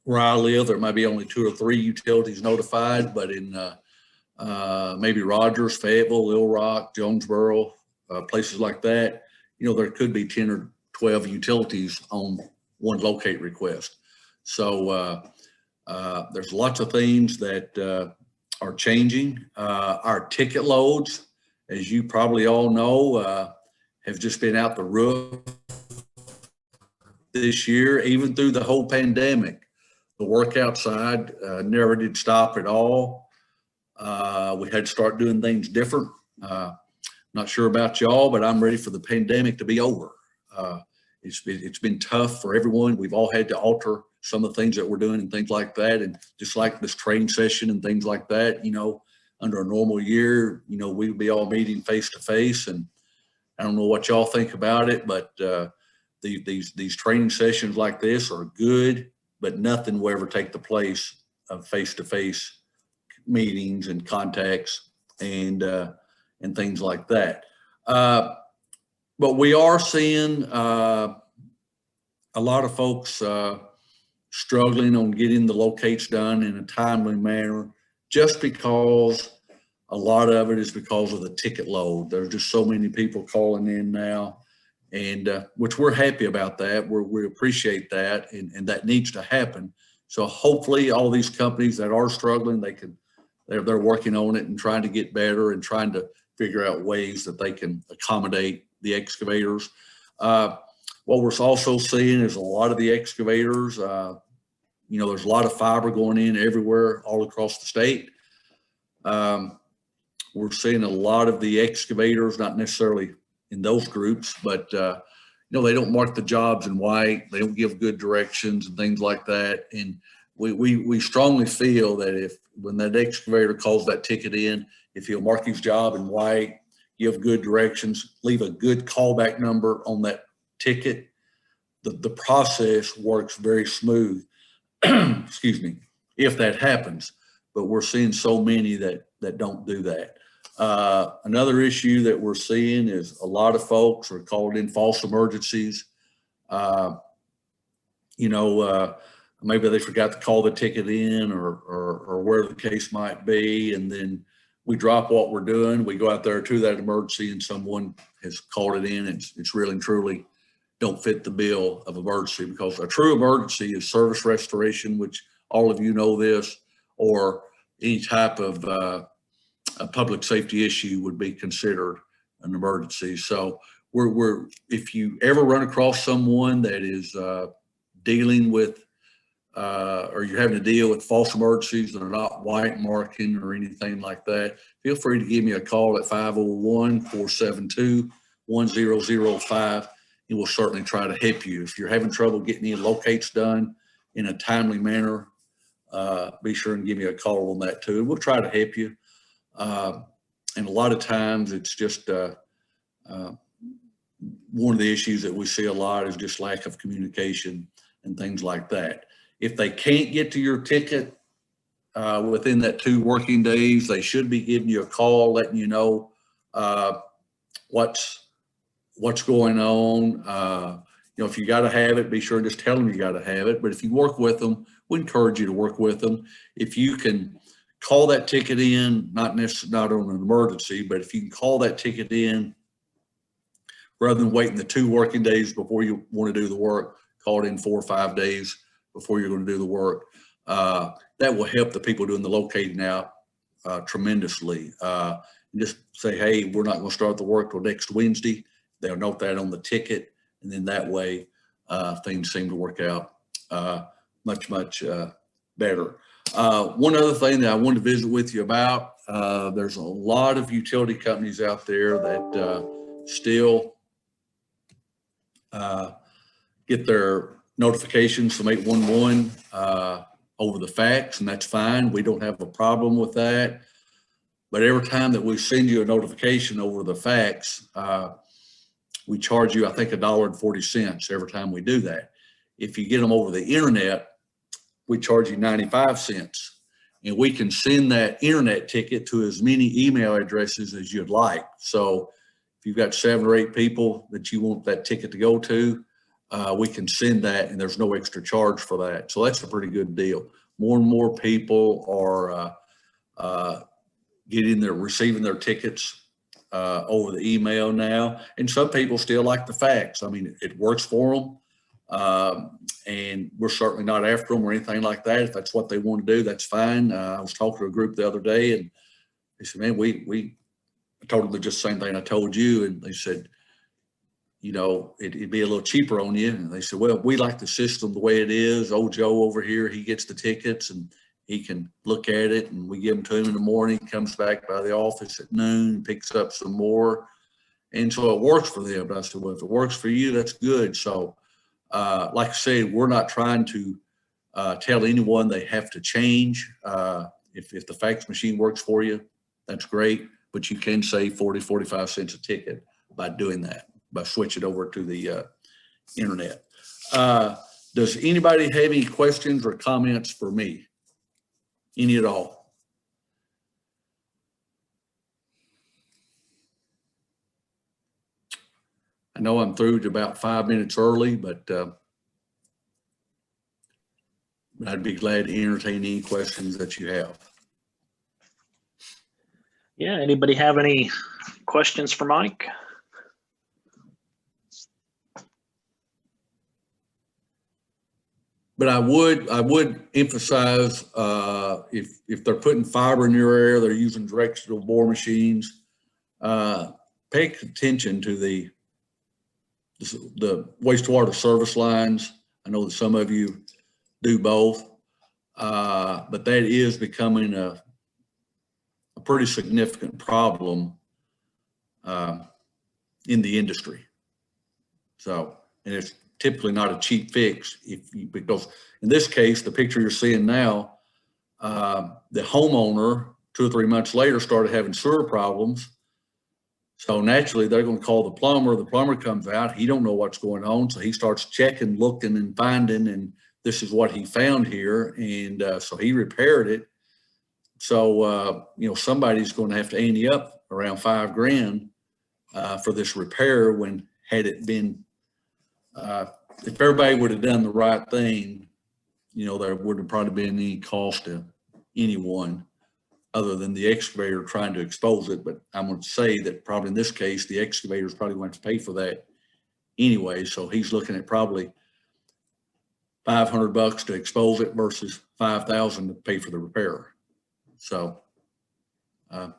Where I live, there might be only 2 or 3 utilities notified, but in maybe Rogers, Fayetteville, Little Rock, Jonesboro, places like that, you know, there could be 10 or 12 utilities on one locate request. So there's lots of things that are changing. Our ticket loads, as you probably all know, have just been out the roof this year, even through the whole pandemic. The work outside never did stop at all. We had to start doing things different. Not sure about y'all, but I'm ready for the pandemic to be over. It's been tough for everyone. We've all had to alter some of the things that we're doing and things like that. And just like this training session and things like that, you know, under a normal year, you know, we'd be all meeting face to face. And I don't know what y'all think about it, but these training sessions like this are good, but nothing will ever take the place of face to face meetings and contacts and things like that. But we are seeing a lot of folks struggling on getting the locates done in a timely manner, just because a lot of it is because of the ticket load. There's just so many people calling in now, and which we're happy about that. We appreciate that, and that needs to happen. So hopefully all these companies that are struggling, they're working on it and trying to get better and trying to figure out ways that they can accommodate the excavators. What we're also seeing is a lot of the excavators, you know, there's a lot of fiber going in everywhere, all across the state. We're seeing a lot of the excavators, not necessarily in those groups, but, you know, they don't mark the jobs in white. They don't give good directions and things like that. And we strongly feel that when that excavator calls that ticket in, if he'll mark his job in white, give good directions, leave a good callback number on that ticket, the process works very smooth. Excuse me, if that happens. But we're seeing so many that don't do that. Another issue that we're seeing is a lot of folks are called in false emergencies. You know, maybe they forgot to call the ticket in, or where the case might be, and then we drop what we're doing. We go out there to that emergency and someone has called it in. It's really and truly don't fit the bill of emergency, because a true emergency is service restoration, which all of you know this, or any type of a public safety issue would be considered an emergency. So if you ever run across someone that is dealing with or you're having to deal with false emergencies that are not white marking or anything like that, feel free to give me a call at 501-472-1005, and we'll certainly try to help you. If you're having trouble getting any locates done in a timely manner, be sure and give me a call on that too. We'll try to help you. And a lot of times it's just one of the issues that we see a lot is just lack of communication and things like that. If they can't get to your ticket within that 2 working days, they should be giving you a call, letting you know what's going on. You know, if you got to have it, be sure and just tell them you got to have it. But if you work with them, we encourage you to work with them. If you can call that ticket in, not necessarily on an emergency, but if you can call that ticket in rather than waiting the 2 working days before you want to do the work, call it in 4 or 5 days before you're going to do the work. That will help the people doing the locating out tremendously. Just say, hey, we're not going to start the work till next Wednesday. They'll note that on the ticket. And then that way things seem to work out much better. One other thing that I wanted to visit with you about, there's a lot of utility companies out there that still get their notifications from 811 over the fax, and that's fine. We don't have a problem with that. But every time that we send you a notification over the fax, we charge you, I think, $1.40 every time we do that. If you get them over the internet, we charge you 95 cents. And we can send that internet ticket to as many email addresses as you'd like. So if you've got 7 or 8 people that you want that ticket to go to, we can send that and there's no extra charge for that. So that's a pretty good deal. More and more people are receiving their tickets over the email now. And some people still like the fax. I mean, it works for them. And we're certainly not after them or anything like that. If that's what they want to do, that's fine. I was talking to a group the other day and they said, man, I told them just the same thing I told you. And they said, you know, it'd be a little cheaper on you. And they said, well, we like the system the way it is. Old Joe over here, he gets the tickets and he can look at it and we give them to him in the morning, comes back by the office at noon, picks up some more. And so it works for them. But I said, well, if it works for you, that's good. So like I said, we're not trying to tell anyone they have to change. If the fax machine works for you, that's great. But you can save 40, 45 cents a ticket by doing that, by switching over to the internet. Does anybody have any questions or comments for me? Any at all? I know I'm through to about 5 minutes early, but I'd be glad to entertain any questions that you have. Yeah, anybody have any questions for Mike? But I would emphasize if they're putting fiber in your area, they're using directional bore machines, pay attention to the wastewater service lines. I know that some of you do both, but that is becoming a pretty significant problem in the industry. So, and it's typically not a cheap fix because in this case, the picture you're seeing now, the homeowner 2 or 3 months later started having sewer problems. So naturally they're going to call the plumber. The plumber comes out, he don't know what's going on. So he starts checking, looking and finding, and this is what he found here. And so he repaired it. So, you know, somebody's going to have to ante up around $5 grand for this repair when had it been, if everybody would have done the right thing, you know, there wouldn't have probably been any cost to anyone other than the excavator trying to expose it. But I'm going to say that probably in this case, the excavator is probably going to pay for that anyway. So he's looking at probably $500 to expose it versus $5,000 to pay for the repair. So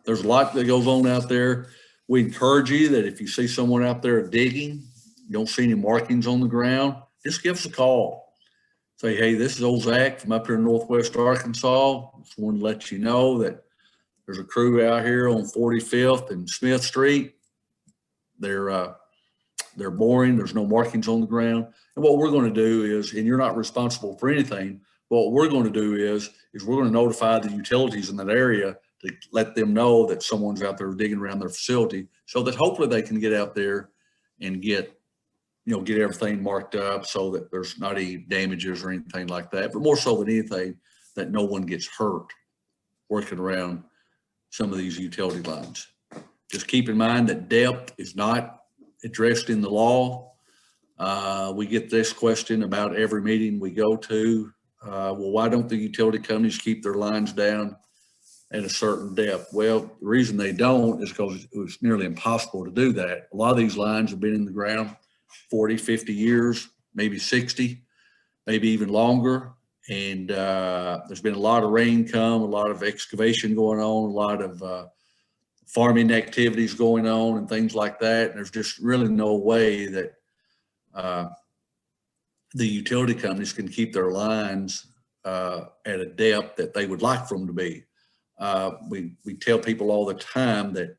there's a lot that goes on out there. We encourage you that if you see someone out there digging, you don't see any markings on the ground, just give us a call. Say, hey, this is old Zach from up here in Northwest Arkansas. Just wanted to let you know that there's a crew out here on 45th and Smith Street. They're boring. There's no markings on the ground. And what we're going to do is, and you're not responsible for anything, what we're going to do is we're going to notify the utilities in that area to let them know that someone's out there digging around their facility, so that hopefully they can get out there and get everything marked up so that there's not any damages or anything like that. But more so than anything, that no one gets hurt working around some of these utility lines. Just keep in mind that depth is not addressed in the law. We get this question about every meeting we go to. Well, why don't the utility companies keep their lines down at a certain depth? Well, the reason they don't is because it was nearly impossible to do that. A lot of these lines have been in the ground 40, 50 years, maybe 60, maybe even longer. And there's been a lot of rain come, a lot of excavation going on, a lot of farming activities going on and things like that. And there's just really no way that the utility companies can keep their lines at a depth that they would like for them to be. We tell people all the time that,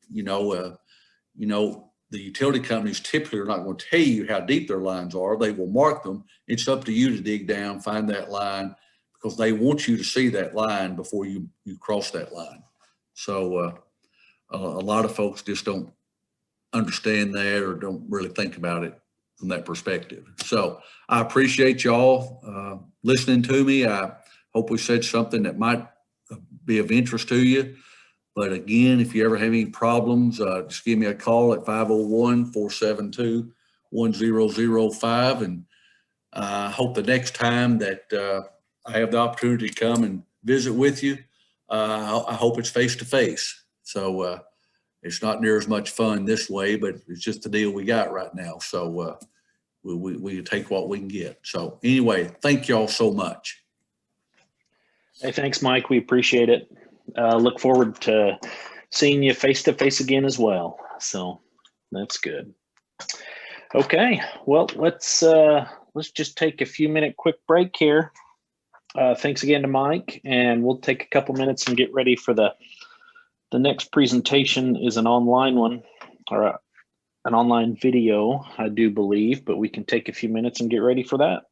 the utility companies typically are not going to tell you how deep their lines are. They will mark them. It's up to you to dig down, find that line, because they want you to see that line before you cross that line. So a lot of folks just don't understand that or don't really think about it from that perspective. So I appreciate y'all listening to me. I hope we said something that might be of interest to you. But again, if you ever have any problems, just give me a call at 501-472-1005. And I hope the next time that I have the opportunity to come and visit with you, I hope it's face to face. So it's not near as much fun this way, but it's just the deal we got right now. So we take what we can get. So anyway, thank y'all so much. Hey, thanks, Mike. We appreciate it. Look forward to seeing you face to face again as well. So that's good. Okay, well, let's just take a few minute quick break here. Thanks again to Mike, and we'll take a couple minutes and get ready for the next presentation. Is an online one, or an online video, I do believe, but we can take a few minutes and get ready for that.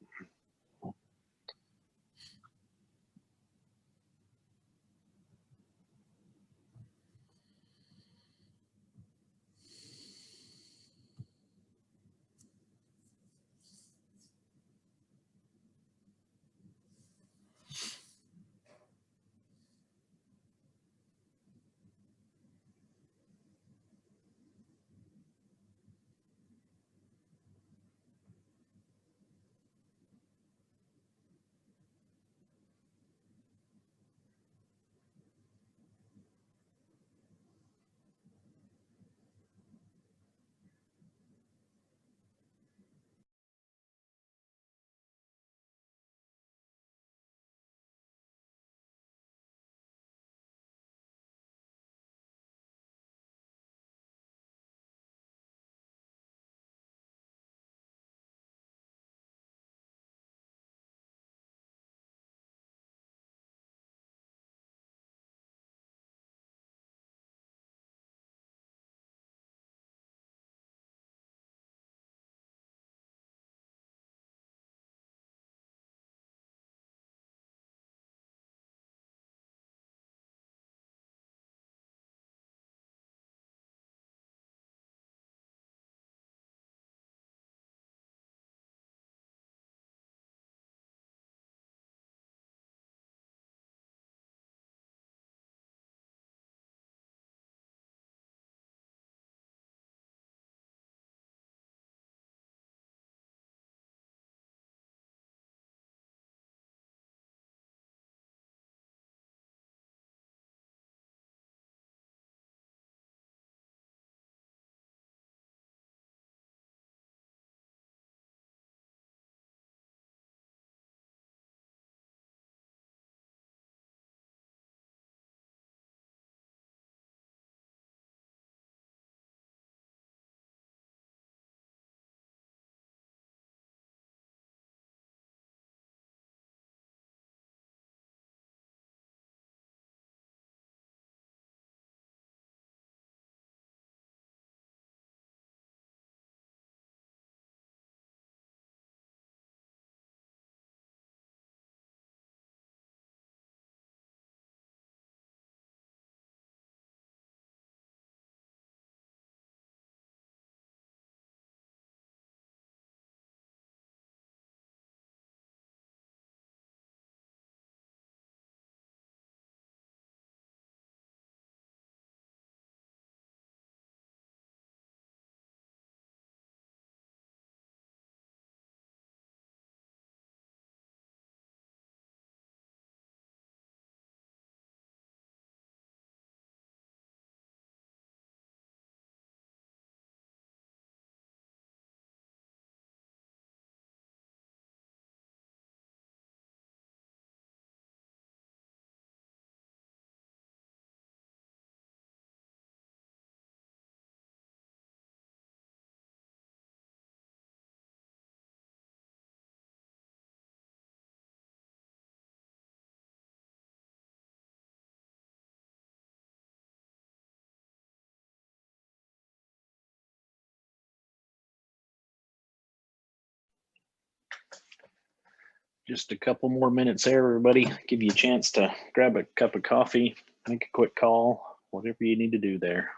just a couple more minutes there, everybody. Give you a chance to grab a cup of coffee, make a quick call, whatever you need to do there.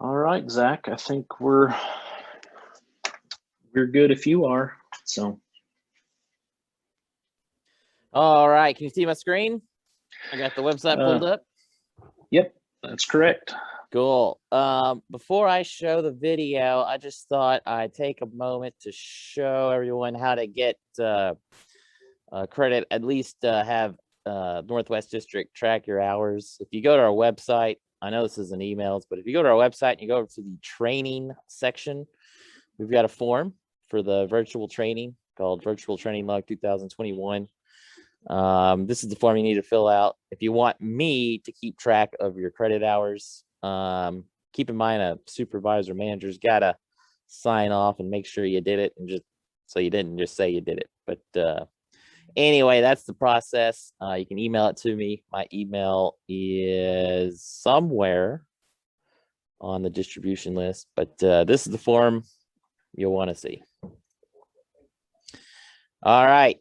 All right, Zach, I think we're good if you are. So, All right, can you see my screen? I got the website pulled up. Yep, that's correct. Cool. Before I show the video, I just thought I'd take a moment to show everyone how to get credit, at least have Northwest District track your hours. If you go to our website, I know this isn't emails, but if you go to our website and you go to the training section, we've got a form for the virtual training called Virtual Training Log 2021. This is the form you need to fill out if you want me to keep track of your credit hours. Keep in mind, a supervisor manager's got to sign off and make sure you did it, and just so you didn't just say you did it. But anyway, that's the process. You can email it to me. My email is somewhere on the distribution list, but this is the form you'll want to see. All right.